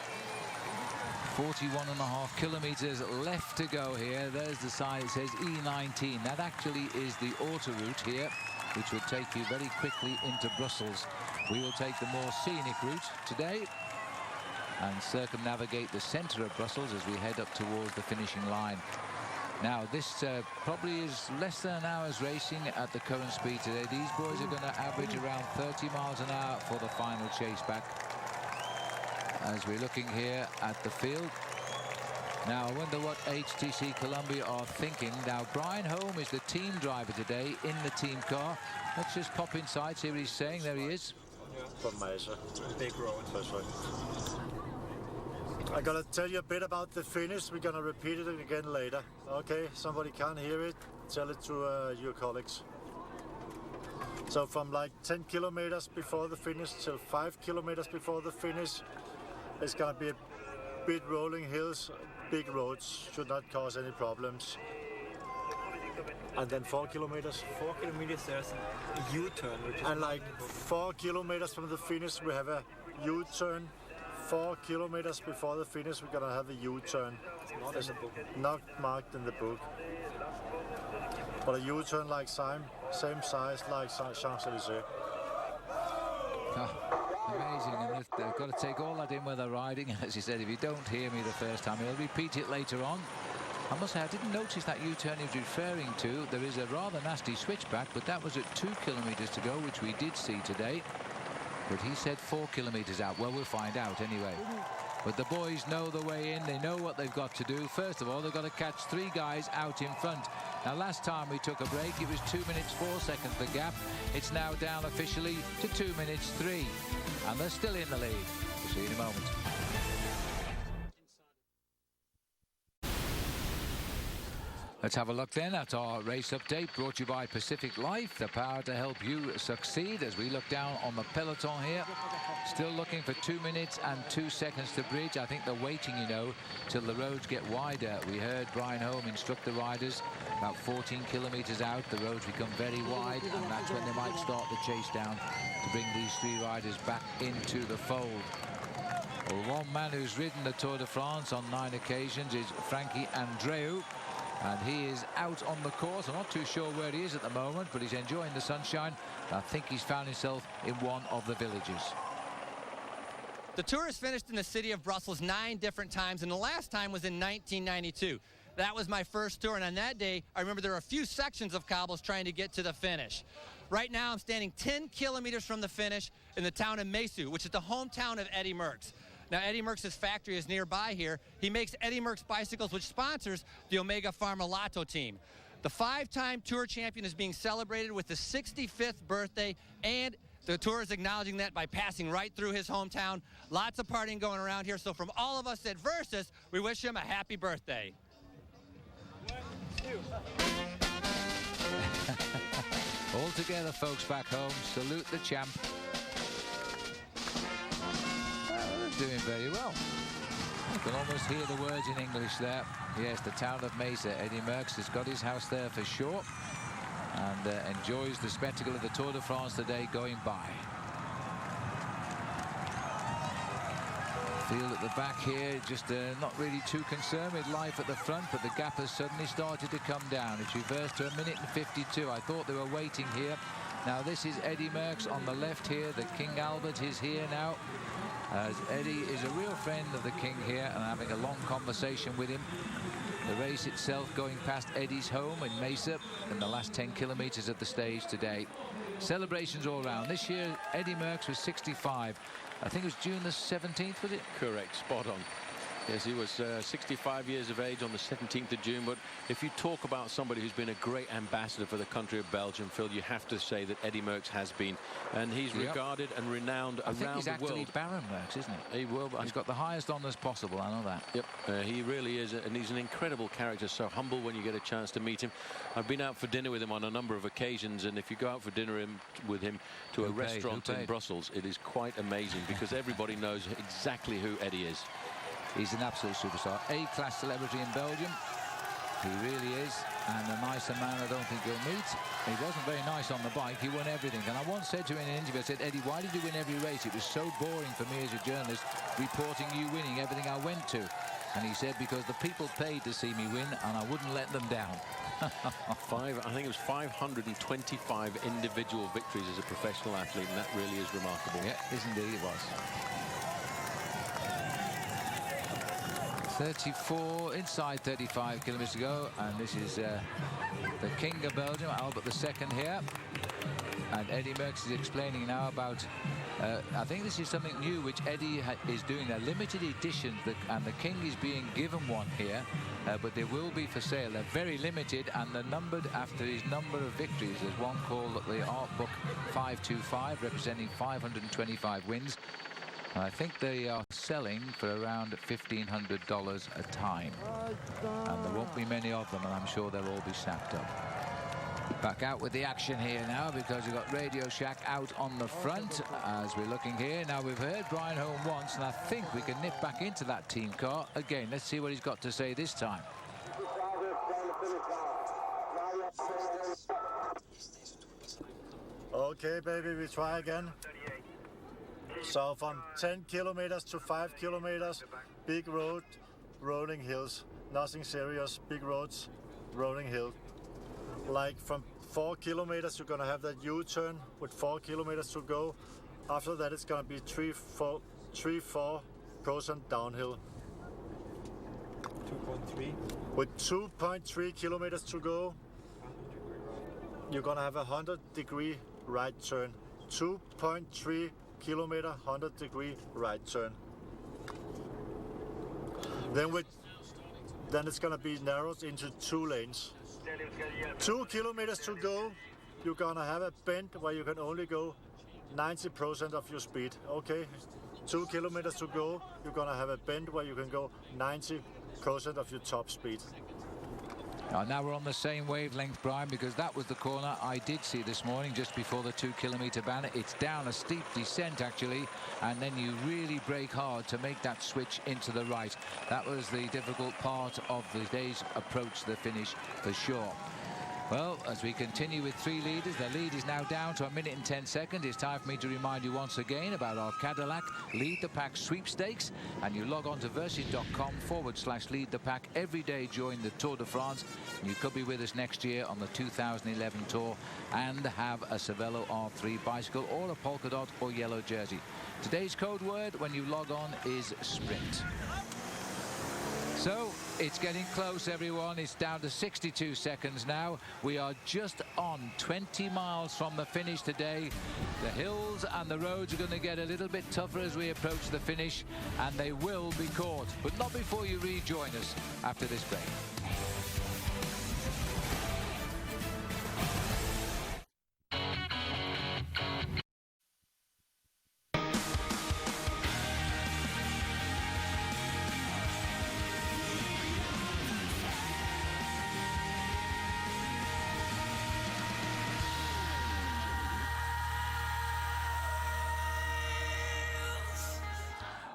41.5 kilometers left to go here. There's the sign, it says E19. That actually is the auto route here, which will take you very quickly into Brussels. We will take the more scenic route today and circumnavigate the center of Brussels as we head up towards the finishing line. Now, this probably is less than an hour's racing at the current speed today. These boys are going to average around 30 miles an hour for the final chase back. As we're looking here at the field. Now, I wonder what HTC Columbia are thinking. Now, Brian Holm is the team driver today in the team car. Let's just pop inside, see what he's saying. There he is. From Mesa. Big row in first right. I'm gonna tell you a bit about the finish. We're gonna repeat it again later. Okay, somebody can't hear it, tell it to your colleagues. So from like 10 kilometers before the finish till 5 kilometers before the finish, it's gonna be a bit rolling hills, big roads, should not cause any problems. And then 4 kilometers. 4 kilometers there's a U-turn. And like 4 kilometers from the finish we have a U-turn. 4 kilometers before the finish we're gonna have a U-turn. It's not in the book. Not marked in the book. But a U-turn like same size like Champs-Élysées. Amazing, and they've got to take all that in when they're riding. As you said, if you don't hear me the first time, you'll repeat it later on. I must say, I didn't notice that U-turn he was referring to. There is a rather nasty switchback, but that was at 2 kilometers to go, which we did see today. But he said 4 kilometers out. Well, we'll find out anyway. But the boys know the way in. They know what they've got to do. First of all, they've got to catch 3 guys out in front. Now, last time we took a break, it was 2 minutes 4 seconds the gap. It's now down officially to 2 minutes 3. And they're still in the lead. We'll see you in a moment. Let's have a look then at our race update, brought to you by Pacific Life, the power to help you succeed. As we look down on the peloton here, still looking for 2 minutes and 2 seconds to bridge. I think they're waiting, you know, till the roads get wider. We heard Brian Holm instruct the riders about 14 kilometers out. The roads become very wide, and that's when they might start the chase down to bring these 3 riders back into the fold. Well, one man who's ridden the Tour de France on 9 occasions is Frankie Andreu. And he is out on the course. I'm not too sure where he is at the moment, but he's enjoying the sunshine. I think he's found himself in one of the villages. The Tour has finished in the city of Brussels 9 different times, and the last time was in 1992. That was my first Tour, and on that day, I remember there were a few sections of cobbles trying to get to the finish. Right now, I'm standing 10 kilometers from the finish in the town of Mesu, which is the hometown of Eddy Merckx. Now, Eddy Merckx's factory is nearby here. He makes Eddy Merckx bicycles, which sponsors the Omega Pharma Lotto team. The 5-time Tour champion is being celebrated with the 65th birthday, and the Tour is acknowledging that by passing right through his hometown. Lots of partying going around here, so from all of us at Versus, we wish him a happy birthday. All together, folks back home, salute the champ. Doing very well. You can almost hear the words in English there. Yes, the town of Mesa. Eddy Merckx has got his house there for sure, and enjoys the spectacle of the Tour de France today going by. Field at the back here, just not really too concerned with life at the front, but the gap has suddenly started to come down. It's reversed to 1 minute and 52. I thought they were waiting here. Now this is Eddy Merckx on the left here. The King Albert is here now. As Eddy is a real friend of the King here and having a long conversation with him. The race itself going past Eddy's home in Mesa in the last 10 kilometers of the stage today. Celebrations all round. This year, Eddy Merckx was 65. I think it was June the 17th, was it? Correct, spot on. Yes, he was 65 years of age on the 17th of June. But if you talk about somebody who's been a great ambassador for the country of Belgium, Phil, you have to say that Eddy Merckx has been. And he's regarded and renowned around the world. I think he's actually Baron Merckx, isn't he? He will. He's got the highest honours possible, I know that. Yep, he really is. And he's an incredible character, so humble when you get a chance to meet him. I've been out for dinner with him on a number of occasions, and if you go out for dinner with him to a restaurant in Brussels, it is quite amazing because everybody knows exactly who Eddy is. He's an absolute superstar. A-class celebrity in Belgium. He really is. And a nicer man I don't think you'll meet. He wasn't very nice on the bike. He won everything. And I once said to him in an interview, I said, Eddy, why did you win every race? It was so boring for me as a journalist reporting you winning everything I went to. And he said, because the people paid to see me win, and I wouldn't let them down. I think it was 525 individual victories as a professional athlete, and that really is remarkable. Yeah, yes, indeed it was. 34, inside 35 kilometers to go, and this is the King of Belgium, Albert II here. And Eddie Merckx is explaining now about, I think this is something new which Eddie is doing. They're limited editions, and the King is being given one here, but they will be for sale. They're very limited, and they're numbered after his number of victories. There's one called the Art Book 525, representing 525 wins. And I think they are selling for around $1,500 a time. And there won't be many of them, and I'm sure they'll all be snapped up. Back out with the action here now, because you've got Radio Shack out on the front as we're looking here. Now, we've heard Brian Holm once, and I think we can nip back into that team car again. Let's see what he's got to say this time. Okay, baby, we try again. So from 10 kilometers to 5 kilometers, big road, rolling hills. Nothing serious, big roads, rolling hill. Like from 4 kilometers, you're gonna have that U-turn with 4 kilometers to go. After that, it's gonna be 3-4% downhill. 2.3. With 2.3 kilometers to go, you're gonna have a 100-degree right turn. 2.3 kilometer, 100-degree right turn. Then it's gonna be narrowed into 2 lanes. 2 kilometers to go, you're gonna have a bend where you can only go 90% of your speed. Okay, 2 kilometers to go, you're gonna have a bend where you can go 90% of your top speed. Now we're on the same wavelength, Brian, because that was the corner I did see this morning just before the 2 kilometer banner. It's down a steep descent, actually, and then you really brake hard to make that switch into the right. That was the difficult part of the day's approach to the finish, for sure. Well, as we continue with 3 leaders, the lead is now down to 1 minute and 10 seconds. It's time for me to remind you once again about our Cadillac Lead the Pack sweepstakes. And you log on to versus.com/lead the pack every day during the Tour de France. And you could be with us next year on the 2011 Tour and have a Cervelo R3 bicycle or a polka dot or yellow jersey. Today's code word when you log on is sprint. So it's getting close, everyone. It's down to 62 seconds now. We are just on 20 miles from the finish today. The hills and the roads are going to get a little bit tougher as we approach the finish, and they will be caught, but not before you rejoin us after this break.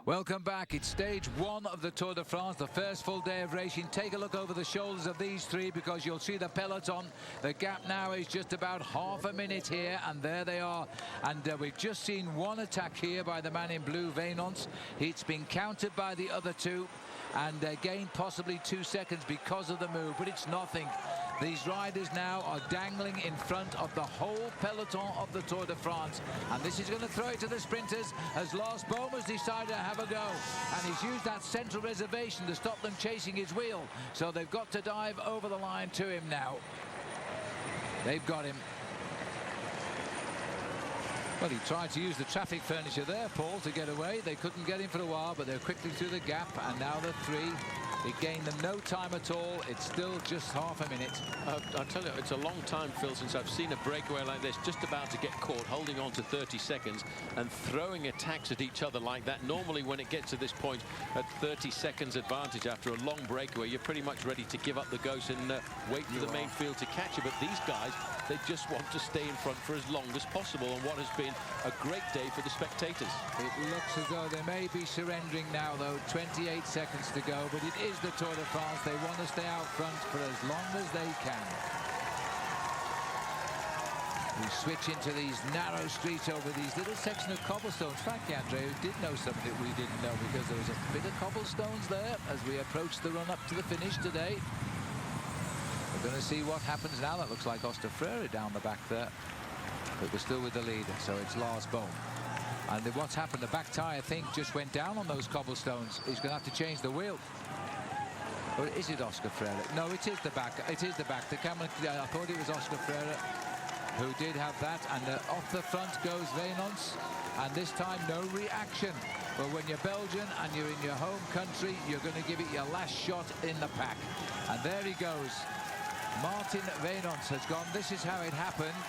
Welcome back. It's stage 1 of the Tour de France, the first full day of racing. Take a look over the shoulders of these 3 because you'll see the peloton. The gap now is just about half a minute here, and there they are. And we've just seen one attack here by the man in blue, Vainons. It's been countered by the other 2 and gained possibly 2 seconds because of the move, but it's nothing. These riders now are dangling in front of the whole peloton of the Tour de France. And this is going to throw it to the sprinters as Lars Bohm has decided to have a go. And he's used that central reservation to stop them chasing his wheel. So they've got to dive over the line to him now. They've got him. Well, he tried to use the traffic furniture there, Paul, to get away. They couldn't get him for a while, but they're quickly through the gap. And now the 3. It gained them no time at all. It's still just half a minute. I'll tell you, it's a long time, Phil, since I've seen a breakaway like this, just about to get caught, holding on to 30 seconds and throwing attacks at each other like that. Normally, when it gets to this point, at 30 seconds advantage after a long breakaway, you're pretty much ready to give up the ghost and wait for the main field to catch you. But these guys, they just want to stay in front for as long as possible on what has been a great day for the spectators. It looks as though they may be surrendering now, though. 28 seconds to go, but it is the Tour de France. They want to stay out front for as long as they can. We switch into these narrow streets over these little sections of cobblestones. Frankie Andreu did know something that we didn't know, because there was a bit of cobblestones there as we approach the run up to the finish today. We're going to see what happens now. That looks like Oscar Freire down the back there, but we're still with the leader, so it's Lars Bohm. And what's happened, the back tyre, I think, just went down on those cobblestones. He's going to have to change the wheel. Or is it Oscar Freire? No, it is the back. It is the back. The camera, I thought it was Oscar Freire who did have that. And off the front goes Wijnands. And this time, no reaction. But when you're Belgian and you're in your home country, you're going to give it your last shot in the pack. And there he goes. Martin Wijnands has gone. This is how it happened.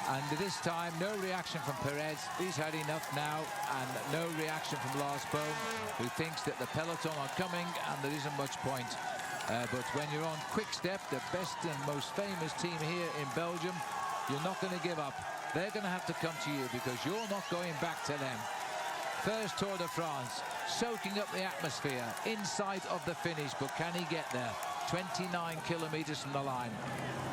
And this time, no reaction from Perez. He's had enough now, and no reaction from Lars Bohm, who thinks that the peloton are coming and there isn't much point. But when you're on Quick Step, the best and most famous team here in Belgium, you're not going to give up. They're going to have to come to you, because you're not going back to them. First Tour de France, soaking up the atmosphere, in sight of the finish, but can he get there? 29 kilometres from the line.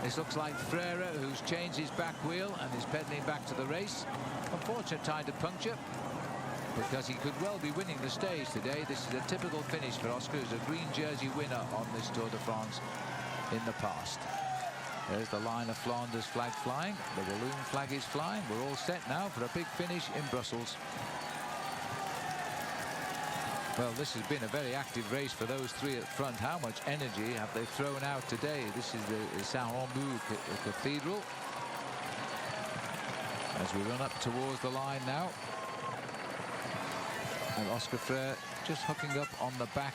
This looks like Freire, who's changed his back wheel and is pedalling back to the race. Unfortunate time to puncture, because he could well be winning the stage today. This is a typical finish for Oscar, who's a green jersey winner on this Tour de France in the past. There's the line of Flanders flag flying. The Walloon flag is flying. We're all set now for a big finish in Brussels. Well, this has been a very active race for those three at front. How much energy have they thrown out today? This is the Saint-Rambourg Cathedral. As we run up towards the line now. And Oscar Freire just hooking up on the back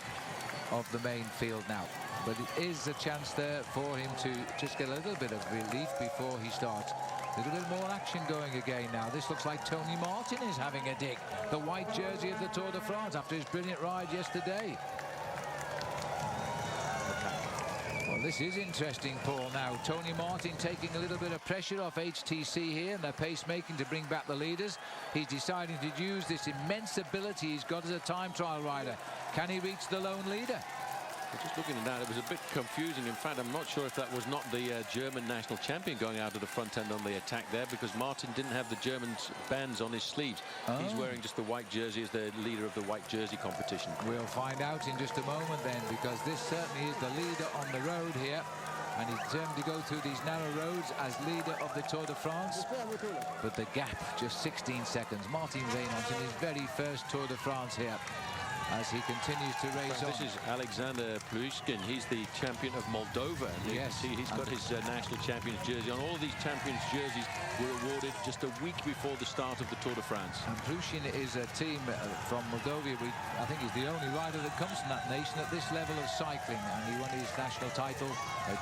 of the main field now. But it is a chance there for him to just get a little bit of relief before he starts. A little bit more action going again now. This looks like Tony Martin is having a dig. The white jersey of the Tour de France after his brilliant ride yesterday. Well, this is interesting, Paul, now. Tony Martin taking a little bit of pressure off HTC here and their pacemaking to bring back the leaders. He's deciding to use this immense ability he's got as a time trial rider. Can he reach the lone leader? Just looking at that, it was a bit confusing. In fact, I'm not sure if that was not the German national champion going out of the front end on the attack there, because Martin didn't have the German bands on his sleeves. He's wearing just the white jersey as the leader of the white jersey competition. We'll find out in just a moment then, because this certainly is the leader on the road here. And he's determined to go through these narrow roads as leader of the Tour de France. But the gap, just 16 seconds. Martin Wijnands in his very first Tour de France here, as he continues to race on. This is Alexander Pluishkin. He's the champion of Moldova. And you can see he's got his national champion's jersey on. All of these champions' jerseys were awarded just a week before the start of the Tour de France. And Pluishkin is a team from Moldova. I think he's the only rider that comes from that nation at this level of cycling. And he won his national title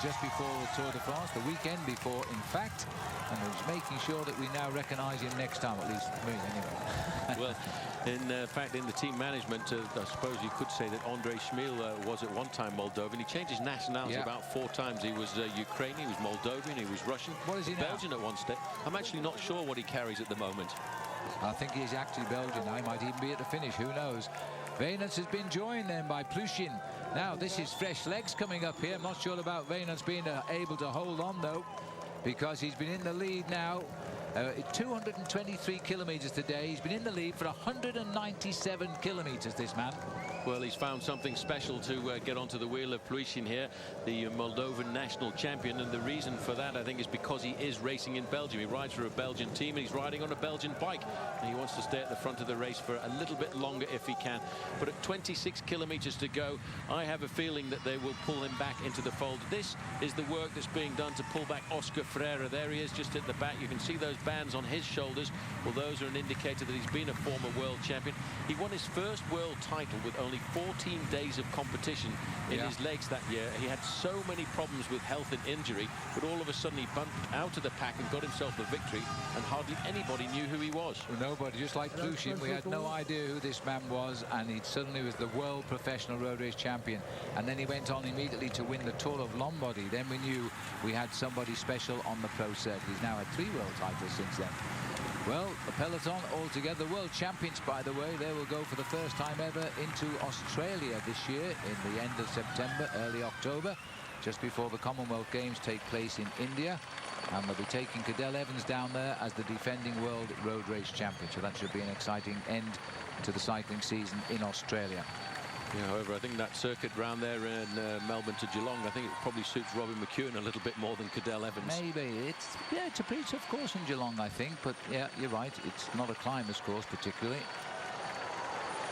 just before the Tour de France, the weekend before, in fact. And he's making sure that we now recognise him next time, at least me, anyway. Well, in fact, in the team management, I suppose you could say that Andrei Schmil was at one time Moldovan. He changed his nationality about 4 times. He was Ukrainian, he was Moldovan, he was Russian. What is he now? Belgian at one stage. I'm actually not sure what he carries at the moment. I think he's actually Belgian. I might even be at the finish, who knows. Wijnands has been joined then by Pluishkin. Now, this is fresh legs coming up here. I'm not sure about Wijnands being able to hold on, though, because he's been in the lead now. 223 kilometres today. He's been in the lead for 197 kilometres, this man. Well, he's found something special to get onto the wheel of Pluishkin here, the Moldovan national champion. And the reason for that, I think, is because he is racing in Belgium. He rides for a Belgian team and he's riding on a Belgian bike. And he wants to stay at the front of the race for a little bit longer if he can. But at 26 kilometres to go, I have a feeling that they will pull him back into the fold. This is the work that's being done to pull back Oscar Freire. There he is just at the back. You can see those bands on his shoulders. Well, those are an indicator that he's been a former world champion. He won his first world title with only 14 days of competition in his legs that year. He had so many problems with health and injury, but all of a sudden he bumped out of the pack and got himself a victory, and hardly anybody knew who he was. Well, nobody, just like Pluishkin. We had no idea who this man was, and he suddenly was the world professional road race champion. And then he went on immediately to win the Tour of Lombardy. Then we knew we had somebody special on the pro circuit. He's now had 3 world titles since then. Well, the peloton altogether, the world champions, by the way, they will go for the first time ever into Australia this year in the end of September, early October, just before the Commonwealth Games take place in India. And they'll be taking Cadel Evans down there as the defending world road race champion. So that should be an exciting end to the cycling season in Australia. Yeah, however, I think that circuit round there in Melbourne to Geelong, I think it probably suits Robbie McEwen a little bit more than Cadel Evans. Maybe. It's a pretty tough course in Geelong, I think. But yeah, you're right. It's not a climbers course particularly.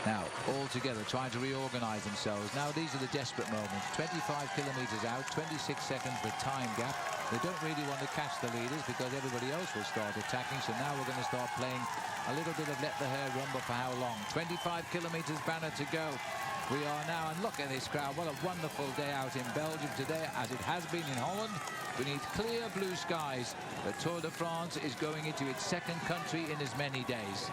Now, all together, trying to reorganise themselves. Now, these are the desperate moments. 25 kilometres out, 26 seconds the time gap. They don't really want to catch the leaders because everybody else will start attacking. So now we're going to start playing a little bit of let the hair run, but for how long? 25 kilometres banner to go. We are now, and look at this crowd. What a wonderful day out in Belgium today, as it has been in Holland, beneath clear blue skies. The Tour de France is going into its second country in as many days.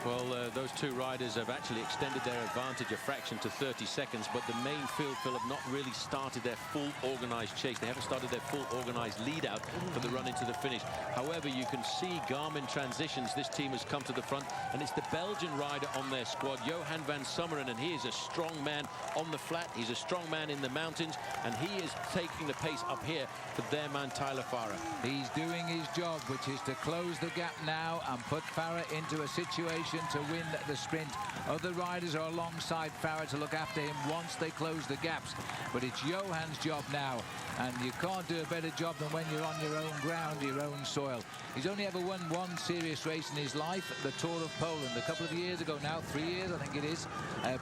Well, those two riders have actually extended their advantage a fraction to 30 seconds, but the main field, Phil, have not really started their full organised chase. They haven't started their full organised lead-out for the run into the finish. However, you can see Garmin transitions. This team has come to the front, and it's the Belgian rider on their squad, Johan van Summeren, and he is a strong man on the flat. He's a strong man in the mountains, and he is taking the pace up here for their man, Tyler Farah. He's doing his job, which is to close the gap now and put Farah into a situation to win the sprint. Other riders are alongside Farah to look after him once they close the gaps. But it's Johan's job now, and you can't do a better job than when you're on your own ground, your own soil. He's only ever won one serious race in his life, the Tour of Poland, a couple of years ago now, 3 years I think it is.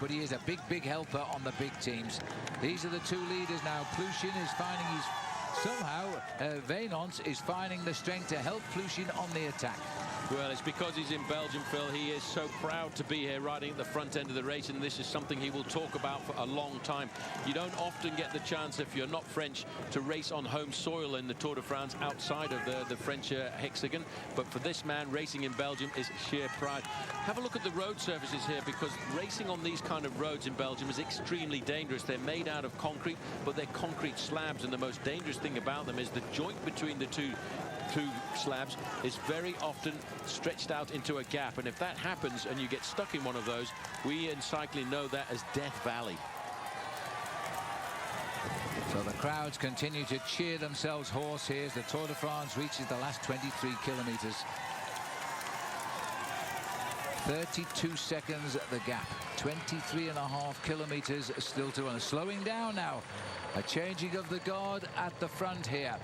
But he is a big helper on the big teams. These are the two leaders now. Plushin is finding his... Somehow, Vainons is finding the strength to help Plushin on the attack. Well, it's because he's in Belgium, Phil. He is so proud to be here riding at the front end of the race, and this is something he will talk about for a long time. You don't often get the chance, if you're not French, to race on home soil in the Tour de France outside of the French hexagon. But for this man, racing in Belgium is sheer pride. Have a look at the road surfaces here, because racing on these kind of roads in Belgium is extremely dangerous. They're made out of concrete, but they're concrete slabs, and the most dangerous thing about them is the joint between the two slabs is very often stretched out into a gap, and if that happens and you get stuck in one of those, we in cycling know that as Death Valley. So the crowds continue to cheer themselves hoarse here as the Tour de France reaches the last 23 kilometres. 32 seconds at the gap, 23.5 kilometres still to run. Slowing down now, a changing of the guard at the front here.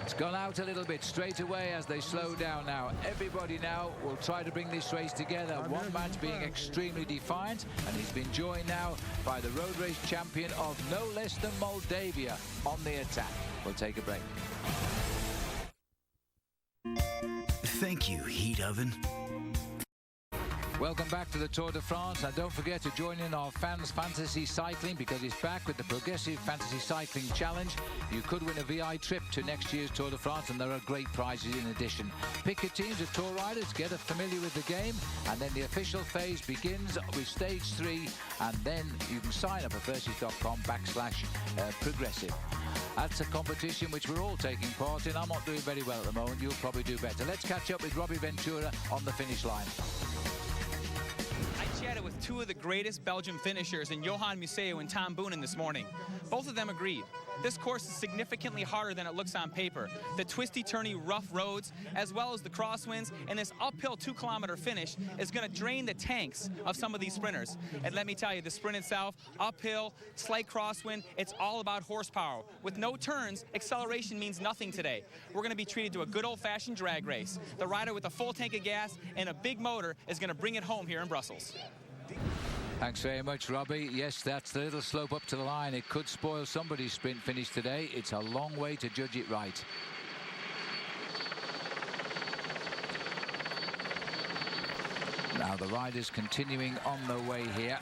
It's gone out a little bit straight away as they slow down now. Everybody now will try to bring this race together. One man's being extremely defiant, and he's been joined now by the road race champion of no less than Moldavia on the attack. We'll take a break. Thank you, Heat Oven. Welcome back to the Tour de France, and don't forget to join in our Fans Fantasy Cycling, because it's back with the Progressive Fantasy Cycling Challenge. You could win a VI trip to next year's Tour de France, and there are great prizes in addition. Pick your teams of tour riders, get familiar with the game, and then the official phase begins with stage 3, and then you can sign up at versus.com/progressive. That's a competition which we're all taking part in. I'm not doing very well at the moment. You'll probably do better. Let's catch up with Robbie Ventura on the finish line. I chatted with two of the greatest Belgian finishers in Johan Museeuw and Tom Boonen this morning. Both of them agreed. This course is significantly harder than it looks on paper. The twisty-turny rough roads, as well as the crosswinds, and this uphill 2-kilometer finish is going to drain the tanks of some of these sprinters. And let me tell you, the sprint itself, uphill, slight crosswind, it's all about horsepower. With no turns, acceleration means nothing today. We're going to be treated to a good old-fashioned drag race. The rider with a full tank of gas and a big motor is going to bring it home here in Brussels. Thanks very much, Robbie. Yes, that's the little slope up to the line. It could spoil somebody's sprint finish today. It's a long way to judge it right. Now the riders continuing on their way here.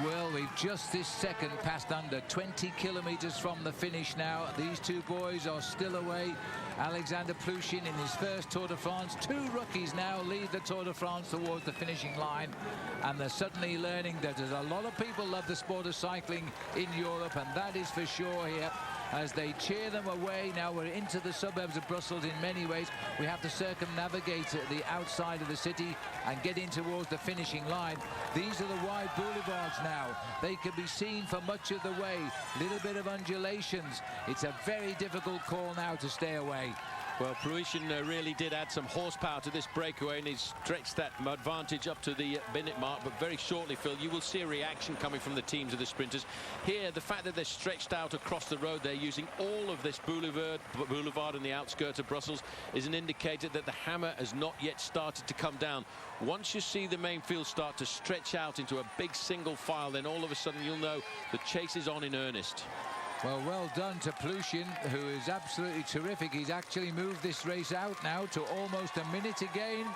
Well, we've just this second passed under 20 kilometres from the finish now. These two boys are still away. Alexander Plushin in his first Tour de France. Two rookies now lead the Tour de France towards the finishing line. And they're suddenly learning that there's a lot of people love the sport of cycling in Europe, and that is for sure here. as they cheer them away. Now we're into the suburbs of Brussels in many ways. We have to circumnavigate the outside of the city and get in towards the finishing line. These are the wide boulevards now. They can be seen for much of the way. Little bit of undulations. It's a very difficult call now to stay away. Well, Pruisian really did add some horsepower to this breakaway, and he's stretched that advantage up to the minute mark. But very shortly, Phil, you will see a reaction coming from the teams of the sprinters. Here, the fact that they're stretched out across the road, they're using all of this boulevard in the outskirts of Brussels, is an indicator that the hammer has not yet started to come down. Once you see the main field start to stretch out into a big single file, then all of a sudden you'll know the chase is on in earnest. Well done to Pruisian, who is absolutely terrific. He's actually moved this race out now to almost a minute again,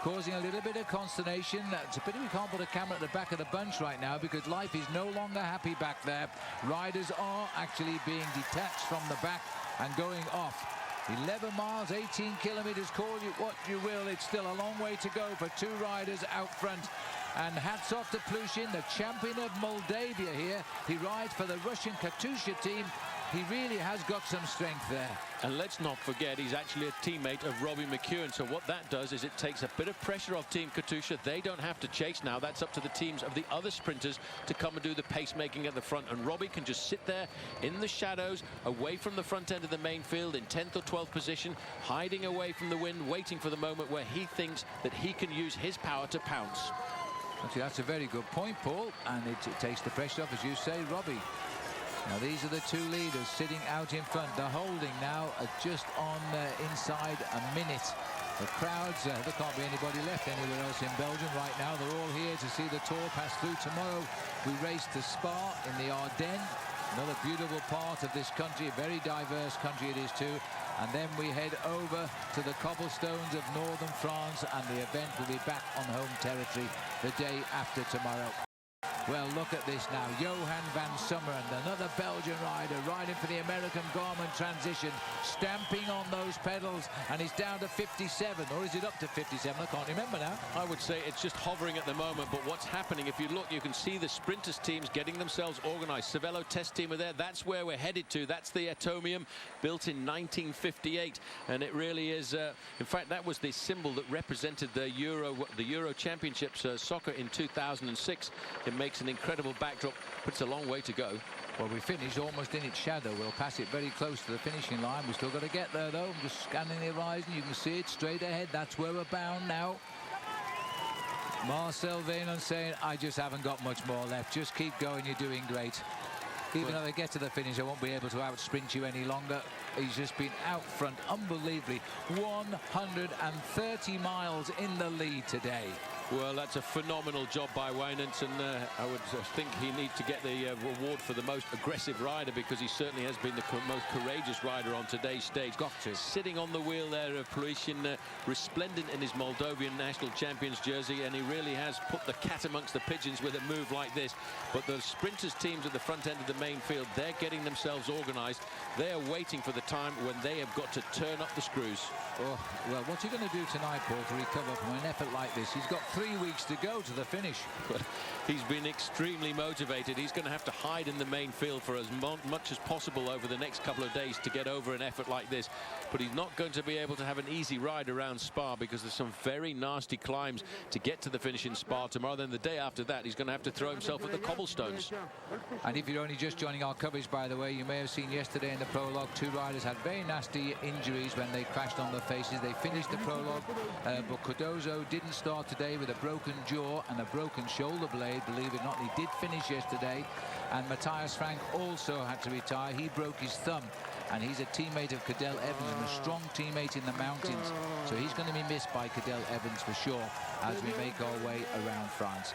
causing a little bit of consternation. It's a pity we can't put a camera at the back of the bunch right now, because life is no longer happy back there. Riders are actually being detached from the back and going off. 11 miles, 18 kilometers, call it what you will. It's still a long way to go for two riders out front. And hats off to Pruisian, the champion of Moldavia here. He rides for the Russian Katusha team. He really has got some strength there. And let's not forget, he's actually a teammate of Robbie McEwen. So what that does is it takes a bit of pressure off Team Katusha. They don't have to chase now. That's up to the teams of the other sprinters to come and do the pacemaking at the front. And Robbie can just sit there in the shadows, away from the front end of the main field, in 10th or 12th position, hiding away from the wind, waiting for the moment where he thinks that he can use his power to pounce. Actually, that's a very good point, Paul, and it takes the pressure off, as you say, Robbie. Now, these are the two leaders sitting out in front. They're holding now just on inside a minute. The crowds, there can't be anybody left anywhere else in Belgium right now. They're all here to see the Tour pass through. Tomorrow, we race to Spa in the Ardennes. Another beautiful part of this country, a very diverse country it is too. And then we head over to the cobblestones of northern France, and the event will be back on home territory the day after tomorrow. Well, look at this now. Johan van Summeren, another Belgian rider, riding for the American Garmin Transition, stamping on those pedals, and he's down to 57, or is it up to 57? I can't remember now. I would say it's just hovering at the moment, but what's happening, if you look, you can see the sprinters teams getting themselves organized. Cervelo test team are there. That's where we're headed to. That's the Atomium, built in 1958, and it really is, in fact, that was the symbol that represented the Euro Championships soccer in 2006. It makes an incredible backdrop, but it's a long way to go. Well, we finished almost in its shadow. We'll pass it very close to the finishing line. We've still got to get there, though. I'm just scanning the horizon. You can see it straight ahead. That's where we're bound now. Marcel Veynon saying, I just haven't got much more left. Just keep going. You're doing great. Even though they get to the finish, I won't be able to outsprint you any longer. He's just been out front unbelievably. 130 miles in the lead today. Well, that's a phenomenal job by Wijnants, and I would think he needs to get the award for the most aggressive rider, because he certainly has been the most courageous rider on today's stage. Got to. Sitting on the wheel there of Pruisian, resplendent in his Moldovan national champions jersey, and he really has put the cat amongst the pigeons with a move like this. But the sprinters teams at the front end of the main field, they're getting themselves organized. They are waiting for the time when they have got to turn up the screws. Oh, well, what's he going to do tonight, Paul, to recover from an effort like this? He's got 3 weeks to go to the finish. But he's been extremely motivated. He's going to have to hide in the main field for as much as possible over the next couple of days to get over an effort like this. But he's not going to be able to have an easy ride around Spa, because there's some very nasty climbs to get to the finish in Spa tomorrow. Then the day after that, he's going to have to throw himself at the cobblestones. And if you're only just joining our coverage, by the way, you may have seen yesterday in the prologue, two riders had very nasty injuries when they crashed on their faces. They finished the prologue, but Cardozo didn't start today with a broken jaw and a broken shoulder blade. Believe it or not, he did finish yesterday. And Matthias Frank also had to retire. He broke his thumb, and he's a teammate of Cadel Evans and a strong teammate in the mountains. So he's going to be missed by Cadel Evans for sure as we make our way around France.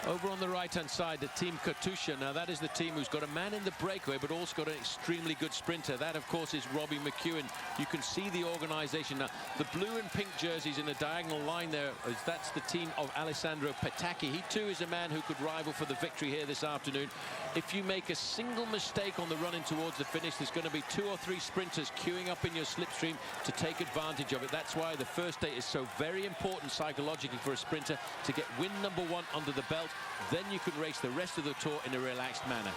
Over on the right-hand side, the Team Katusha. Now, that is the team who's got a man in the breakaway, but also got an extremely good sprinter. That, of course, is Robbie McEwen. You can see the organization. Now, the blue and pink jerseys in a diagonal line there, that's the team of Alessandro Petacchi. He, too, is a man who could rival for the victory here this afternoon. If you make a single mistake on the run-in towards the finish, there's going to be 2 or 3 sprinters queuing up in your slipstream to take advantage of it. That's why the first day is so very important psychologically for a sprinter, to get win number 1 under the belt. Then you can race the rest of the tour in a relaxed manner.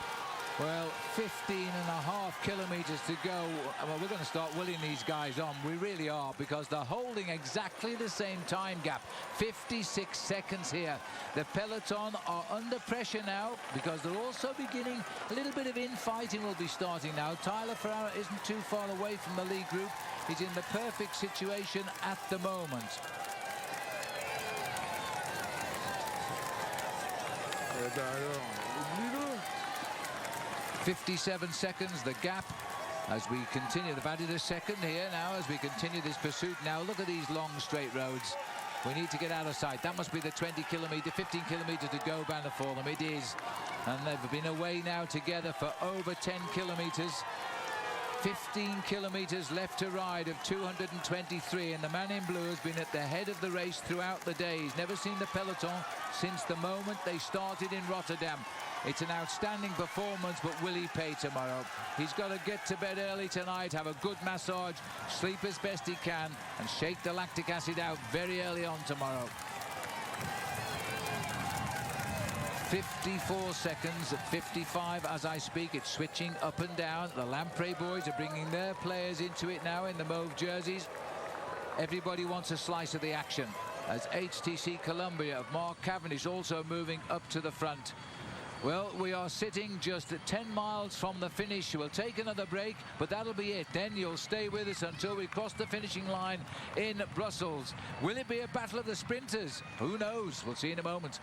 Well, 15.5 kilometres to go. Well, we're going to start willing these guys on. We really are, because they're holding exactly the same time gap. 56 seconds here. The peloton are under pressure now, because they're also beginning a little bit of infighting will be starting now. Tyler Ferrara isn't too far away from the lead group. He's in the perfect situation at the moment. 57 seconds, the gap, as we continue. They've added a second here now as we continue this pursuit. Now look at these long straight roads. We need to get out of sight. That must be the 15 kilometres to go banner for them. It is. And they've been away now together for over 10 kilometres. 15 kilometres left to ride of 223, and the man in blue has been at the head of the race throughout the day. He's never seen the peloton since the moment they started in Rotterdam. It's an outstanding performance, but will he pay tomorrow? He's got to get to bed early tonight, have a good massage, sleep as best he can, and shake the lactic acid out very early on tomorrow. 54 seconds at 55 as I speak. It's switching up and down. The Lamprey boys are bringing their players into it now in the mauve jerseys. Everybody wants a slice of the action, as HTC Columbia of Mark Cavendish also moving up to the front. Well, we are sitting just at 10 miles from the finish. We'll take another break, but that'll be it. Then you'll stay with us until we cross the finishing line in Brussels. Will it be a battle of the sprinters? Who knows? We'll see in a moment.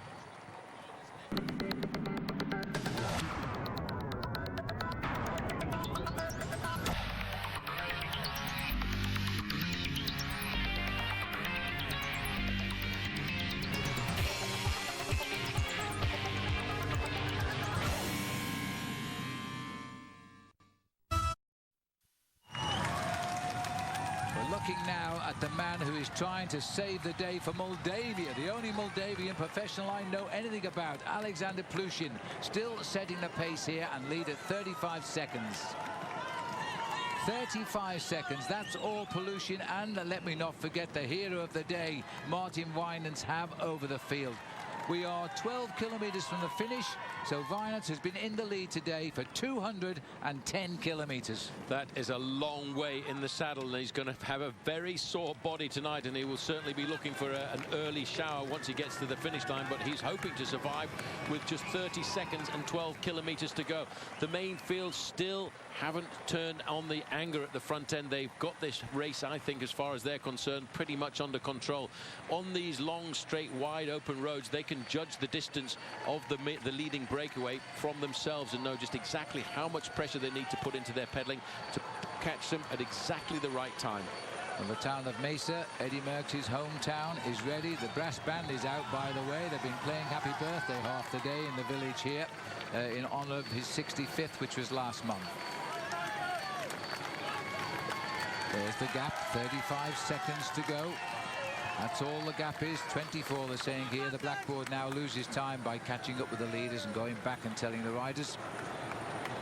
Now at the man who is trying to save the day for Moldavia, the only Moldavian professional I know anything about, Alexander Plushin, still setting the pace here and lead at 35 seconds. 35 seconds, that's all Plushin, and let me not forget the hero of the day, Martin Winans, have over the field. We are 12 kilometres from the finish, so Winans has been in the lead today for 210 kilometres. That is a long way in the saddle, and he's going to have a very sore body tonight, and he will certainly be looking for an early shower once he gets to the finish line, but he's hoping to survive with just 30 seconds and 12 kilometres to go. The main field still haven't turned on the anger at the front end. They've got this race, I think, as far as they're concerned, pretty much under control. On these long, straight, wide open roads, they can judge the distance of the leading breakaway from themselves and know just exactly how much pressure they need to put into their pedaling to catch them at exactly the right time. Well, the town of Mesa, Eddie Merckx's hometown, is ready. The brass band is out, by the way. They've been playing Happy Birthday half the day in the village here in honour of his 65th, which was last month. There's the gap, 35 seconds to go. That's all the gap is, 24 they're saying here. The blackboard now loses time by catching up with the leaders and going back and telling the riders.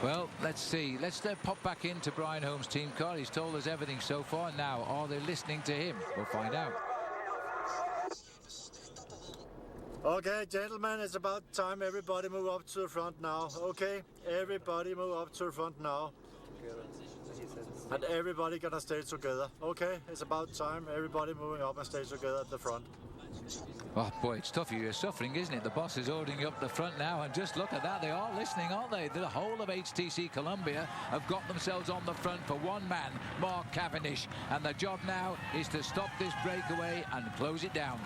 Well, let's see. Let's pop back into Brian Holmes' team car. He's told us everything so far. Now, are they listening to him? We'll find out. Okay, gentlemen, it's about time everybody move up to the front now. Okay, everybody move up to the front now. And everybody gonna stay together. Okay, it's about time everybody moving up and stay together at the front. Oh boy, it's tough. You're suffering, isn't it? The boss is holding up the front now, and just look at that. They are listening, aren't they? The whole of HTC Columbia have got themselves on the front for one man, Mark Cavendish, and the job now is to stop this breakaway and close it down.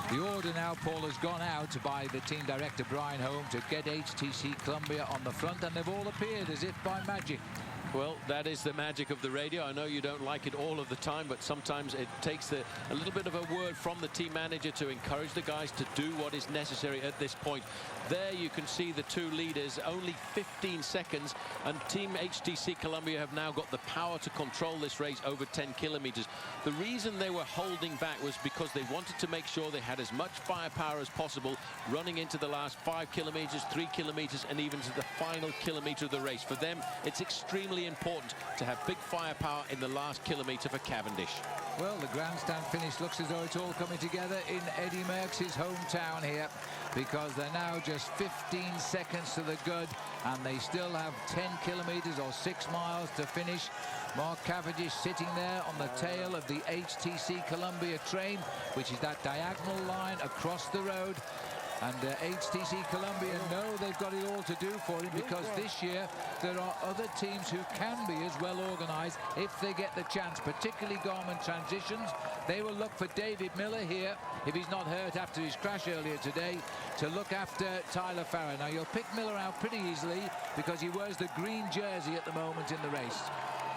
The order now, Paul, has gone out by the team director, Brian Holmes, to get HTC Columbia on the front, and they've all appeared as if by magic. Well, that is the magic of the radio. I know you don't like it all of the time, but sometimes it takes a little bit of a word from the team manager to encourage the guys to do what is necessary at this point. There you can see the two leaders, only 15 seconds, and Team HTC Columbia have now got the power to control this race over 10 kilometers. The reason they were holding back was because they wanted to make sure they had as much firepower as possible running into the last 5 kilometers, 3 kilometers, and even to the final kilometer of the race. For them, it's extremely extremely important to have big firepower in the last kilometre for Cavendish. Well, the grandstand finish looks as though it's all coming together in Eddie Merckx's hometown here, because they're now just 15 seconds to the good, and they still have 10 kilometres or 6 miles to finish. Mark Cavendish sitting there on the tail of the HTC Columbia train, which is that diagonal line across the road. And HTC Columbia know they've got it all to do for him, because this year there are other teams who can be as well organised if they get the chance, particularly Garmin Transitions. They will look for David Miller here, if he's not hurt after his crash earlier today, to look after Tyler Farrar. Now, you'll pick Miller out pretty easily because he wears the green jersey at the moment in the race.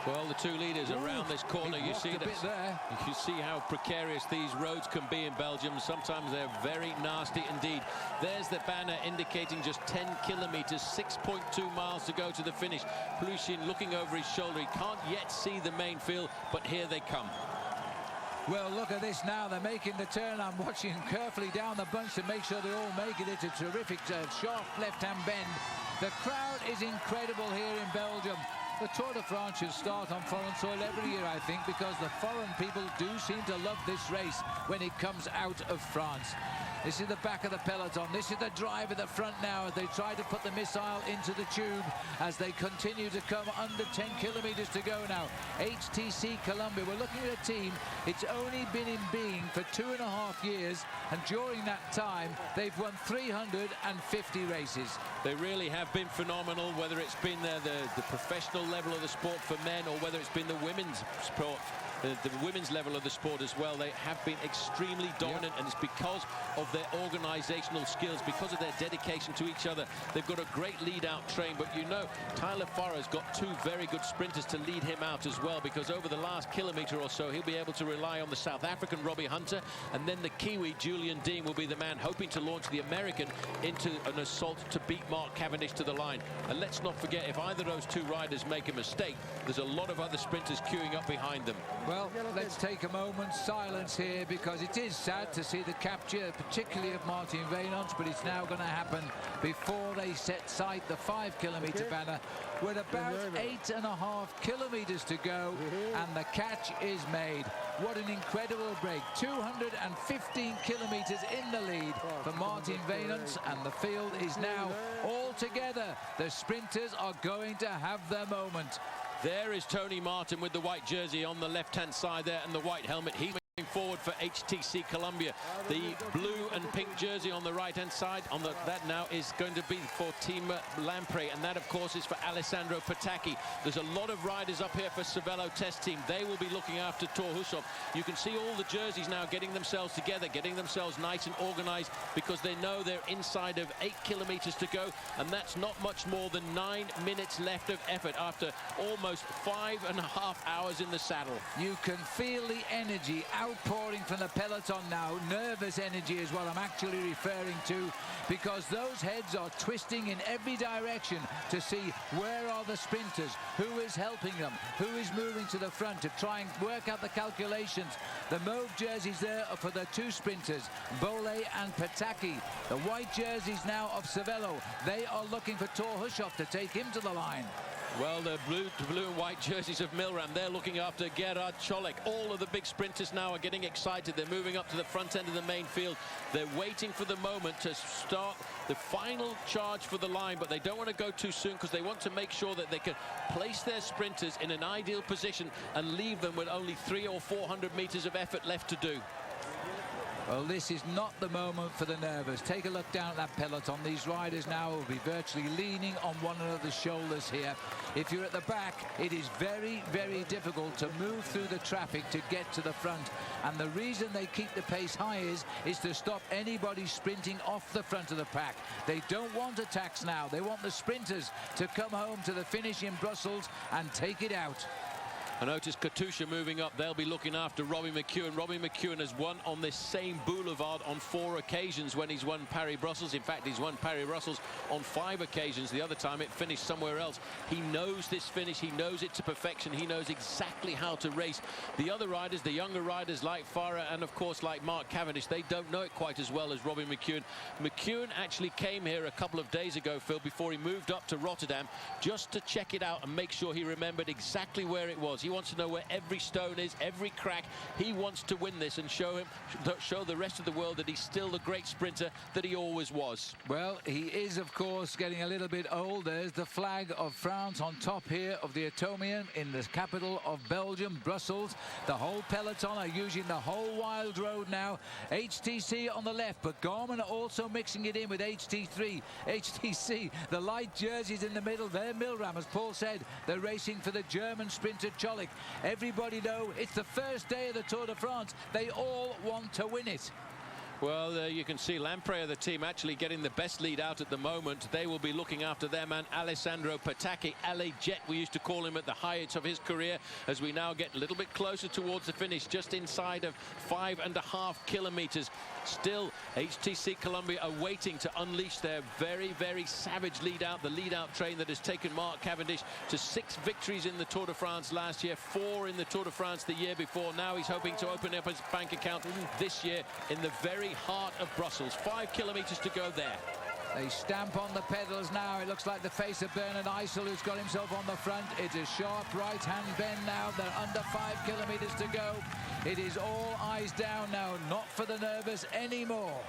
Well, the two leaders around this corner, you see that. You see how precarious these roads can be in Belgium. Sometimes they're very nasty indeed. There's the banner indicating just 10 kilometres, 6.2 miles to go to the finish. Plushin looking over his shoulder. He can't yet see the main field, but here they come. Well, look at this now. They're making the turn. I'm watching carefully down the bunch to make sure they all make it. It's a terrific sharp left-hand bend. The crowd is incredible here in Belgium. The Tour de France should start on foreign soil every year, I think, because the foreign people do seem to love this race when it comes out of France. This is the back of the peloton. This is the drive at the front now as they try to put the missile into the tube as they continue to come under 10 kilometres to go now. HTC Columbia, we're looking at a team, it's only been in being for 2.5 years, and during that time they've won 350 races. They really have been phenomenal, whether it's been the professional level of the sport for men or whether it's been the women's sport. The women's level of the sport as well. They have been extremely dominant, and it's because of their organisational skills, because of their dedication to each other. They've got a great lead-out train, but you know, Tyler Farrar's got two very good sprinters to lead him out as well, because over the last kilometre or so, he'll be able to rely on the South African Robbie Hunter, and then the Kiwi Julian Dean will be the man hoping to launch the American into an assault to beat Mark Cavendish to the line. And let's not forget, if either of those two riders make a mistake, there's a lot of other sprinters queuing up behind them. Well, let's take a moment's silence here, because it is sad to see the capture, particularly of Martin Vainant, but it's now going to happen before they set sight the 5 kilometre banner, with about 8.5 kilometres to go, and the catch is made. What an incredible break. 215 kilometres in the lead for Martin Vainant, and the field is now all together. The sprinters are going to have their moment. There is Tony Martin with the white jersey on the left-hand side there and the white helmet. He's moving forward for HTC Columbia. The blue and pink jersey on the right-hand side, that now is going to be for Team Lampre, and that, of course, is for Alessandro Patacchi. There's a lot of riders up here for Cervelo Test Team. They will be looking after Thor Hushovd. You can see all the jerseys now getting themselves together, getting themselves nice and organised, because they know they're inside of 8 kilometres to go, and that's not much more than 9 minutes left of effort after almost 5.5 hours in the saddle. You can feel the energy outpouring from the peloton now. Nervous energy is what I'm actually referring to, because those heads are twisting in every direction to see where are the sprinters, who is helping them, who is moving to the front, to try and work out the calculations. The mauve jerseys there are for the two sprinters, Bole and Patacchi. The white jerseys now of Cervelo, they are looking for Thor Hushovd to take him to the line. Well, the blue and white jerseys of Milram, they're looking after Gerard Cholek. All of the big sprinters now are getting excited. They're moving up to the front end of the main field. They're waiting for the moment to start the final charge for the line, but they don't want to go too soon, because they want to make sure that they can place their sprinters in an ideal position and leave them with only 300 or 400 metres of effort left to do. Well, this is not the moment for the nervous. Take a look down at that peloton. These riders now will be virtually leaning on one another's shoulders here. If you're at the back, it is very, very difficult to move through the traffic to get to the front. And the reason they keep the pace high is to stop anybody sprinting off the front of the pack. They don't want attacks now. They want the sprinters to come home to the finish in Brussels and take it out. I notice Katusha moving up. They'll be looking after Robbie McEwen. Robbie McEwen has won on this same boulevard on 4 occasions when he's won Paris-Brussels. In fact, he's won Paris-Brussels on 5 occasions. The other time it finished somewhere else. He knows this finish. He knows it to perfection. He knows exactly how to race. The other riders, the younger riders like Farah and, of course, like Mark Cavendish, they don't know it quite as well as Robbie McEwen. McEwen actually came here a couple of days ago, Phil, before he moved up to Rotterdam, just to check it out and make sure he remembered exactly where it was. He wants to know where every stone is, every crack. He wants to win this and show the rest of the world that he's still the great sprinter that he always was. Well, he is, of course, getting a little bit old. There's the flag of France on top here of the Atomium in the capital of Belgium, Brussels. The whole peloton are using the whole wild road now. HTC on the left, but Garmin are also mixing it in with HT3. HTC, the light jerseys in the middle. They're Milram, as Paul said. They're racing for the German sprinter Cholik. Everybody know it's the first day of the Tour de France. They all want to win it. Well, you can see Lamprey, the team, actually getting the best lead out at the moment. They will be looking after them, and Alessandro Patacchi, LA Jet, we used to call him at the heights of his career, as we now get a little bit closer towards the finish, just inside of 5.5 kilometers. Still, HTC Columbia are waiting to unleash their very, very savage lead out, the lead out train that has taken Mark Cavendish to 6 victories in the Tour de France last year, 4 in the Tour de France the year before. Now he's hoping to open up his bank account this year in the very heart of Brussels. 5 kilometers to go there. They stamp on the pedals now. It looks like the face of Bernard Eisel, who's got himself on the front. It's a sharp right-hand bend now. They're under 5 kilometers to go. It is all eyes down now, not for the nervous anymore.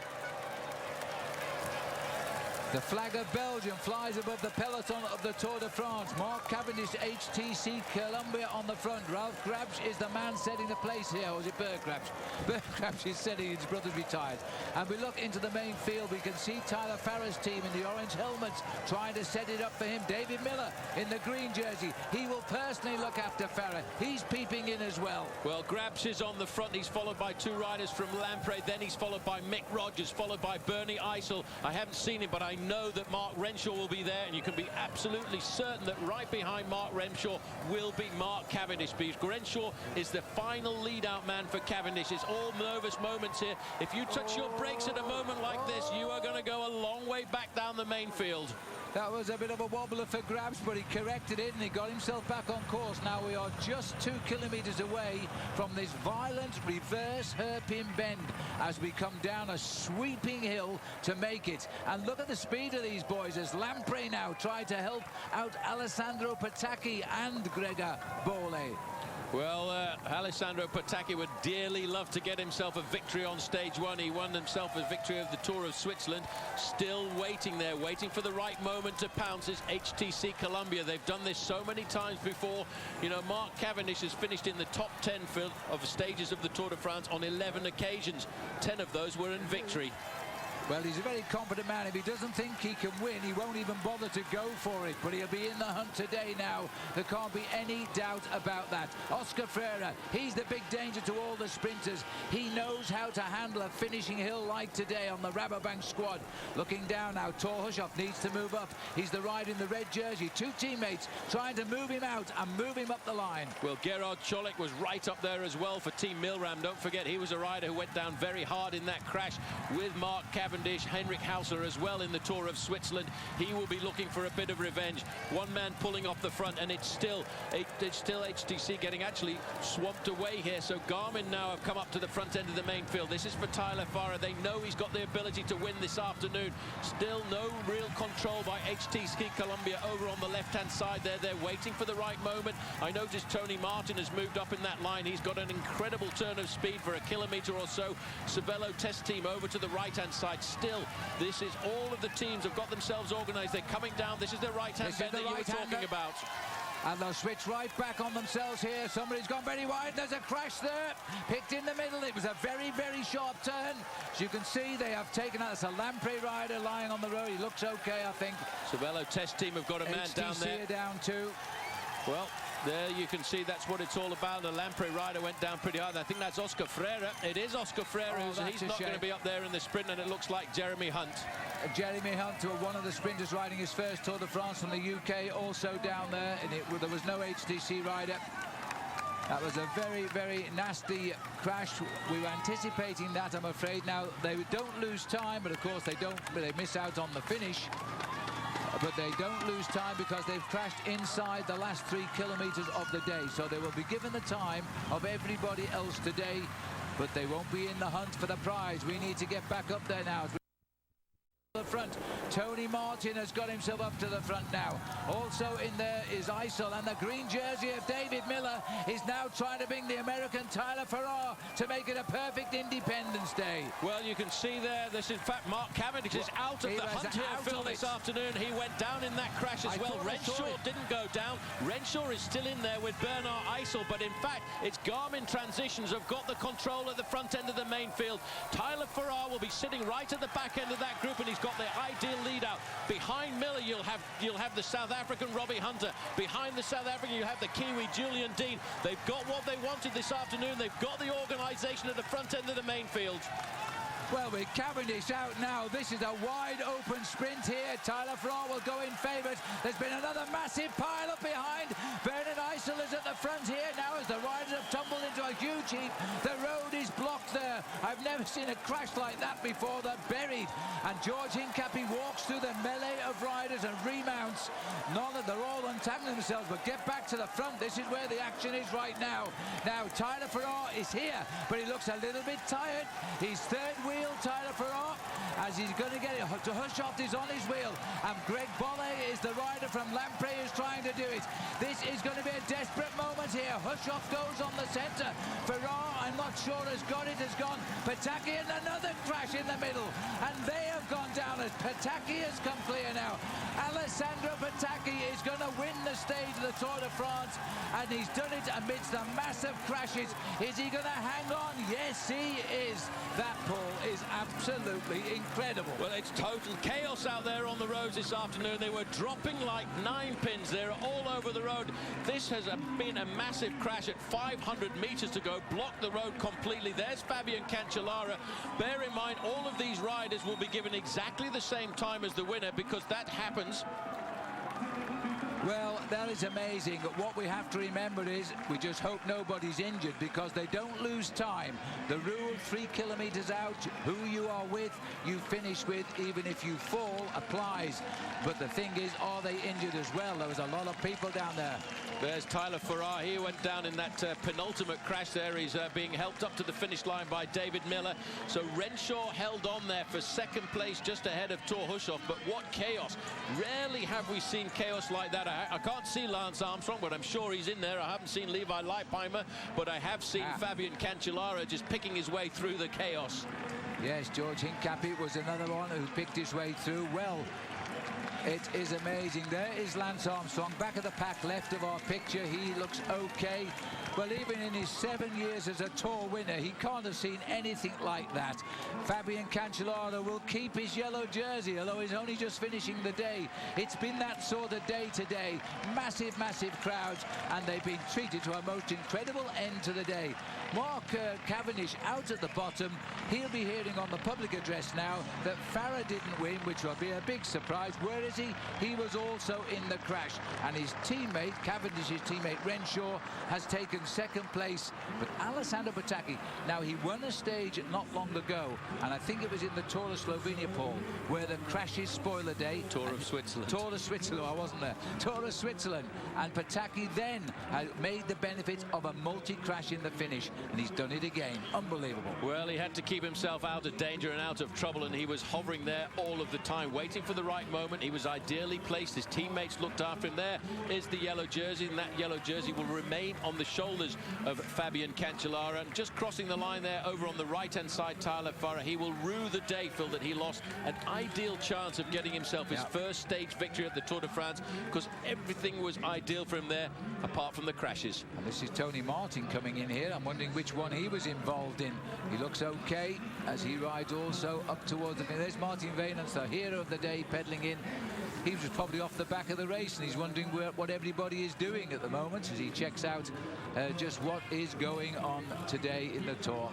The flag of Belgium flies above the peloton of the Tour de France. Mark Cavendish, HTC Columbia on the front. Ralph Grabsch is the man setting the place here. Or is it Bert Grabsch? Bert Grabsch is setting, his brother's retired. And we look into the main field. We can see Tyler Farrer's team in the orange helmets trying to set it up for him. David Miller in the green jersey. He will personally look after Farrer. He's peeping in as well. Well, Grabsch is on the front. He's followed by 2 riders from Lamprey. Then he's followed by Mick Rogers, followed by Bernie Eisel. I haven't seen him, but I know that Mark Renshaw will be there, and you can be absolutely certain that right behind Mark Renshaw will be Mark Cavendish, because Renshaw is the final lead-out man for Cavendish. It's all nervous moments here. If you touch your brakes at a moment like this, you are going to go a long way back down the main field. That was a bit of a wobbler for Grabsch, but he corrected it and he got himself back on course. Now we are just 2 kilometers away from this violent reverse hairpin bend as we come down a sweeping hill to make it. And look at the speed of these boys as Lamprey now tried to help out Alessandro Patacchi and Gregor Bole. Well, Alessandro Patacchi would dearly love to get himself a victory on stage 1. He won himself a victory of the Tour of Switzerland. Still waiting there, waiting for the right moment to pounce. Is HTC Columbia. They've done this so many times before. You know, Mark Cavendish has finished in the top 10 of stages of the Tour de France on 11 occasions. 10 of those were in victory. Well, he's a very confident man. If he doesn't think he can win, he won't even bother to go for it. But he'll be in the hunt today now. There can't be any doubt about that. Oscar Freire, he's the big danger to all the sprinters. He knows how to handle a finishing hill like today on the Rabobank squad. Looking down now, Thor Hushoff needs to move up. He's the rider in the red jersey. 2 teammates trying to move him out and move him up the line. Well, Gerard Cholik was right up there as well for Team Milram. Don't forget, he was a rider who went down very hard in that crash with Mark Cavendish. Henrik Hauser as well in the Tour of Switzerland. He will be looking for a bit of revenge. One man pulling off the front, and it's still HTC getting actually swamped away here. So Garmin now have come up to the front end of the main field. This is for Tyler Farrer. They know he's got the ability to win this afternoon. Still no real control by HTC Columbia over on the left-hand side there. They're waiting for the right moment. I noticed Tony Martin has moved up in that line. He's got an incredible turn of speed for a kilometer or so. Cervelo test team over to the right-hand side. Still, this is all of the teams have got themselves organised. They're coming down. This is the right-hand bend that you were talking about. And they'll switch right back on themselves here. Somebody's gone very wide. There's a crash there. Picked in the middle. It was a very, very sharp turn. As you can see, they have taken out. It's a Lamprey rider lying on the road. He looks okay, I think. Cervelo test team have got a man down there. HTC are down too. Well, there you can see that's what it's all about. The Lamprey rider went down pretty hard. I think that's Oscar Freire. It is Oscar Freire. He's not going to be up there in the sprint, and it looks like Jeremy Hunt. Jeremy Hunt, one of the sprinters riding his first Tour de France from the UK, also down there. And there was no HTC rider. That was a very, very nasty crash. We were anticipating that, I'm afraid. Now, they don't lose time, but of course they miss out on the finish. But they don't lose time because they've crashed inside the last 3 kilometers of the day. So they will be given the time of everybody else today, but they won't be in the hunt for the prize. We need to get back up there now. The front. Tony Martin has got himself up to the front now. Also in there is Eisel, and the green jersey of David Miller is now trying to bring the American Tyler Farrar to make it a perfect Independence Day. Well, you can see there, this in fact, Mark Cavendish is out of the hunt here, Phil, this afternoon. He went down in that crash as well. Renshaw didn't go down. Renshaw is still in there with Bernard Eisel, but in fact, it's Garmin Transitions have got the control at the front end of the main field. Tyler Farrar will be sitting right at the back end of that group, and he's got the ideal lead out. Behind Miller, you'll have the South African Robbie Hunter. Behind the South African, you have the Kiwi Julian Dean. They've got what they wanted this afternoon. They've got the organisation at the front end of the main field. Well, with Cavendish out now, this is a wide open sprint here. Tyler Farrar will go in favourite. There's been another massive pile up behind. Bernard Eisel is at the front here now as the riders have tumbled into a huge heap. The road is blocked there. I've never seen a crash like that before. They're buried. And George Hincapie walks through the melee of riders and remounts. They're all untangling themselves, but get back to the front. This is where the action is right now. Now, Tyler Farrar is here, but he looks a little bit tired. He's third wheel. Tyler Farrar, as he's going to get it. Hushoff is on his wheel, and Greg Bolle is the rider from Lamprey who's trying to do it. This is going to be a desperate moment here. Hushoff goes on the centre. Farrar, I'm not sure, has got it, has gone. Pataki, and another crash in the middle, and they have gone down as Pataki has come clear now. Alessandro Pataki is going to win the stage of the Tour de France, and he's done it amidst the massive crashes. Is he going to hang on? Yes, he is. That, Paul, is absolutely incredible. Well, it's total chaos out there on the roads this afternoon. They were dropping like 9 pins. They're all over the road. This has been a massive crash at 500 meters to go. Blocked the road completely. There's Fabian Cancellara. Bear in mind, all of these riders will be given exactly the same time as the winner, because that happens. Well, that is amazing. What we have to remember is we just hope nobody's injured, because they don't lose time. The rule, 3 kilometers out, who you are with, you finish with, even if you fall, applies. But the thing is, are they injured as well? There was a lot of people down there. There's Tyler Farrar. He went down in that penultimate crash there. He's being helped up to the finish line by David Miller. So Renshaw held on there for second place, just ahead of Thor Hushoff. But what chaos. Rarely have we seen chaos like that. I can't see Lance Armstrong, but I'm sure he's in there. I haven't seen Levi Leipheimer, but I have seen Fabian Cancellara just picking his way through the chaos. Yes, George Hincapie was another one who picked his way through well. It is amazing. There is Lance Armstrong back at the pack left of our picture. He looks okay. Well, even in his 7 years as a Tour winner, he can't have seen anything like that. Fabian Cancellara will keep his yellow jersey, although he's only just finishing the day. It's been that sort of day today. Massive, massive crowds, and they've been treated to a most incredible end to the day. Mark Cavendish out at the bottom. He'll be hearing on the public address now that Farrar didn't win, which will be a big surprise. Where is he? He was also in the crash, and his teammate, Cavendish's teammate Renshaw, has taken second place. But Alessandro Pataki, now he won a stage not long ago, and I think it was in the Tour of Slovenia, Paul, where the crashes spoil the day. Tour of Switzerland. Tour of Switzerland, I wasn't there. Tour of Switzerland, and Pataki then made the benefit of a multi-crash in the finish, and he's done it again. Unbelievable. Well, he had to keep himself out of danger and out of trouble, and he was hovering there all of the time, waiting for the right moment. He was ideally placed. His teammates looked after him. There is the yellow jersey, and that yellow jersey will remain on the shoulders of Fabian Cancellara. And just crossing the line there over on the right-hand side, Tyler Farrar. He will rue the day, Phil, that he lost an ideal chance of getting himself his first stage victory at the Tour de France, because everything was ideal for him there, apart from the crashes. And this is Tony Martin coming in here. I'm wondering which one he was involved in. He looks okay as he rides also up towards the finish. There's Martin Vainans, the hero of the day, pedalling in. he was probably off the back of the race, and he's wondering what everybody is doing at the moment as he checks out just what is going on today in the Tour.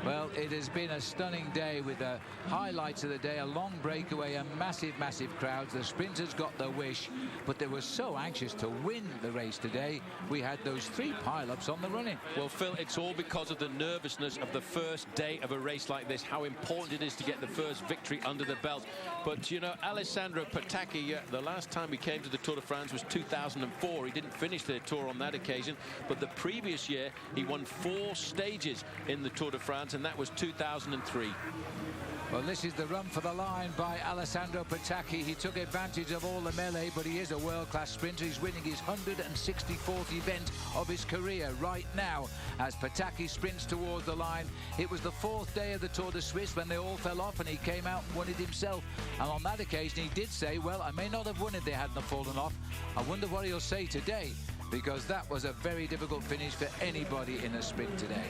Well, it has been a stunning day with the highlights of the day, a long breakaway, and massive crowds. The sprinters got their wish, but they were so anxious to win the race today. We had those 3 pile-ups on the running. Well, Phil, it's all because of the nervousness of the first day of a race like this, how important it is to get the first victory under the belt. But, you know, Alessandro Petacchi, the last time he came to the Tour de France was 2004. He didn't finish the Tour on that occasion, but the previous year he won 4 stages in the Tour de France, and that was 2003. Well, this is the run for the line by Alessandro Petacchi. He took advantage of all the melee, but he is a world-class sprinter. He's winning his 164th event of his career right now as Petacchi sprints towards the line. It was the 4th day of the Tour de Suisse when they all fell off, and he came out and won it himself. And on that occasion, he did say, well, I may not have won if they hadn't fallen off. I wonder what he'll say today, because that was a very difficult finish for anybody in a sprint today.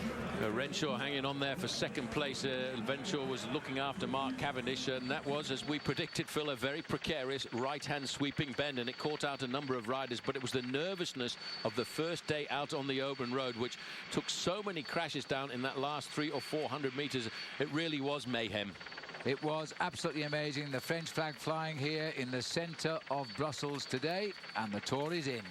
Renshaw hanging on there for second place. Renshaw was looking after Mark Cavendish, and that was, as we predicted, Phil, a very precarious right-hand sweeping bend, and it caught out a number of riders. But it was the nervousness of the first day out on the open road which took so many crashes down in that last 300 or 400 meters. It really was mayhem. It was absolutely amazing. The French flag flying here in the centre of Brussels today, and the Tour is in.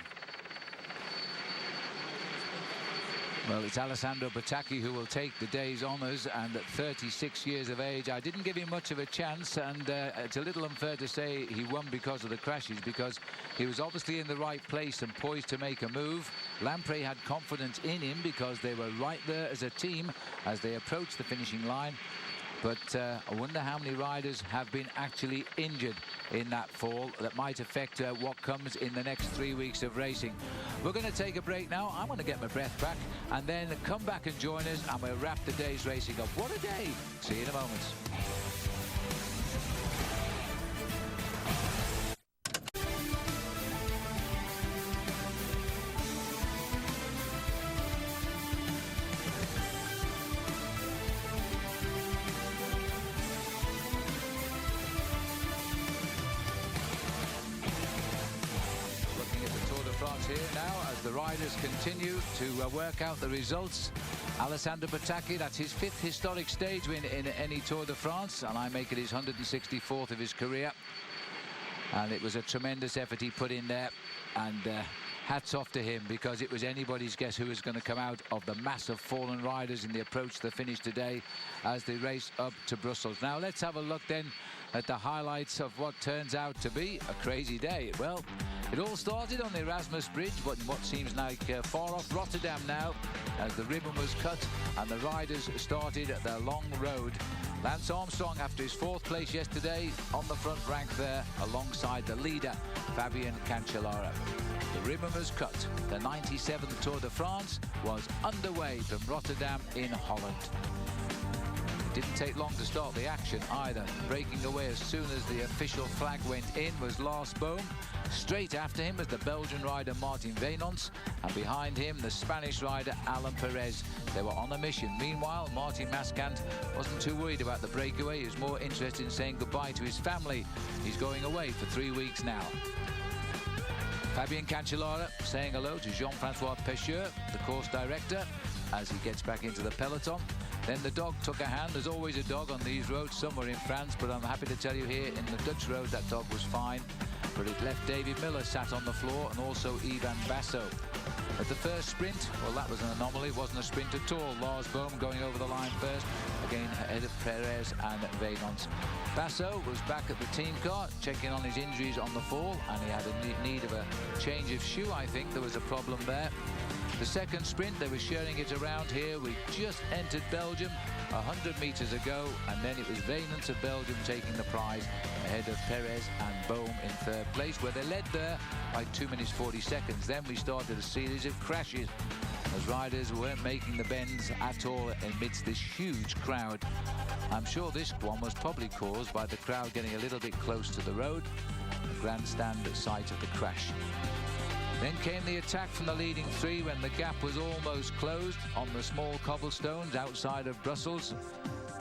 Well, it's Alessandro Petacchi who will take the day's honours, and at 36 years of age, I didn't give him much of a chance, and it's a little unfair to say he won because of the crashes, because he was obviously in the right place and poised to make a move. Lamprey had confidence in him because they were right there as a team as they approached the finishing line. But I wonder how many riders have been actually injured in that fall that might affect what comes in the next 3 weeks of racing. We're going to take a break now. I'm going to get my breath back and then come back and join us, and we'll wrap the day's racing up. What a day! See you in a moment. Continue to work out the results. Alessandro Petacchi, that's his 5th historic stage win in any Tour de France, and I make it his 164th of his career. And it was a tremendous effort he put in there, and hats off to him, because it was anybody's guess who was going to come out of the mass of fallen riders in the approach to the finish today as they race up to Brussels. Now let's have a look then at the highlights of what turns out to be a crazy day. Well, it all started on the Erasmus Bridge, but in what seems like far off Rotterdam now, as the ribbon was cut and the riders started their long road. Lance Armstrong, after his 4th place yesterday, on the front rank there alongside the leader, Fabian Cancellara. The ribbon was cut. The 97th Tour de France was underway from Rotterdam in Holland. It didn't take long to start the action either. Breaking away as soon as the official flag went in was Lars Boom. Straight after him was the Belgian rider Martin Veenons, and behind him the Spanish rider Alan Perez. They were on a mission. Meanwhile, Martin Mascant wasn't too worried about the breakaway. He was more interested in saying goodbye to his family. He's going away for 3 weeks now. Fabian Cancellara saying hello to Jean-Francois Pecheur, the course director, as he gets back into the peloton. Then the dog took a hand. There's always a dog on these roads somewhere in France, but I'm happy to tell you here in the Dutch road that dog was fine. But it left David Miller sat on the floor, and also Ivan Basso. At the first sprint, well, that was an anomaly. It wasn't a sprint at all. Lars Boom going over the line first, again ahead of Perez and Veenons. Basso was back at the team car, checking on his injuries on the fall, and he had a need of a change of shoe, I think. There was a problem there. The second sprint, they were sharing it around here. We just entered Belgium 100 meters ago, and then it was Veenons of Belgium taking the prize ahead of Perez and Bohm in 3rd place, where they led there by 2 minutes 40 seconds. Then we started a series of crashes as riders weren't making the bends at all amidst this huge crowd. I'm sure this one was probably caused by the crowd getting a little bit close to the road, the grandstand site of the crash. Then came the attack from the leading 3 when the gap was almost closed on the small cobblestones outside of Brussels.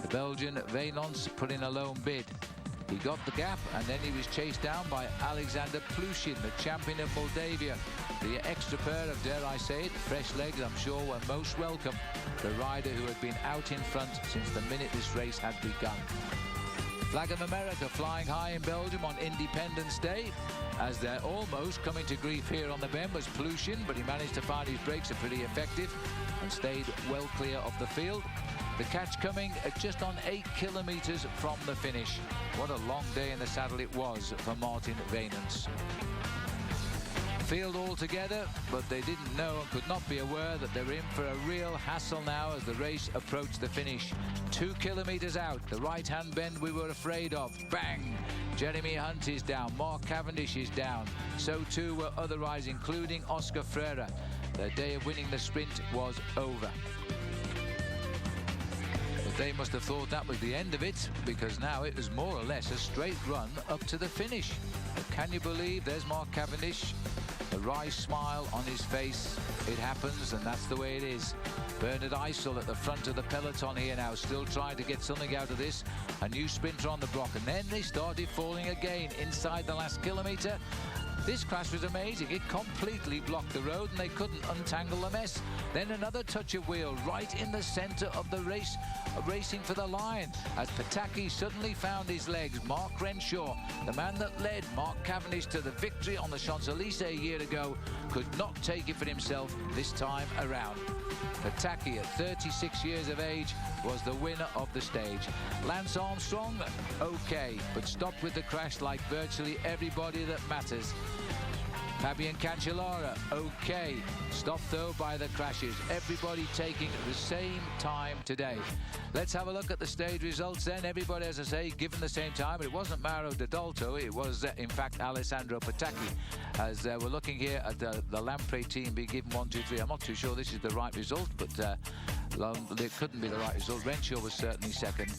The Belgian Veenons put in a lone bid. He got the gap, and then he was chased down by Alexander Plushin, the champion of Moldavia. The extra pair of, dare I say it, fresh legs, I'm sure, were most welcome. The rider who had been out in front since the minute this race had begun. Flag of America flying high in Belgium on Independence Day. As they're almost coming to grief here on the bend was Plushin, but he managed to find his brakes are pretty effective and stayed well clear of the field. The catch coming at just on 8 kilometers from the finish. What a long day in the saddle it was for Martin Weenens. Field all together, but they didn't know and could not be aware that they were in for a real hassle now as the race approached the finish. 2 kilometers out, the right-hand bend we were afraid of. Bang! Jeremy Hunt is down, Mark Cavendish is down. So too were other riders, including Oscar Freire. Their day of winning the sprint was over. But they must have thought that was the end of it, because now it was more or less a straight run up to the finish. But can you believe there's Mark Cavendish? A wry smile on his face. It happens, and that's the way it is. Bernard Eisel at the front of the peloton here now, still trying to get something out of this. A new sprinter on the block, and then they started falling again inside the last kilometre. This crash was amazing. It completely blocked the road and they couldn't untangle the mess. Then another touch of wheel right in the centre of the race, racing for the line. As Pataki suddenly found his legs, Mark Renshaw, the man that led Mark Cavendish to the victory on the Champs-Élysées a year ago, could not take it for himself this time around. Pataki, at 36 years of age, was the winner of the stage. Lance Armstrong, okay, but stopped with the crash like virtually everybody that matters. Fabian Cancellara, okay, stopped though by the crashes. Everybody taking the same time today. Let's have a look at the stage results then. Everybody, as I say, given the same time. But it wasn't Mauro D'Adolto, it was in fact Alessandro Pataki. As we're looking here at the Lamprey team being given 1, 2, 3. I'm not too sure this is the right result, but it couldn't be the right result. Renshaw was certainly second,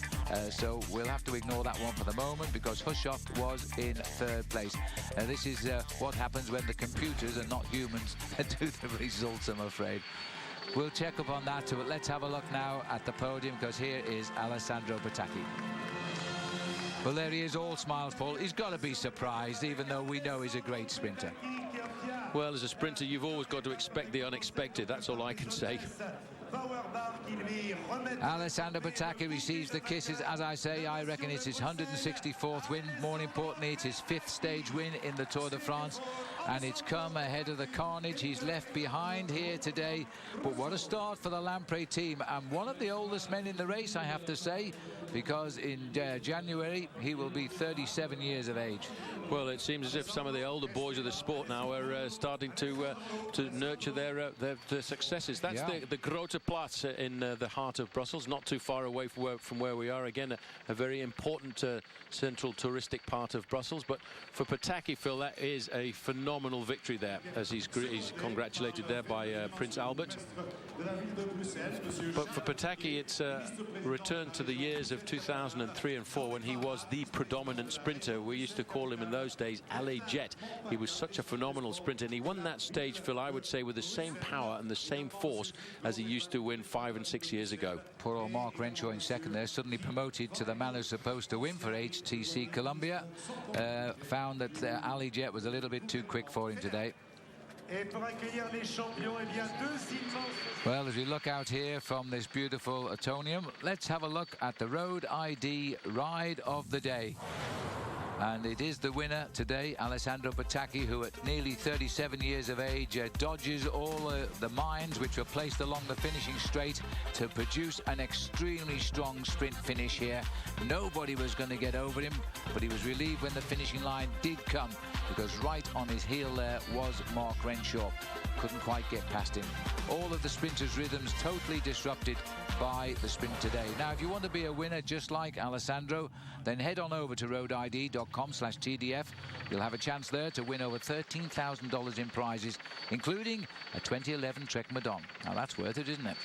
so we'll have to ignore that one for the moment because Hushoff was in third place. This is what happens when the computers and not humans do the results, I'm afraid. We'll check up on that, but let's have a look now at the podium because here is Alessandro Pataki. Well, there he is, all smiles, Paul. He's got to be surprised, even though we know he's a great sprinter. Well, as a sprinter, you've always got to expect the unexpected. That's all I can say. Alessandro Pataki receives the kisses. As I say, I reckon it's his 164th win. More importantly, it's his 5th stage win in the Tour de France. And it's come ahead of the carnage he's left behind here today. But what a start for the Lamprey team. And one of the oldest men in the race, I have to say, because in January, he will be 37 years of age. Well, it seems as if some of the older boys of the sport now are starting to nurture their successes. That's the Grote Platz in the heart of Brussels, not too far away from where we are. Again, a very important central touristic part of Brussels. But for Pataki, Phil, that is a phenomenal victory there, as he's congratulated there by Prince Albert. But for Pataki, it's a return to the years of 2003 and 4 when he was the predominant sprinter. We used to call him in those days Alley Jet. He was such a phenomenal sprinter, and he won that stage, Phil, I would say, with the same power and the same force as he used to win 5 and 6 years ago. Poor old Mark Renshaw in second there, suddenly promoted to the man who's supposed to win for HTC Columbia. Found that Alley Jet was a little bit too quick for him today. Well, as we look out here from this beautiful Atonium, let's have a look at the Road ID ride of the day. And it is the winner today, Alessandro Pataki, who at nearly 37 years of age dodges all the mines which were placed along the finishing straight to produce an extremely strong sprint finish here. Nobody was going to get over him, but he was relieved when the finishing line did come, because right on his heel there was Mark Renshaw. Couldn't quite get past him. All of the sprinters' rhythms totally disrupted by the sprint today. Now, if you want to be a winner just like Alessandro, then head on over to roadid.com/TDF. You'll have a chance there to win over $13,000 in prizes, including a 2011 Trek Madon. Now, that's worth it, isn't it?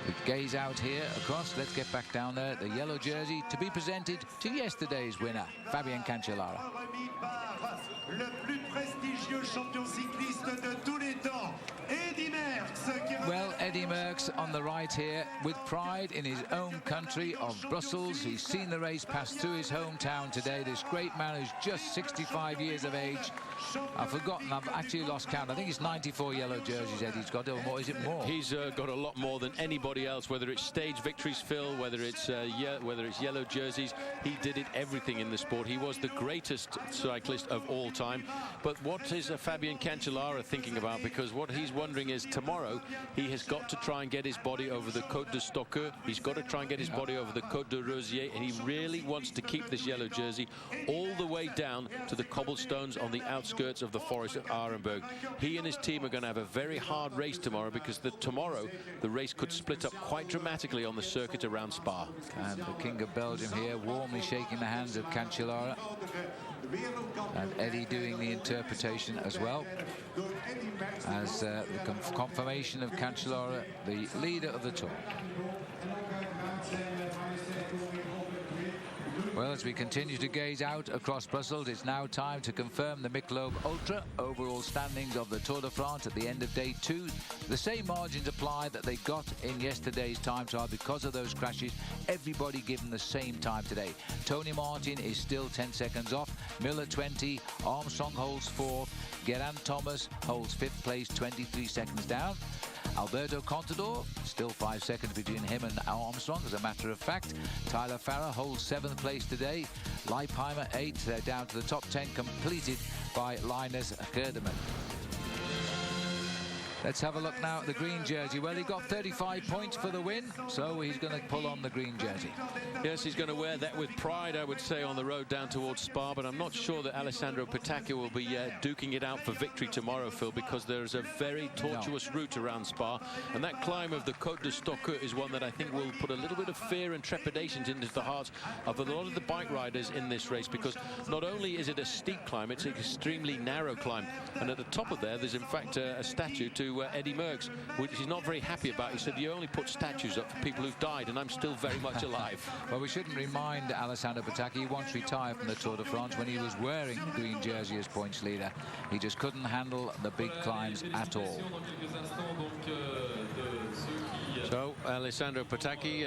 We gaze out here across. Let's get back down there. The yellow jersey to be presented to yesterday's winner, Fabien Cancellara. Le plus prestigieux champion cycliste de tous les temps, Eddy Merckx. Well, Eddy Merckx on the right here, with pride in his own country of Brussels. He's seen the race pass through his hometown today. This great man who's just 65 years of age. I've forgotten, I've actually lost count. I think it's 94 yellow jerseys Eddie's got, or more. Is it more? He's got a lot more than anybody else, whether it's stage victories, Phil, whether it's yellow jerseys. He did it everything in the sport. He was the greatest cyclist of all time. But what is Fabien Cancellara thinking about? Because what he's wondering is tomorrow he has got to try and get his body over the Côte de Stocker. He's got to try and get his body over the Côte de Rosier, and he really wants to keep this yellow jersey all the way down to the cobblestones on the outskirts of the forest of Arenberg. He and his team are going to have a very hard race tomorrow, because tomorrow the race could split up quite dramatically on the circuit around Spa. And the King of Belgium here warmly shaking the hands of Cancellara, and Eddie doing the interpretation as well, as the confirmation of Cancellara, the leader of the Tour. Well, as we continue to gaze out across Brussels, it's now time to confirm the Michelob Ultra overall standings of the Tour de France at the end of day 2. The same margins apply that they got in yesterday's time trial because of those crashes. Everybody given the same time today. Tony Martin is still 10 seconds off. Miller 20. Armstrong holds 4th. Geraint Thomas holds 5th place, 23 seconds down. Alberto Contador, still 5 seconds between him and Armstrong, as a matter of fact. Tyler Farrar holds 7th place today. Leipheimer 8th. They're down to the top 10, completed by Linus Gerdemann. Let's have a look now at the green jersey. Well, he got 35 points for the win, so he's going to pull on the green jersey. Yes, he's going to wear that with pride, I would say, on the road down towards Spa, but I'm not sure that Alessandro Petacchi will be duking it out for victory tomorrow, Phil, because there's a very tortuous route around Spa, and that climb of the Côte de Stocker is one that I think will put a little bit of fear and trepidations into the hearts of a lot of the bike riders in this race, because not only is it a steep climb, it's an extremely narrow climb, and at the top of there's in fact a statue to Eddy Merckx, which he's not very happy about. He said, you only put statues up for people who've died, and I'm still very much alive. Well, we shouldn't remind Alessandro Petacchi, he once retired from the Tour de France when he was wearing the green jersey as points leader. He just couldn't handle the big climbs at all. So Alessandro Petacchi,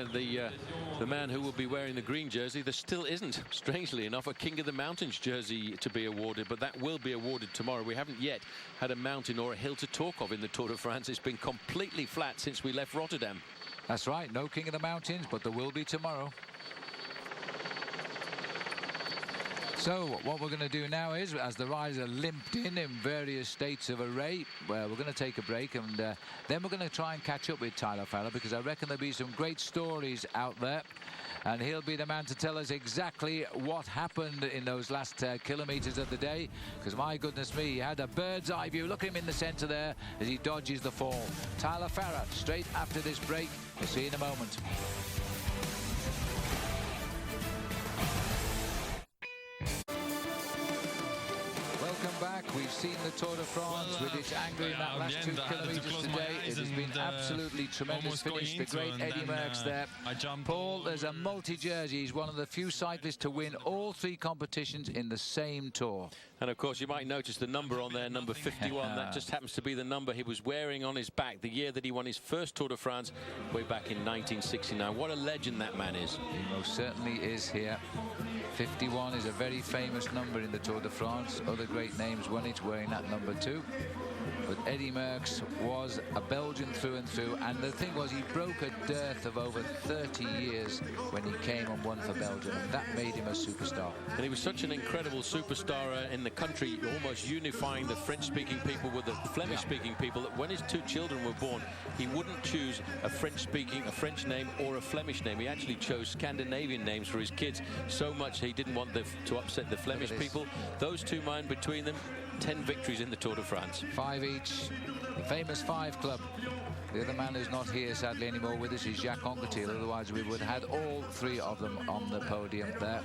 the man who will be wearing the green jersey, there still isn't, strangely enough, a King of the Mountains jersey to be awarded, but that will be awarded tomorrow. We haven't yet had a mountain or a hill to talk of in the Tour de France. It's been completely flat since we left Rotterdam. That's right, no King of the Mountains, but there will be tomorrow. So what we're going to do now is, as the riders are limped in various states of array, well, we're going to take a break, and then we're going to try and catch up with Tyler Farrar, because I reckon there'll be some great stories out there, and he'll be the man to tell us exactly what happened in those last kilometres of the day, because my goodness me, he had a bird's eye view. Look at him in the centre there as he dodges the fall. Tyler Farrar straight after this break. We'll see you in a moment. Back. We've seen the Tour de France with its anger in that last 2 kilometres today. It has been absolutely tremendous finish. The great Eddy Merckx there. Paul, there's a multi-jersey. He's one of the few cyclists to win all 3 competitions in the same Tour. And of course, you might notice the number on there, number 51. That just happens to be the number he was wearing on his back the year that he won his first Tour de France way back in 1969. What a legend that man is. He most certainly is here. 51 is a very famous number in the Tour de France. Other great names won it wearing that number 2. But Eddy Merckx was a Belgian through and through, and the thing was, he broke a dearth of over 30 years when he came and won for Belgium, and that made him a superstar. And he was such an incredible superstar in the country, almost unifying the French-speaking people with the Flemish-speaking people, that when his 2 children were born, he wouldn't choose a French name or a Flemish name. He actually chose Scandinavian names for his kids, so much he didn't want to upset the Flemish people. Those 2 men between them, 10 victories in the Tour de France. 5 each. The the famous 5 club. The other man who's not here, sadly, anymore with us is Jacques Anquetil. Otherwise, we would have had all 3 of them on the podium there.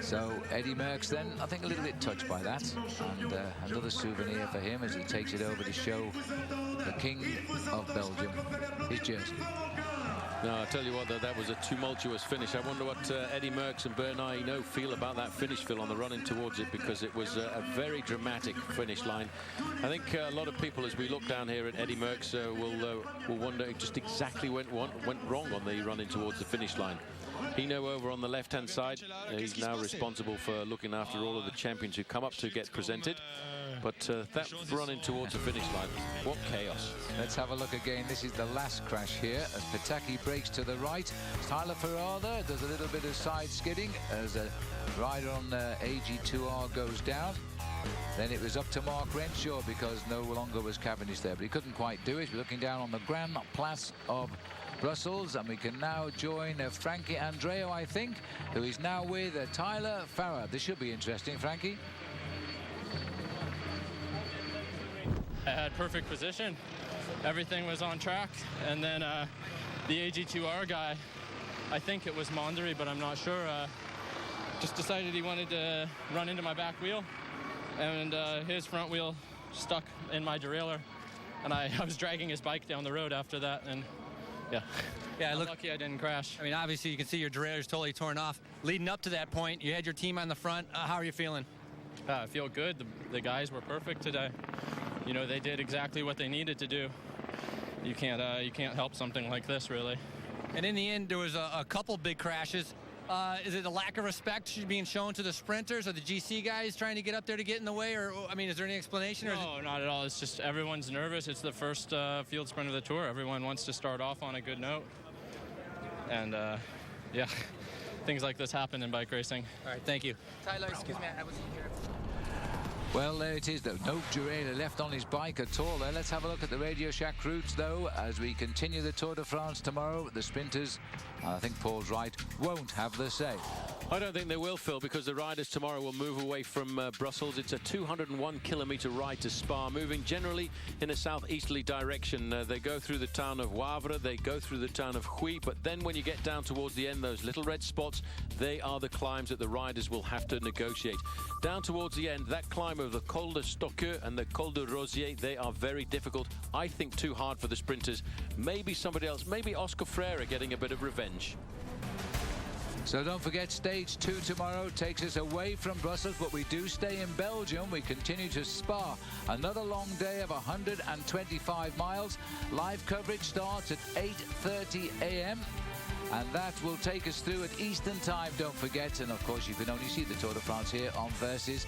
So Eddie Merckx then, I think, a little bit touched by that. And another souvenir for him as he takes it over to show the King of Belgium his jersey. No, I tell you what, though, that was a tumultuous finish. I wonder what Eddie Merckx and Bernard Hinault feel about that finish, Phil, on the run in towards it, because it was a very dramatic finish line. I think a lot of people, as we look down here at Eddie Merckx, will wonder just exactly what went wrong on the run in towards the finish line. Hinault over on the left-hand side. He's now responsible for looking after all of the champions who come up to get presented. But that running towards the finish line, what chaos. Let's have a look again. This is the last crash here as Pataki breaks to the right. Tyler Farrar there does a little bit of side skidding as a rider on AG2R goes down. Then it was up to Mark Renshaw because no longer was Cavendish there, but he couldn't quite do it. We're looking down on the Grand Place of Brussels, and we can now join Frankie Andreu, I think, who is now with Tyler Farrar. This should be interesting, Frankie. I had perfect position. Everything was on track. And then the AG2R guy, I think it was Mondary, but I'm not sure, just decided he wanted to run into my back wheel. And his front wheel stuck in my derailleur. And I was dragging his bike down the road after that. And yeah, I'm lucky I didn't crash. I mean, obviously, you can see your derailleur's totally torn off. Leading up to that point, you had your team on the front. How are you feeling? I feel good. The guys were perfect today. You know, they did exactly what they needed to do. You can't help something like this, really. And in the end, there was a couple big crashes. Is it a lack of respect being shown to the sprinters or the GC guys trying to get up there to get in the way? Or, I mean, is there any explanation? No, not at all. It's just everyone's nervous. It's the first field sprint of the tour. Everyone wants to start off on a good note. And, yeah, things like this happen in bike racing. All right, thank you. Tyler, excuse me, I wasn't here. Well, there it is, though. No derailleur left on his bike at all there. Let's have a look at the Radio Shack routes, though, as we continue the Tour de France tomorrow. The sprinters, and I think Paul's right, won't have the say. I don't think they will, Phil, because the riders tomorrow will move away from Brussels. It's a 201-kilometre ride to Spa, moving generally in a southeasterly direction. They go through the town of Wavre, they go through the town of Huy, but then when you get down towards the end, those little red spots, they are the climbs that the riders will have to negotiate. Down towards the end, that climb of the Col de Stockeux and the Col de Rosier, they are very difficult. I think too hard for the sprinters. Maybe somebody else, maybe Oscar Freire getting a bit of revenge. So don't forget, stage 2 tomorrow takes us away from Brussels, but we do stay in Belgium. We continue to Spa. Another long day of 125 miles. Live coverage starts at 8:30 a.m. and that will take us through at Eastern Time, don't forget. And of course, you can only see the Tour de France here on Versus.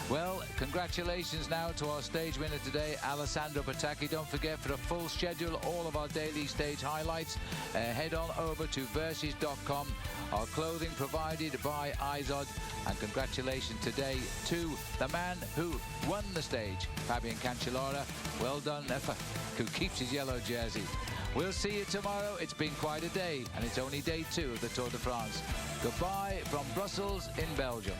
Well, congratulations now to our stage winner today, Alessandro Pataki. Don't forget, for a full schedule, all of our daily stage highlights, head on over to versus.com. Our clothing provided by Izod. And congratulations today to the man who won the stage, Fabian Cancellara. Well done, who keeps his yellow jersey. We'll see you tomorrow. It's been quite a day, and it's only day 2 of the Tour de France. Goodbye from Brussels in Belgium.